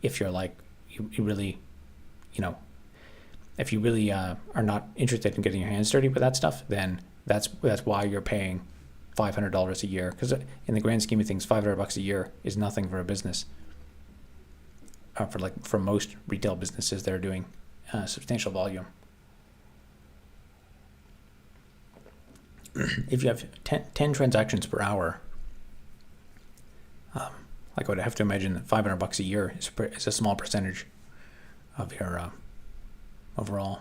if you're like you really, you know, if you really are not interested in getting your hands dirty with that stuff, then that's why you're paying $500 a year, because in the grand scheme of things, $500 a year is nothing for a business. For most retail businesses that are doing substantial volume. If you have 10 transactions per hour, like I would have to imagine that $500 a year is a small percentage of your overall.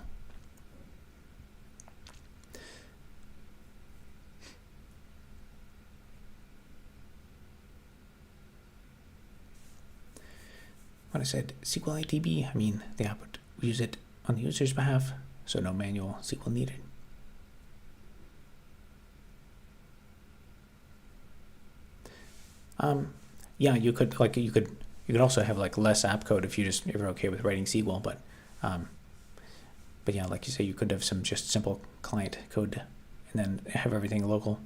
When I said SQL ITB, I mean the app would use it on the user's behalf, so no manual SQL needed. Yeah, you could also have like less app code if you're okay with writing SQL, but yeah, like you say, you could have some just simple client code and then have everything local.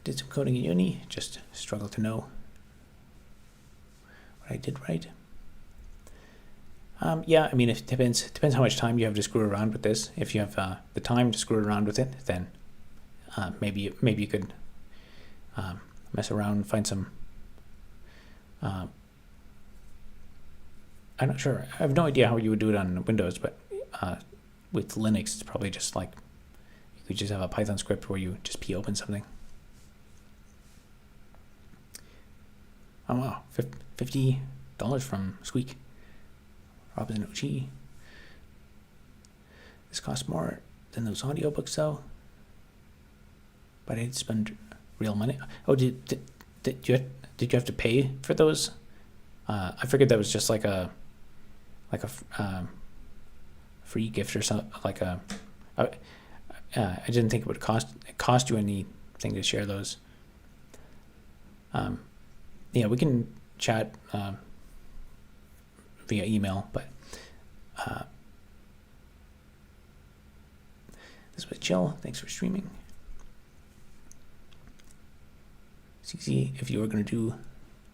Did some coding in uni, just struggle to know what I did right. Yeah, I mean, it depends how much time you have to screw around with this. If you have the time to screw around with it, then maybe you could mess around and find some. I'm not sure. I have no idea how you would do it on Windows, but with Linux, it's probably just like you could just have a Python script where you just open something. Oh wow, $50 from Squeak. Robinson OG. This costs more than those audiobooks though. But I did spend real money. Oh, did you have to pay for those? I figured that was just like a free gift or something. I didn't think it would cost you anything to share those. Yeah, we can chat via email, but this was chill. Thanks for streaming. It's easy if you were going to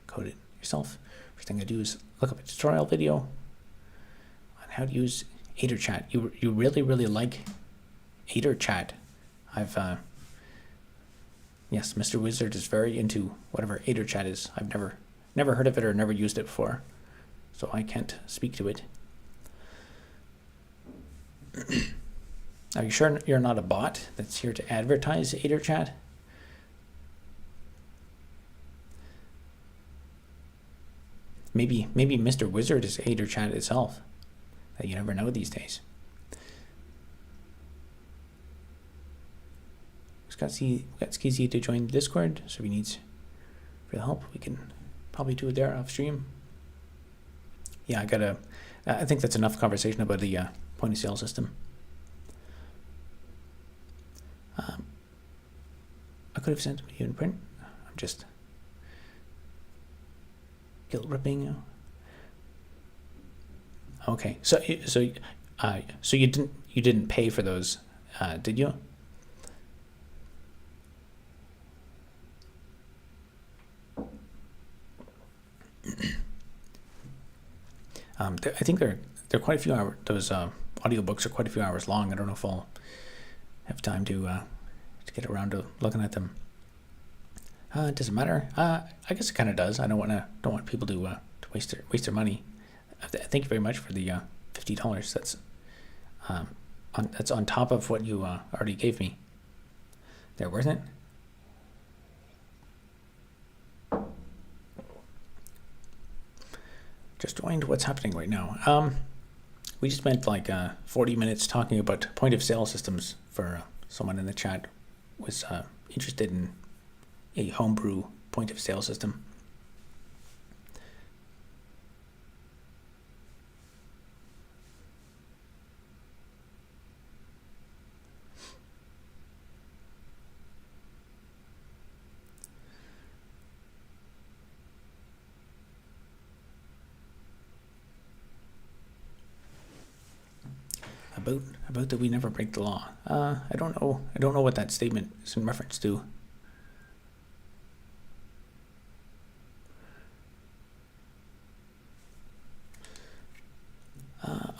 code it yourself. First thing I do is look up a tutorial video on how to use AterChat. You really like AterChat. Yes, Mr. Wizard is very into whatever AterChat is. I've never heard of it or never used it before, so I can't speak to it. Are you sure you're not a bot that's here to advertise AterChat? Maybe Mr. Wizard is AterChat itself. That you never know these days. Got Skizzy to join Discord, so if he needs real help, we can probably do it there off stream. Yeah, I think that's enough conversation about the point of sale system. I could have sent you in print. I'm just guilt ripping. Okay, so you didn't pay for those, did you? I think they're quite a few hours. Those audiobooks are quite a few hours long. I don't know if I'll have time to get around to looking at them. It doesn't matter. I guess it kind of does. I don't want people to waste their money. Thank you very much for the $50. That's on top of what you already gave me. They're worth it. Just joined. What's happening right now? We just spent like 40 minutes talking about point of sale systems for someone in the chat was interested in a homebrew point of sale system. About that we never break the law. I don't know what that statement is in reference to.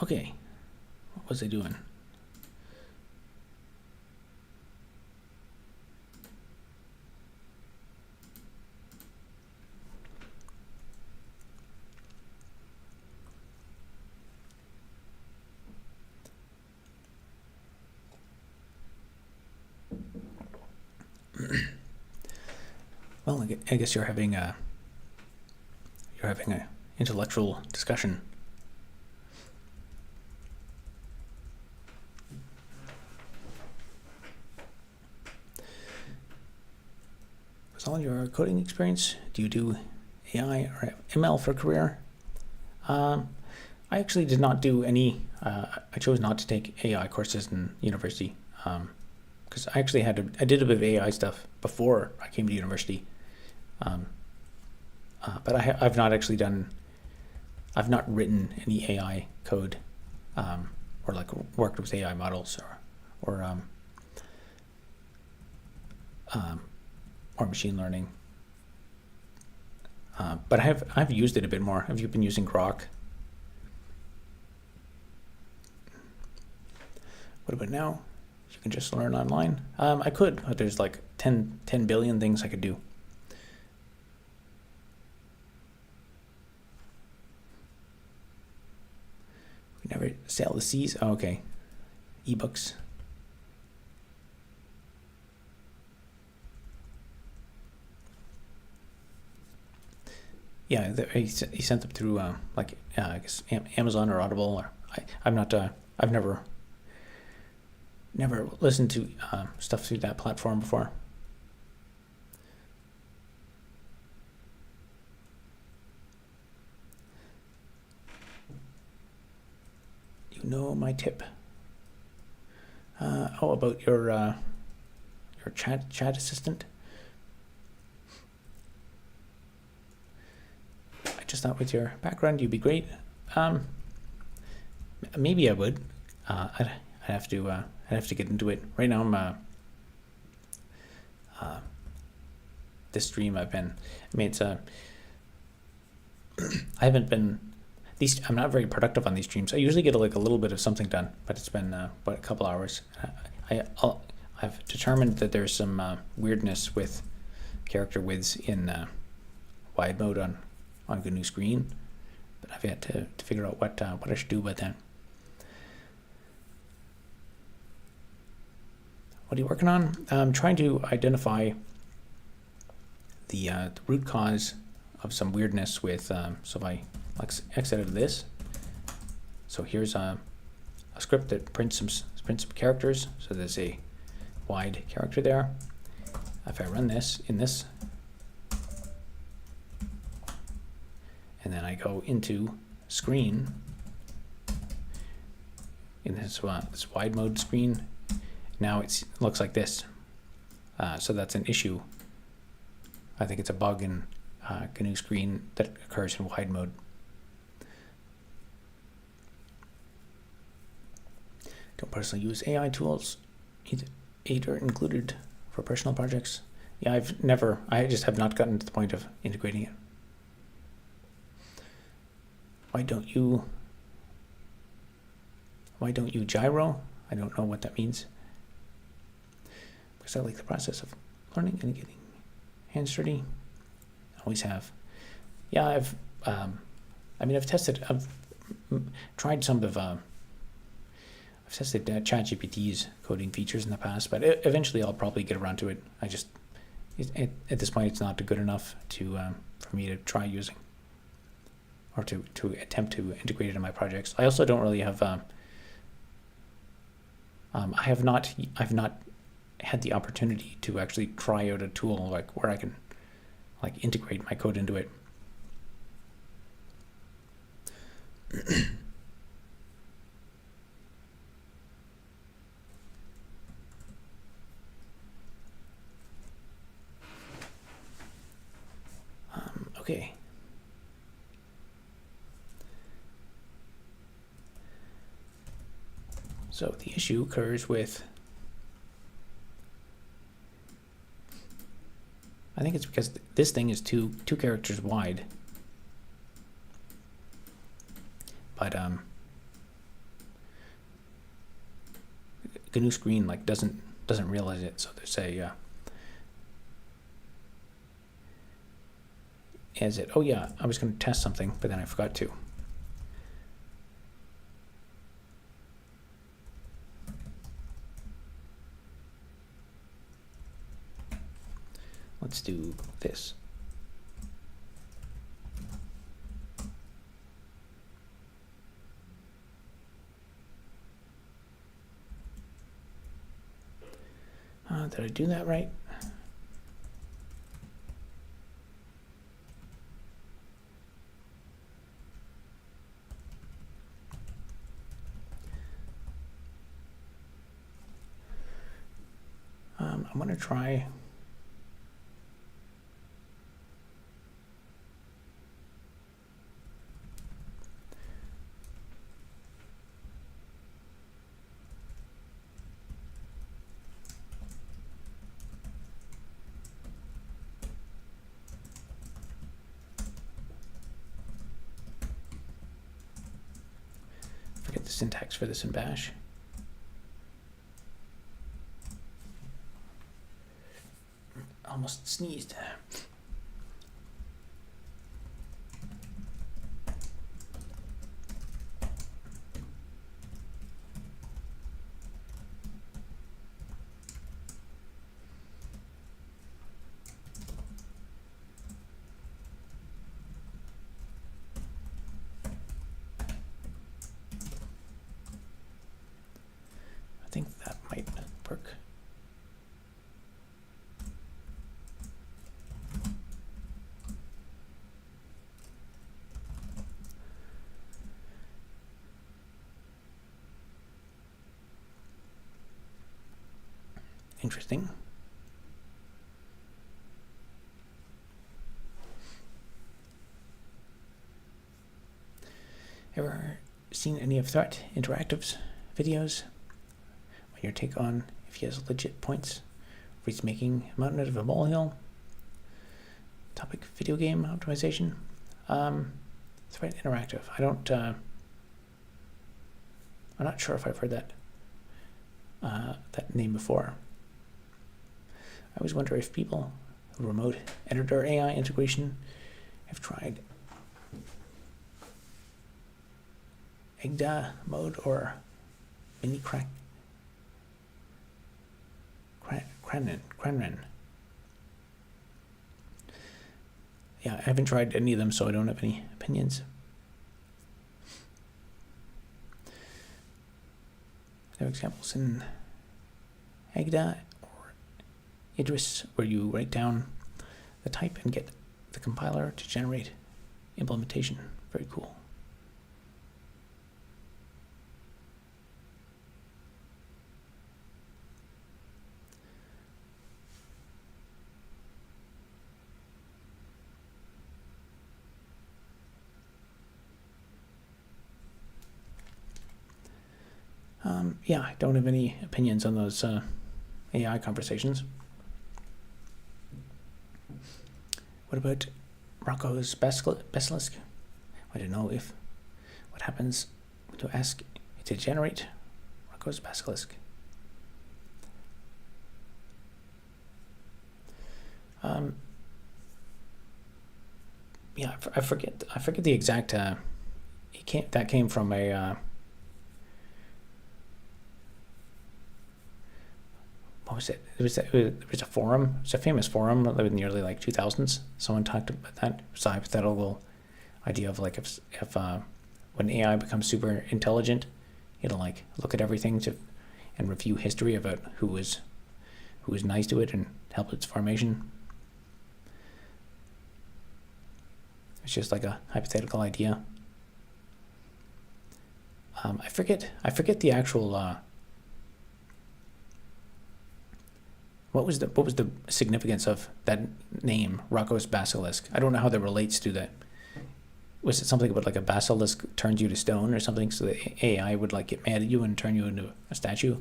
Okay, what was I doing? Well, I guess you're having a intellectual discussion. Was all your coding experience? Do you do AI or ML for career? I actually did not do any. I chose not to take AI courses in university because I actually I did a bit of AI stuff before I came to university. But I've not actually I've not written any AI code or like worked with AI models or machine learning. But I've used it a bit more. Have you been using Grok? What about now? You can just learn online. I could, but there's like 10 billion things I could do. We never sail the seas. Oh, okay. Ebooks. Yeah, he sent them through I guess Amazon or Audible, or I'm not. I've never listened to stuff through that platform before. know my tip. About your chat assistant. I just thought with your background you'd be great. Maybe I would. I'd have to get into it. Right now I'm this stream it's I haven't been I'm not very productive on these streams. I usually get like a little bit of something done, but it's been a couple hours. I've determined that there's some weirdness with character widths in wide mode on GNU Screen, but I've yet to figure out what I should do about that. What are you working on? I'm trying to identify the root cause of some weirdness with, so if I exit out of this, so here's a script that prints some characters, so there's a wide character there. If I run this in this, and then I go into screen, in this wide mode screen, now it looks like this. So that's an issue. I think it's a bug in GNU Screen that occurs in wide mode. Don't personally use AI tools, either included for personal projects. Yeah, I just have not gotten to the point of integrating it. Why don't you gyro? I don't know what that means. Because I like the process of learning and getting hands dirty. Always have. Yeah, I've tried some of I've tested ChatGPT's coding features in the past, but eventually I'll probably get around to it. At this point, it's not good enough for me to try using or to attempt to integrate it in my projects. I also don't really have. I've not had the opportunity to actually try out a tool like where I can integrate my code into it. Okay. So the issue occurs with, I think it's because this thing is two characters wide, but GNU Screen doesn't realize it. So there's a oh yeah, I was going to test something, but then I forgot to. Let's do this. Did I do that right? I'm going to try. Forget the syntax for this in Bash. Almost sneezed. I think that might work. interesting. Ever seen any of Threat Interactive's videos? Your take on if he has legit points, if he's making a mountain out of a molehill? Topic: video game optimization. Threat Interactive. I'm not sure if I've heard that name before. I always wonder if people who remote editor AI integration have tried EGDA mode or mini Cranren. Yeah, I haven't tried any of them, so I don't have any opinions. There are examples in EGDA or Idris where you write down the type and get the compiler to generate implementation. Very cool. Yeah, I don't have any opinions on those AI conversations. What about Rocco's basilisk? I don't know what happens to ask it to generate Rocco's basilisk. Yeah, I forget the exact. That came from a. What was it? It was a forum. It was a famous forum in the early 2000s. Someone talked about that. It was a hypothetical idea of if when AI becomes super intelligent, it'll look at everything and review history about who was nice to it and help its formation. It's just a hypothetical idea. I forget the actual. What was the significance of that name, Rocco's basilisk? I don't know how that relates to that. Was it something about a basilisk turns you to stone or something, so the AI would get mad at you and turn you into a statue?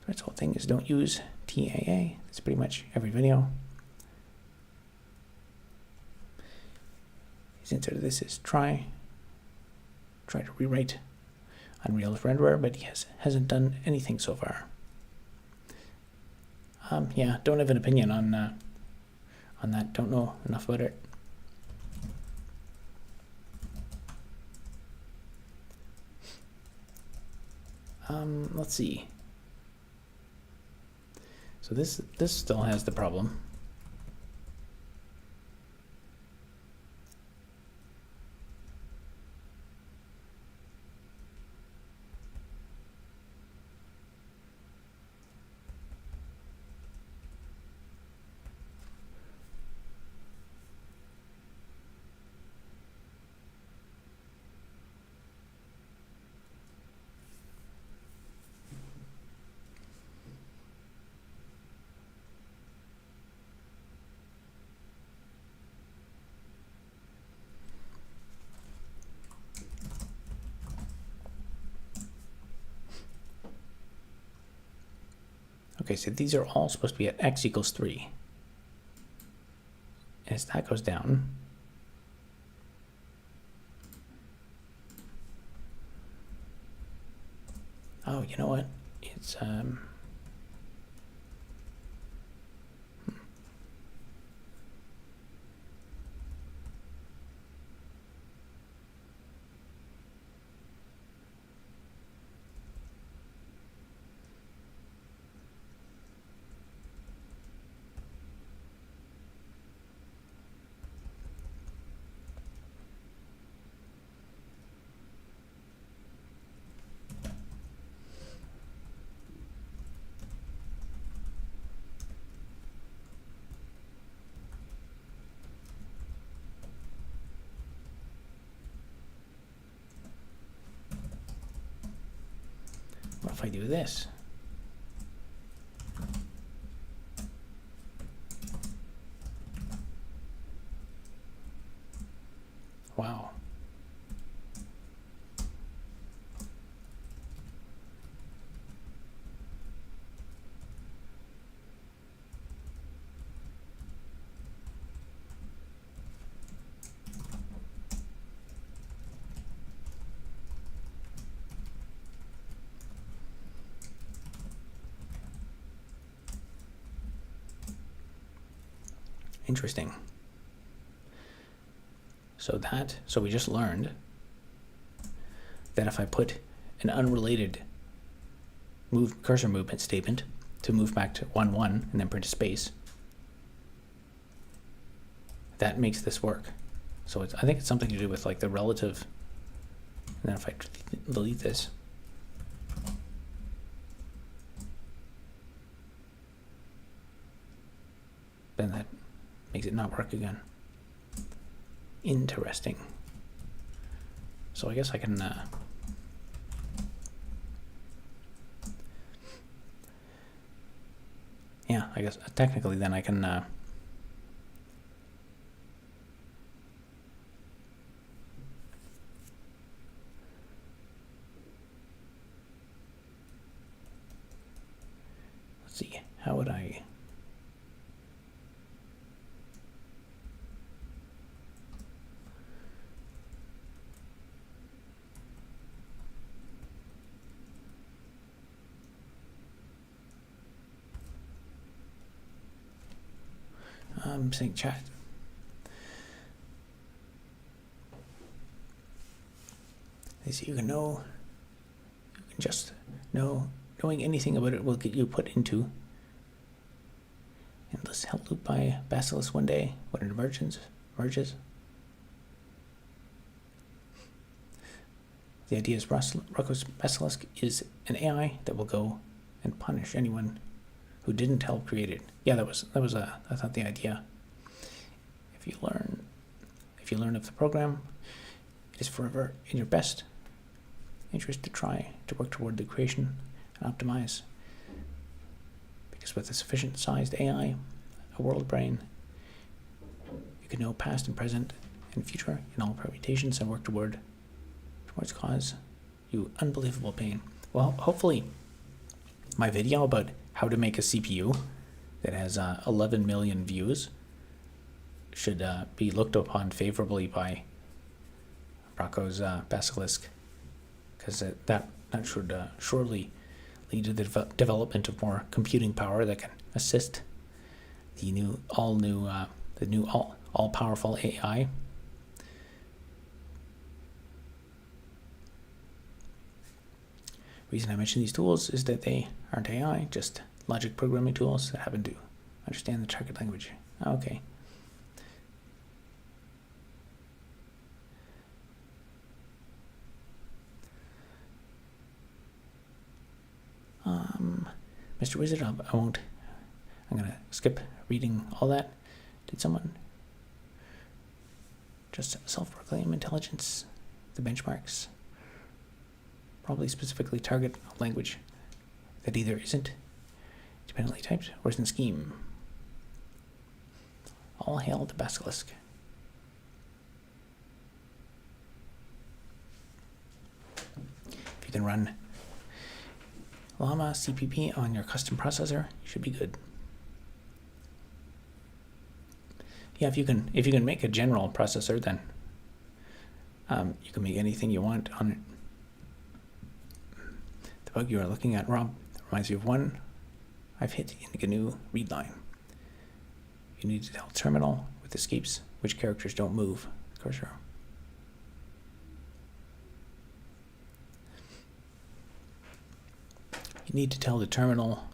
This whole thing is don't use TAA. That's pretty much every video. His answer to this is try to rewrite Unreal's renderer, but he hasn't done anything so far. Yeah, don't have an opinion on that. Don't know enough about it. Let's see. So this still has the problem. Okay, so these are all supposed to be at x equals 3. And as that goes down, oh, you know what? It's if I do this? Wow. Interesting. So we just learned that if I put an unrelated cursor movement statement to move back to 1, 1 and then print a space, that makes this work. So I think it's something to do with like the relative. And then if I delete this, then that makes it not work again. Interesting. So I guess I can yeah, I guess technically then I can let's see, how would I saying chat. They say you can just know, knowing anything about it will get you put into endless hell loop by Basilisk one day when it emerges. The idea is Rocco's Basilisk is an AI that will go and punish anyone who didn't help create it. Yeah, that was I thought the idea. If you learn of the program, it is forever in your best interest to try to work toward the creation and optimize. Because with a sufficient sized AI, a world brain, you can know past and present and future in all permutations and work towards cause you unbelievable pain. Well, hopefully my video about how to make a CPU that has 11 million views should be looked upon favorably by Rocco's Basilisk, because that should surely lead to the development of more computing power that can assist the all-powerful AI. Reason I mention these tools is that they aren't AI, just logic programming tools that happen to understand the target language. Okay. Mr. Wizard, I'm going to skip reading all that. Did someone just self-proclaim intelligence? The benchmarks probably specifically target a language that either isn't independently typed or isn't scheme. All hail the Basilisk. If you can run Llama CPP on your custom processor, you should be good. Yeah, if you can make a general processor, then you can make anything you want on it. The bug you are looking at, Rob, reminds me of one I've hit in the GNU read line. You need to tell terminal with escapes which characters don't move the cursor. You need to tell the terminal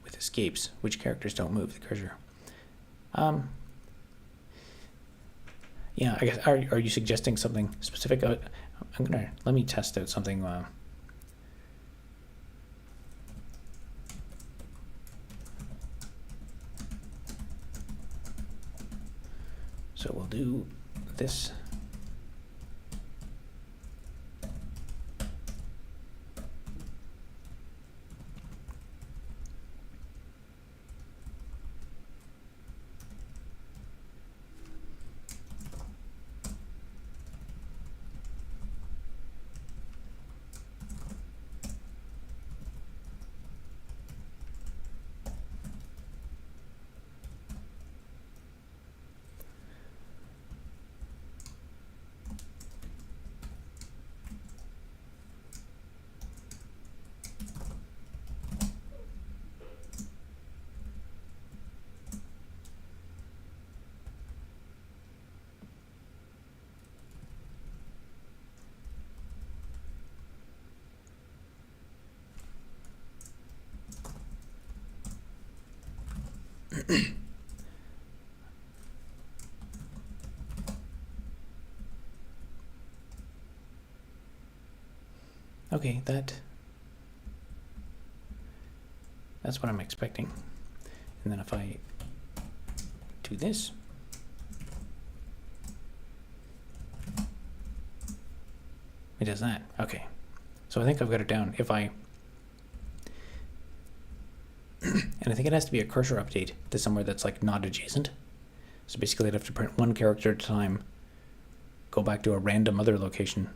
with escapes which characters don't move the cursor. Yeah, I guess, are you suggesting something specific? Let me test out something. So we'll do this. Okay, that's what I'm expecting. And then if I do this, it does that. Okay, so I think I've got it down. If I and I think it has to be a cursor update to somewhere that's like not adjacent. So basically I'd have to print one character at a time, go back to a random other location.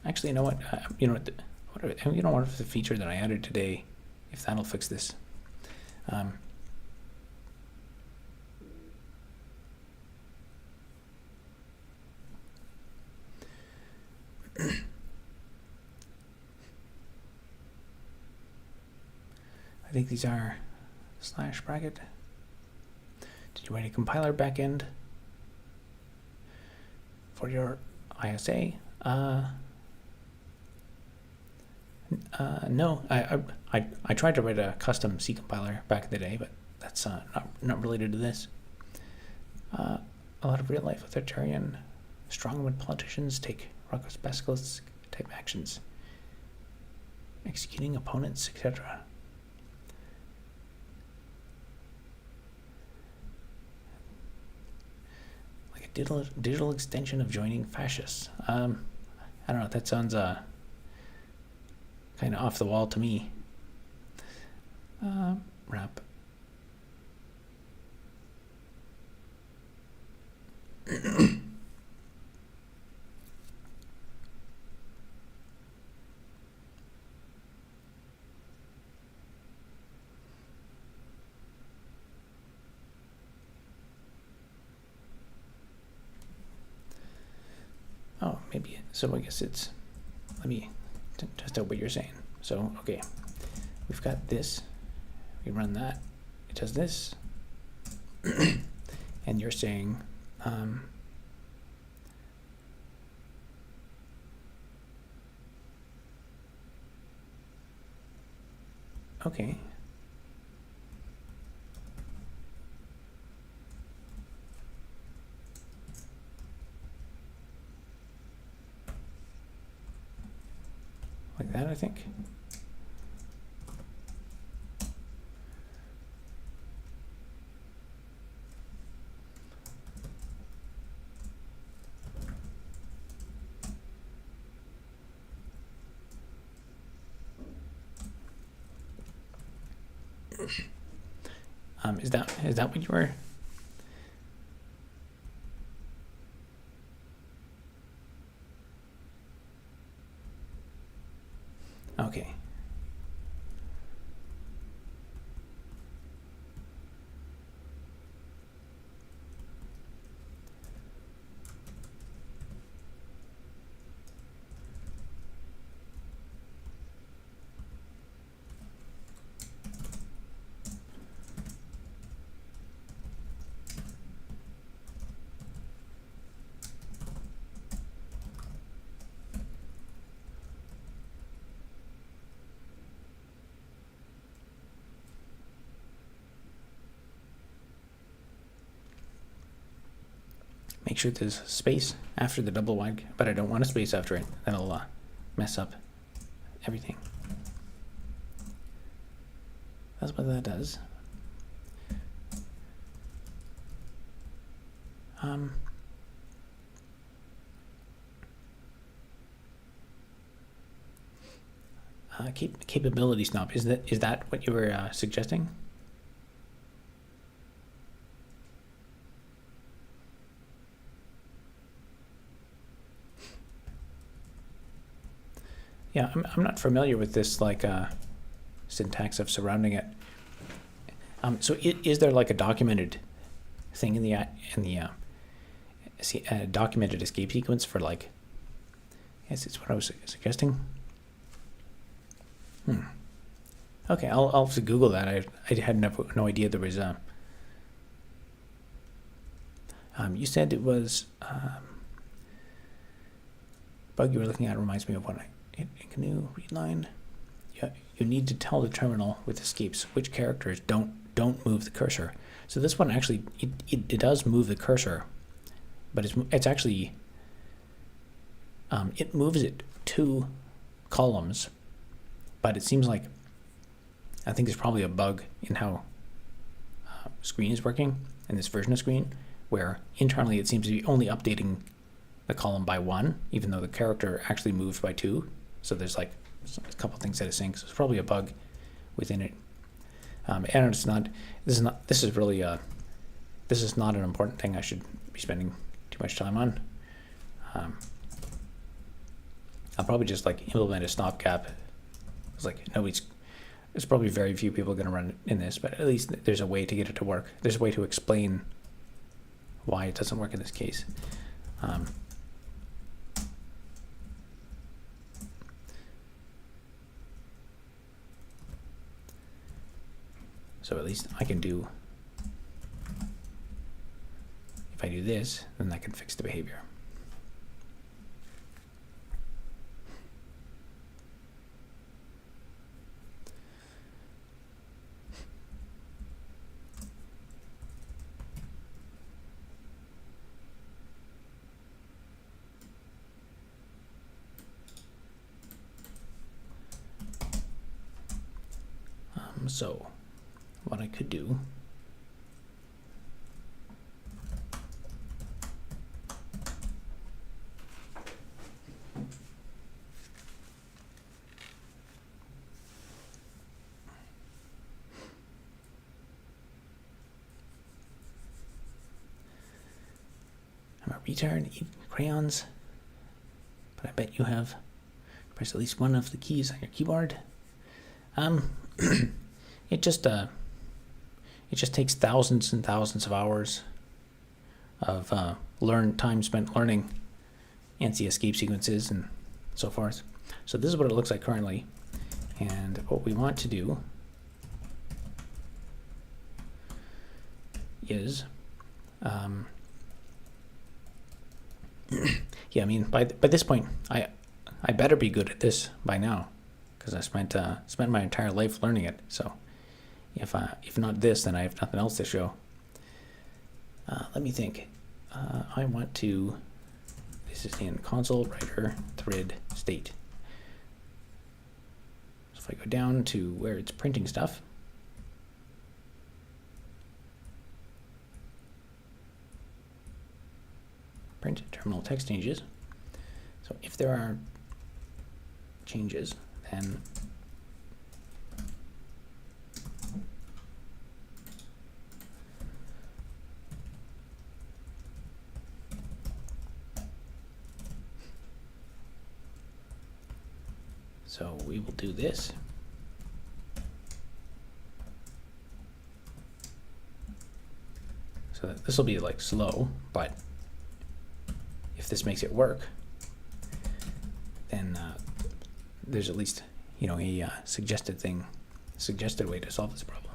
Actually, you know what? You know what if the feature that I added today, if that'll fix this. I think these are slash bracket. Did you write a compiler backend for your ISA? No, I tried to write a custom C compiler back in the day, but that's not related to this. A lot of real-life authoritarian, strong-willed politicians take Rocco's basilisk type actions, executing opponents, etc. Like a digital extension of joining fascists. I don't know. That sounds kind of off the wall to me. Wrap. Oh, maybe. So I guess it's, let me test out what you're saying. So, okay, we've got this, we run that, it does this, and you're saying, okay. Like that, I think. Is that what you were? Okay. Make sure there's space after the double wide, but I don't want a space after it. That'll mess up everything. That's what that does. Capability snap. Is that what you were suggesting? Yeah, I'm not familiar with this like syntax of surrounding it. So is there like a documented thing in the documented escape sequence for like? Yes, it's what I was suggesting. Okay, I'll have to Google that. I had no idea there was you said it was bug you were looking at reminds me of one. In GNU read line. Yeah, you need to tell the terminal with escapes which characters don't move the cursor. So this one actually it does move the cursor, but it's actually it moves it 2 columns, but it seems like I think there's probably a bug in how screen is working in this version of screen, where internally it seems to be only updating the column by 1, even though the character actually moved by 2. So there's like a couple things out of sync. So it's probably a bug within it. And it's not. This is not. This is really. This is not an important thing I should be spending too much time on. I'll probably just like implement a stopgap. It's like nobody's. There's probably very few people going to run in this, but at least there's a way to get it to work. There's a way to explain why it doesn't work in this case. So at least I can do, if I do this, then I can fix the behavior. So what I could do I'm a retard, eat crayons, but I bet you have pressed at least one of the keys on your keyboard. It just takes thousands and thousands of hours of time spent learning ANSI escape sequences and so forth. So this is what it looks like currently, and what we want to do is, yeah, I mean by this point I better be good at this by now, because I spent my entire life learning it. So if not this, then I have nothing else to show. Let me think. I want to. This is in console writer thread state. So if I go down to where it's printing stuff, print terminal text changes. So if there are changes, then so we will do this. So this will be like slow, but if this makes it work, then there's at least, you know, a suggested way to solve this problem.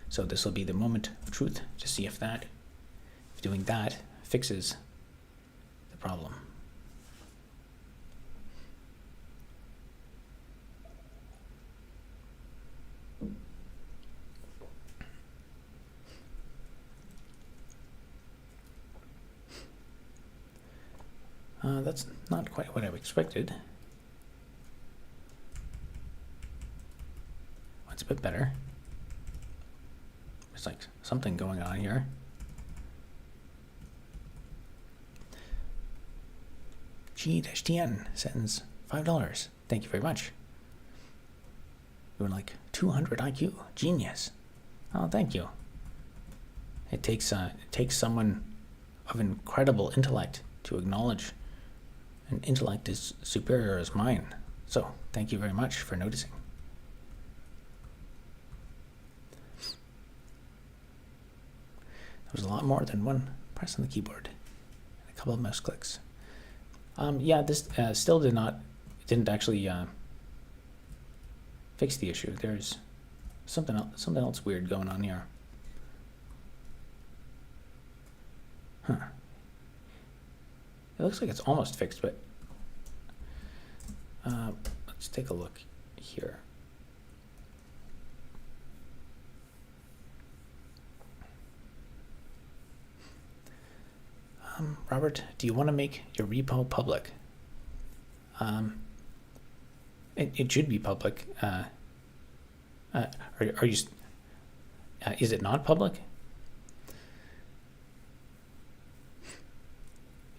So this will be the moment of truth to see if doing that fixes the problem. That's not quite what I expected. It's a bit better. There's like something going on here. G-TN sends $5. Thank you very much. You're like 200 IQ. Genius. Oh, thank you. It takes someone of incredible intellect to acknowledge an intellect is superior as mine. So thank you very much for noticing. There was a lot more than one press on the keyboard and a couple of mouse clicks. Yeah, this still didn't actually fix the issue. There's something else weird going on here. Huh. It looks like it's almost fixed, but let's take a look here. Robert, do you want to make your repo public? It should be public. Are you? Is it not public?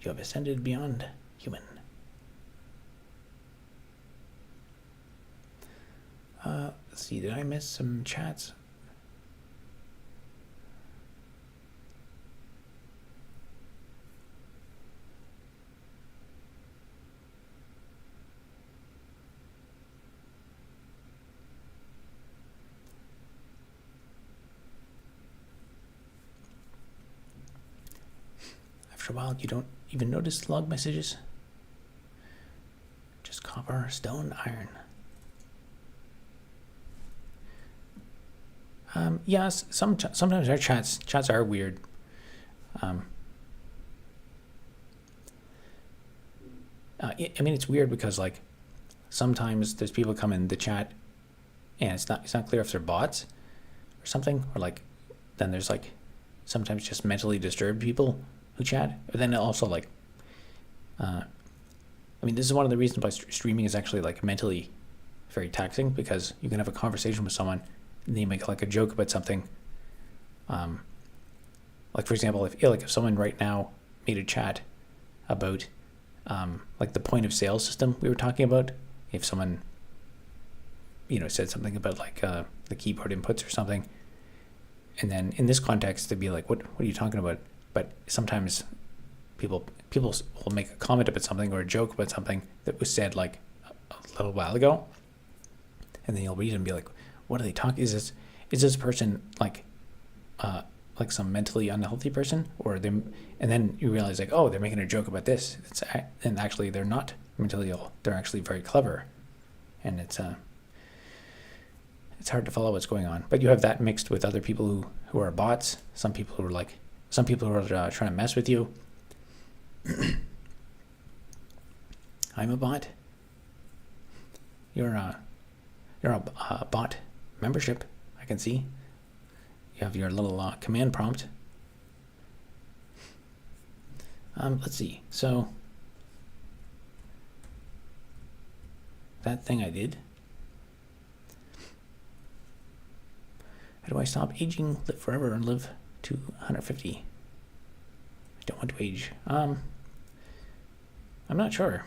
You have ascended beyond human. Let's see. Did I miss some chats? After a while, you don't even notice log messages. Just copper, stone, iron. Yes, sometimes our chats are weird. I mean, it's weird because like sometimes there's people come in the chat, and it's not clear if they're bots or something, or like then there's like sometimes just mentally disturbed people who chat. But then also like, I mean, this is one of the reasons why streaming is actually like mentally very taxing, because you can have a conversation with someone and then you make like a joke about something. Like for example, if someone right now made a chat about like the point of sale system we were talking about, if someone said something about like the keyboard inputs or something, and then in this context they'd be like, what are you talking about? But sometimes people will make a comment about something or a joke about something that was said like a little while ago, and then you'll read it and be like, what are they talking? Is this person like some mentally unhealthy person, or them? And then you realize like, oh, they're making a joke about this. And actually they're not mentally ill. They're actually very clever, and it's hard to follow what's going on. But you have that mixed with other people who are bots. Some people who are trying to mess with you. I'm a bot. You're a bot membership. I can see. You have your little command prompt. Let's see. So that thing I did. How do I stop aging, live forever, and live to 150? I don't want to age. I'm not sure.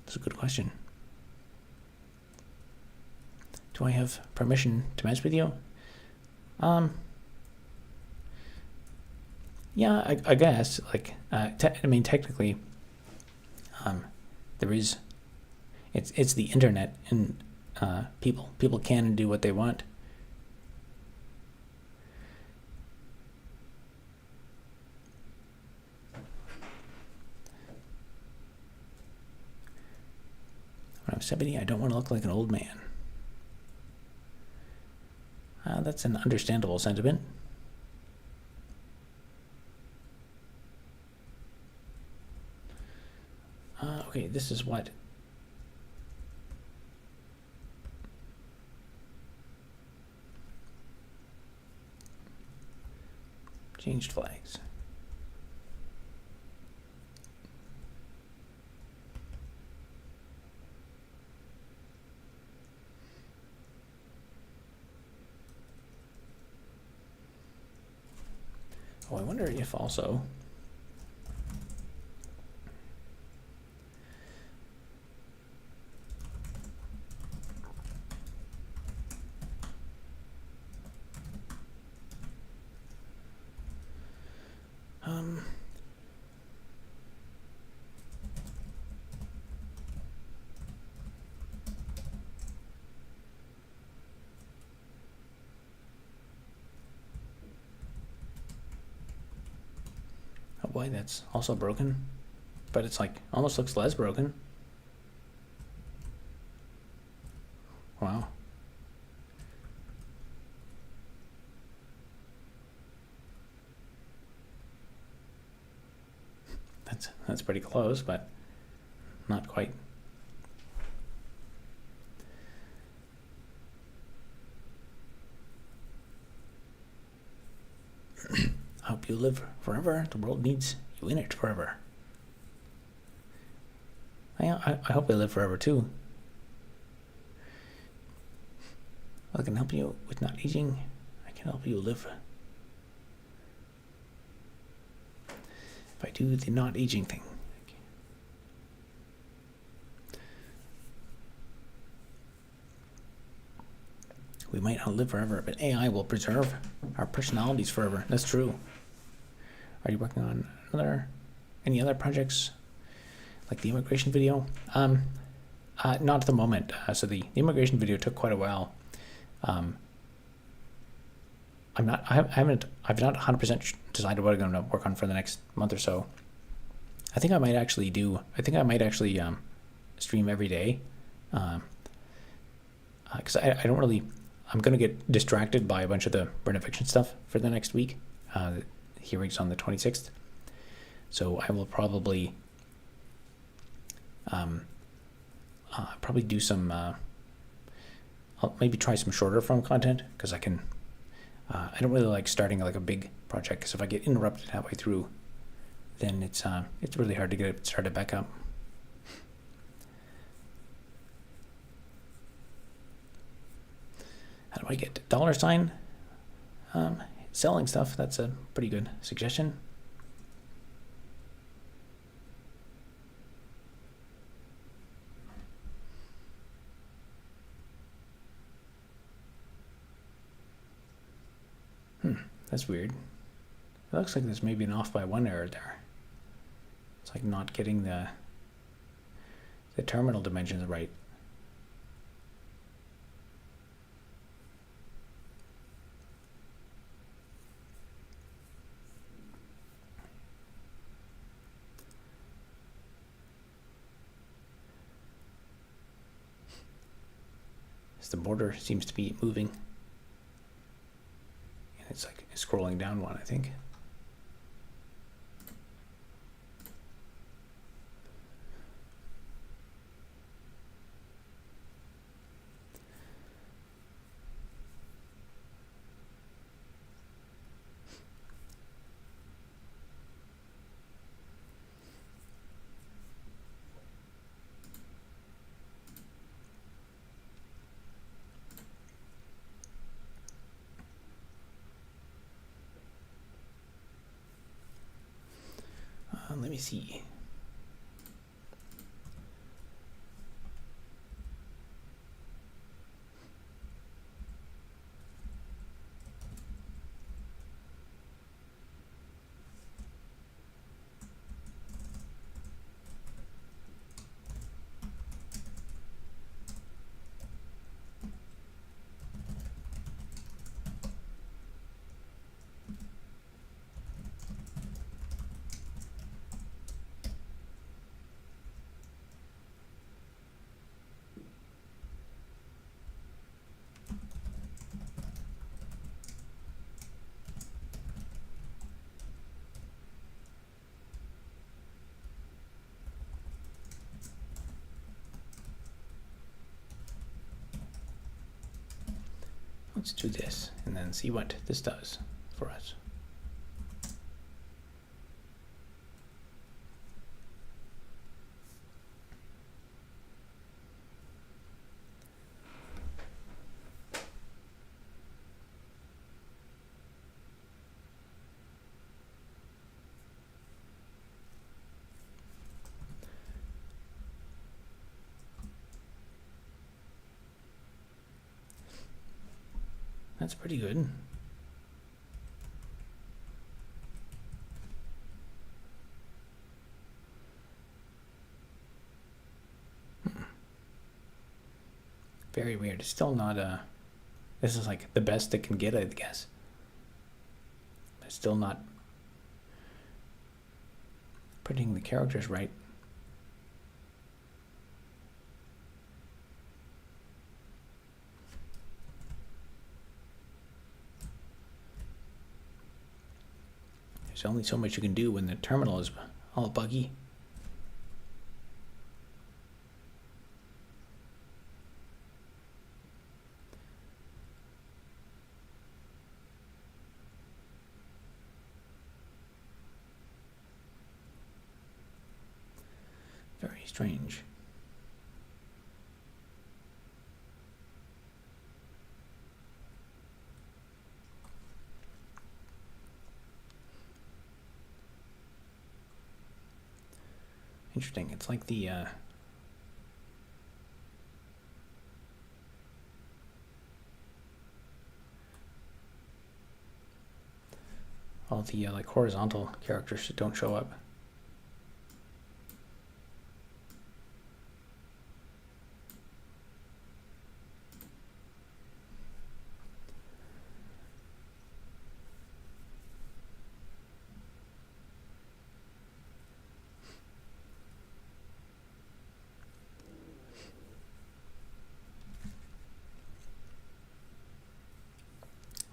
That's a good question. Do I have permission to mess with you? Yeah, I guess. Like, I mean, technically, there is. It's the internet, and people can do what they want. When I'm 70, I don't want to look like an old man. That's an understandable sentiment. Okay, this is what. Changed flags. Oh, I wonder if also oh boy, that's also broken, but it's like almost looks less broken. Wow. That's pretty close, but not quite. I hope you live forever. The world needs you in it forever. I hope I live forever too. I can help you with not aging. I can help you live. If I do the not aging thing. We might not live forever, but AI will preserve our personalities forever. That's true. Are you working on any other projects, like the immigration video? Not at the moment. So the immigration video took quite a while. I've not 100% decided what I'm going to work on for the next month or so. I think I might actually stream every day. Because I don't really, I'm going to get distracted by a bunch of the burn eviction stuff for the next week. The hearing's on the 26th. So I will probably do some, I'll maybe try some shorter form content, because I don't really like starting like a big project, because if I get interrupted halfway through, then it's really hard to get it started back up. How do I get $? Selling stuff, that's a pretty good suggestion. That's weird. It looks like there's maybe an off by 1 error there. It's like not getting the terminal dimensions right. The border seems to be moving. And it's like scrolling down one, I think. Let me see. Let's do this and then see what this does for us. That's pretty good. Very weird. It's still not this is like the best it can get, I guess. It's still not putting the characters right. There's only so much you can do when the terminal is all buggy. Very strange. Interesting. It's like the all the like horizontal characters that don't show up.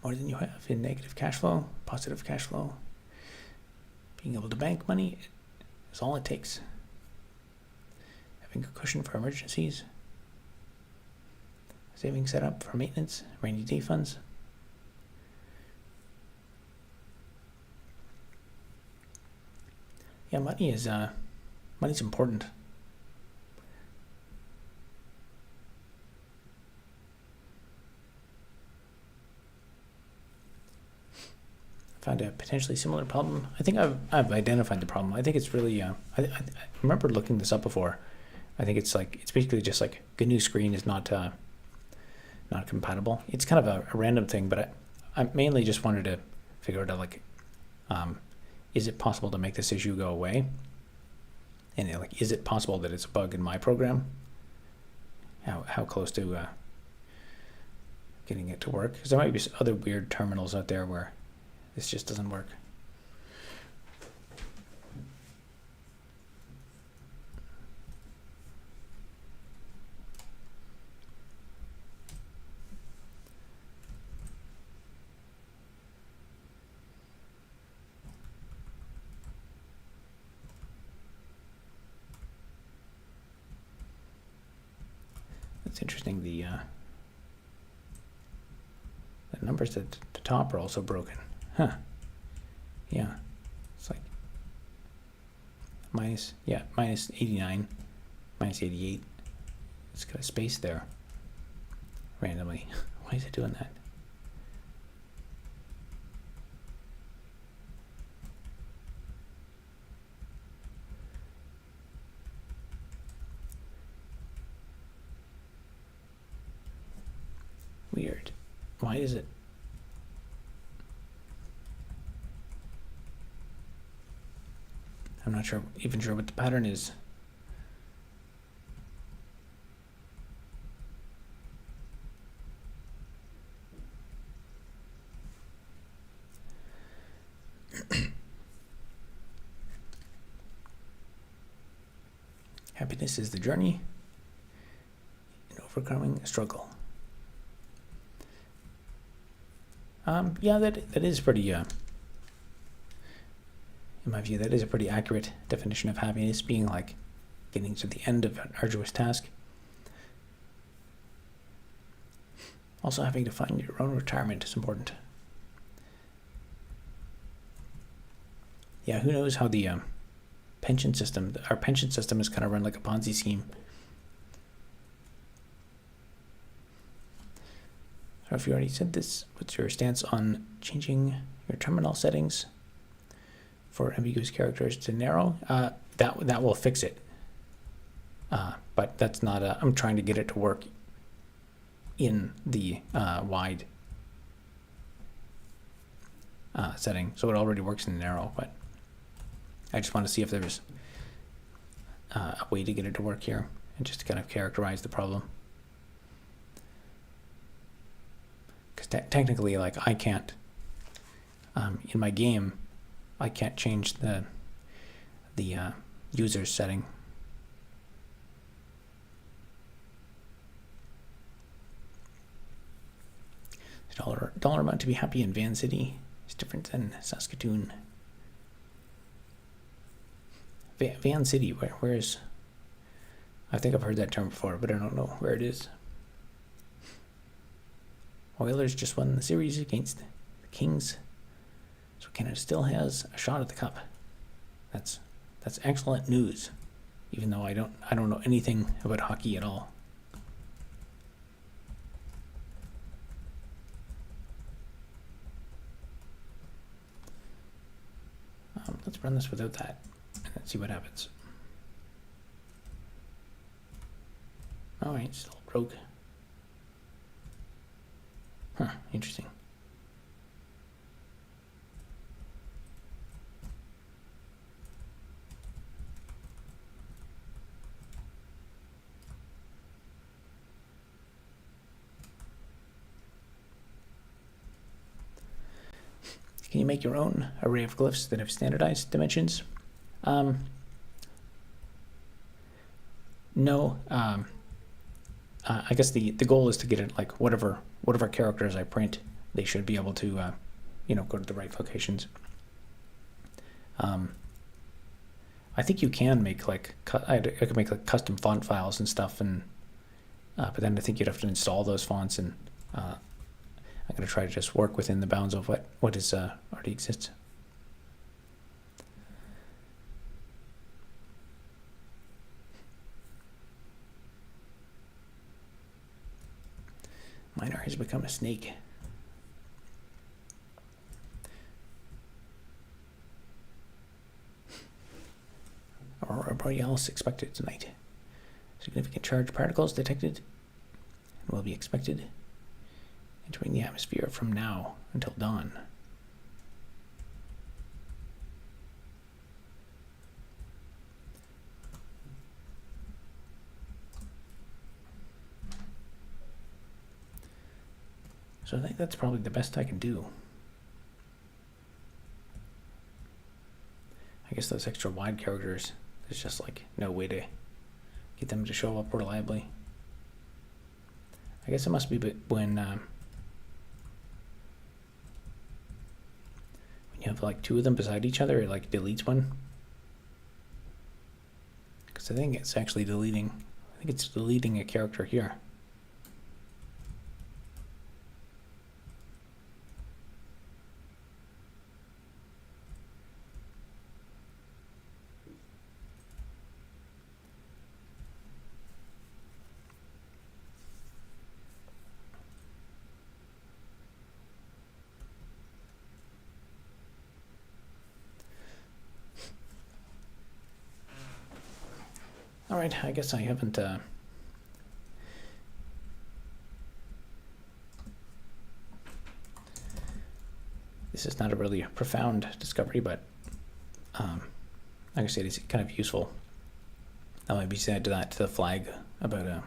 More than you have in negative cash flow, positive cash flow. Being able to bank money is all it takes. Having a cushion for emergencies. Saving set up for maintenance, rainy day funds. Yeah, money's important. Found a potentially similar problem. I think I've identified the problem. I think it's really I remember looking this up before. I think it's basically just like GNU screen is not compatible. It's kind of a random thing, but I mainly just wanted to figure out like is it possible to make this issue go away? And like, is it possible that it's a bug in my program? How close to getting it to work? Because there might be other weird terminals out there where this just doesn't work. It's interesting, the numbers at the top are also broken. Huh. Yeah. It's like minus 89, minus 88. It's got a space there randomly. Why is it doing that? Weird. Why is it? I'm not even sure what the pattern is. Happiness is the journey in overcoming a struggle. Yeah, that is pretty, in my view, that is a pretty accurate definition of happiness, being like getting to the end of an arduous task. Also, having to find your own retirement is important. Yeah, who knows how the pension system, our pension system is kind of run like a Ponzi scheme. So if you already said this, what's your stance on changing your terminal settings for ambiguous characters to narrow? That will fix it. But that's not I'm trying to get it to work in the wide setting. So it already works in the narrow, but I just want to see if there's a way to get it to work here and just to kind of characterize the problem. Because technically, like, I can't, in my game, I can't change the user's setting. Dollar amount to be happy in Van City is different than Saskatoon. Van City, where's... I think I've heard that term before, but I don't know where it is. Oilers just won the series against the Kings, so Canada still has a shot at the cup. That's excellent news, even though I don't know anything about hockey at all. Let's run this without that and see what happens. All right, still broke. Huh, interesting. Can you make your own array of glyphs that have standardized dimensions? No. I guess the goal is to get it like whatever characters I print, they should be able to, go to the right locations. I think you can make like I could make like custom font files and stuff, and but then I think you'd have to install those fonts, and I'm going to try to just work within the bounds of what is already exists. Miner has become a snake. Aurora Borealis expected tonight. Significant charged particles detected and will be expected entering the atmosphere from now until dawn. So I think that's probably the best I can do. I guess those extra wide characters, there's just like no way to get them to show up reliably. I guess it must be when you have like two of them beside each other, it like deletes one. Because I think it's actually deleting, a character here. All right, I guess I haven't this is not a really profound discovery, but like I said, it's kind of useful. That might be said to the flag about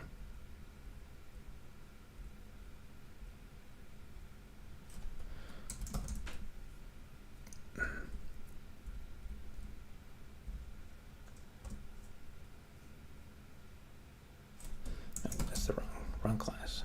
that's the wrong class.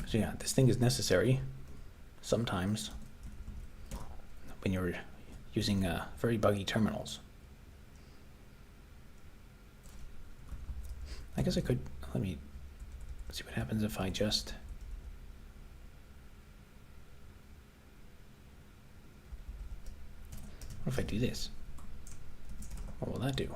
So yeah, this thing is necessary sometimes when you're using very buggy terminals. I guess I could, let me see what happens if I just what if I do this? What will that do?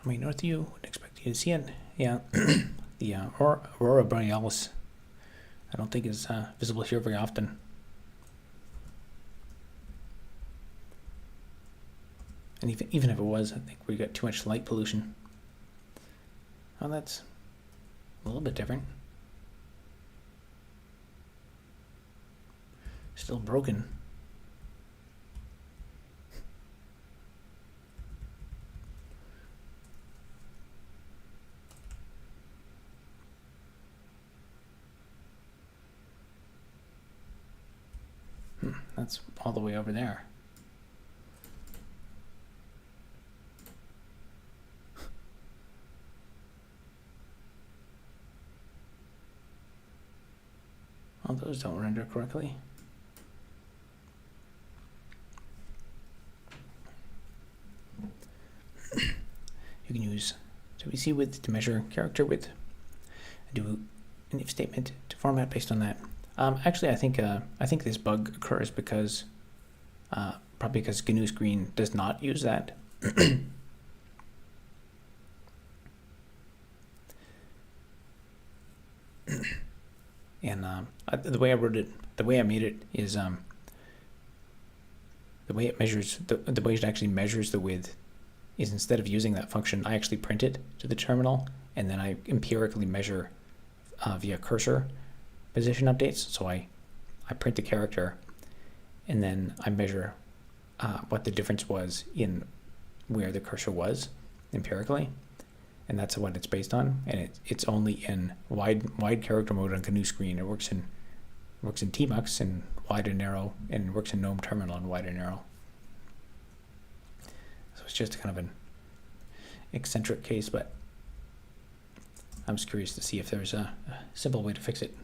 I mean, north of you, would expect you to see it. Yeah, the Aurora Borealis, I don't think is visible here very often. And even if it was, I think we got too much light pollution. Oh, that's a little bit different. Still broken. That's all the way over there. All those don't render correctly. You can use WC width to measure character width. Do an if statement to format based on that. Actually, I think this bug occurs because probably because GNU Screen does not use that. And the way I wrote it, the way I made it is the way it measures the way it actually measures the width is instead of using that function, I actually print it to the terminal, and then I empirically measure via cursor position updates. So I print the character, and then I measure what the difference was in where the cursor was empirically, and that's what it's based on. And it's only in wide character mode on GNU Screen. It works in Tmux and wide and narrow, and works in GNOME Terminal and wide and narrow. So it's just kind of an eccentric case, but I'm just curious to see if there's a simple way to fix it.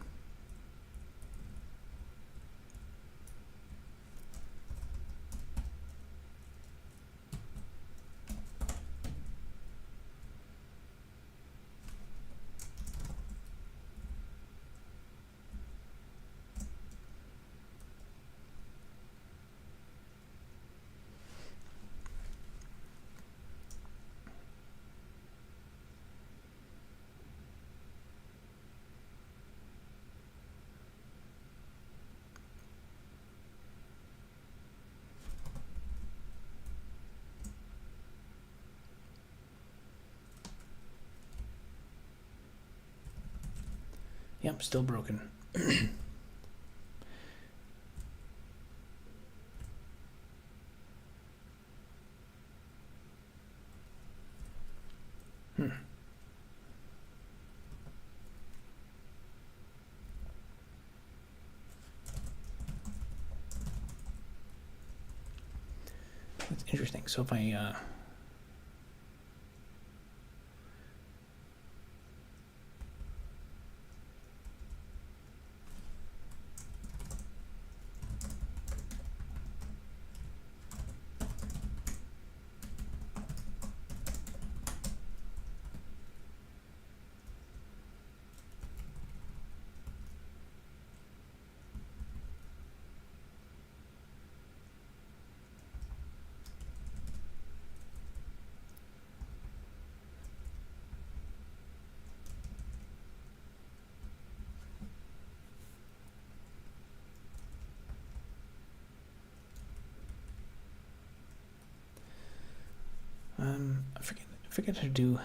Yep, still broken. That's interesting. So if I I forget how to do.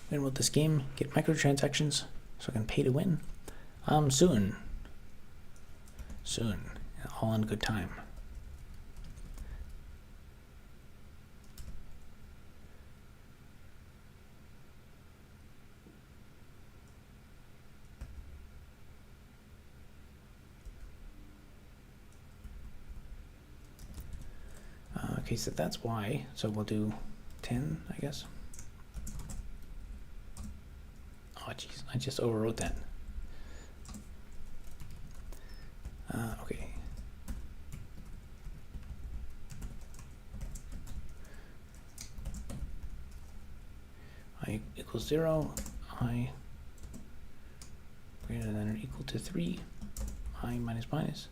When will this game get microtransactions so I can pay to win? Soon. Soon. All in good time. Okay, so that's why. So we'll do 10, I guess. Oh, jeez, I just overwrote that. Okay. I equals 0, I greater than or equal to 3, I minus minus.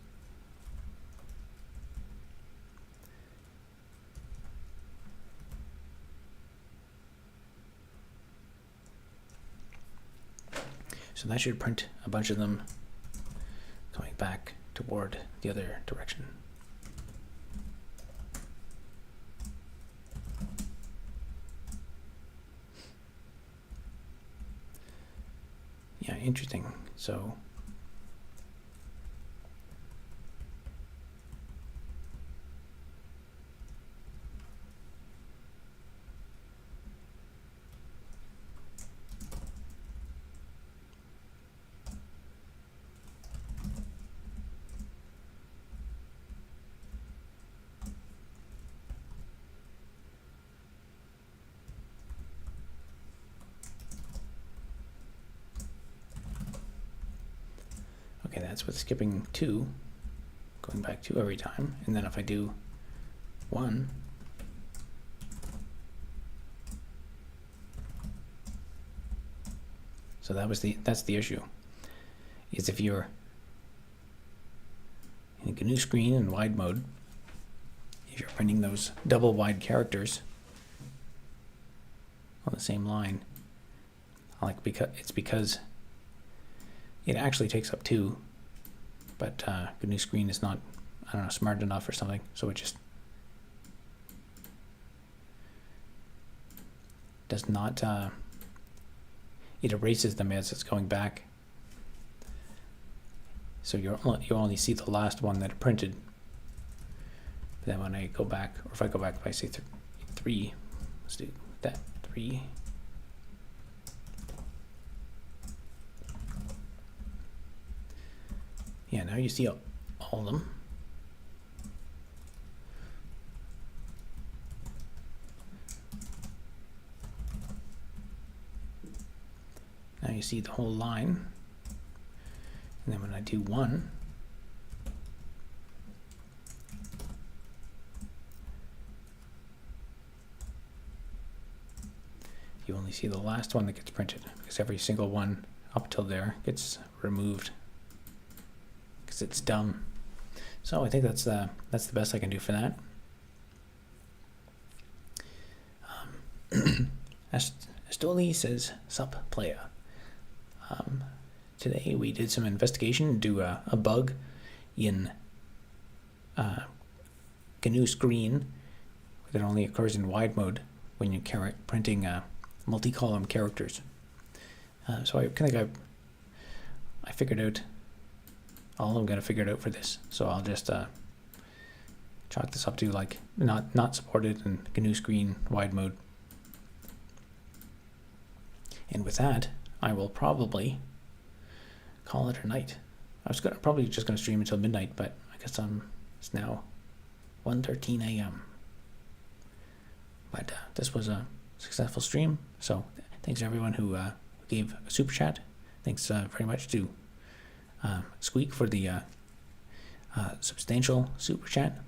So that should print a bunch of them coming back toward the other direction. Yeah, interesting. So okay, that's with skipping 2, going back 2 every time, and then if I do 1, so that's the issue, is if you're in a GNU screen in wide mode, if you're printing those double wide characters on the same line, because it actually takes up 2, but GNU screen is not, I don't know, smart enough or something, so it just does not, it erases them as it's going back. So you only see the last one that it printed. But then when I go back, or if I go back, if I say 3, let's do that, 3. Yeah, now you see all of them. Now you see the whole line. And then when I do 1, you only see the last one that gets printed, because every single one up till there gets removed because it's dumb. So I think that's the best I can do for that. Astoli says, "Sup playa." Today we did some investigation into a bug in GNU screen that only occurs in wide mode when you're printing multi-column characters. So I figured out all I'm going to figure it out for this. So I'll just chalk this up to like not supported in GNU screen wide mode. And with that, I will probably call it a night. I was probably just going to stream until midnight, but I guess it's now 1:13 a.m. But this was a successful stream, so thanks to everyone who gave a super chat. Thanks very much to Squeak for the substantial super chat.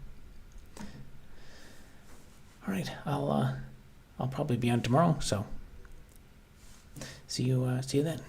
All right, I'll probably be on tomorrow, so see you then.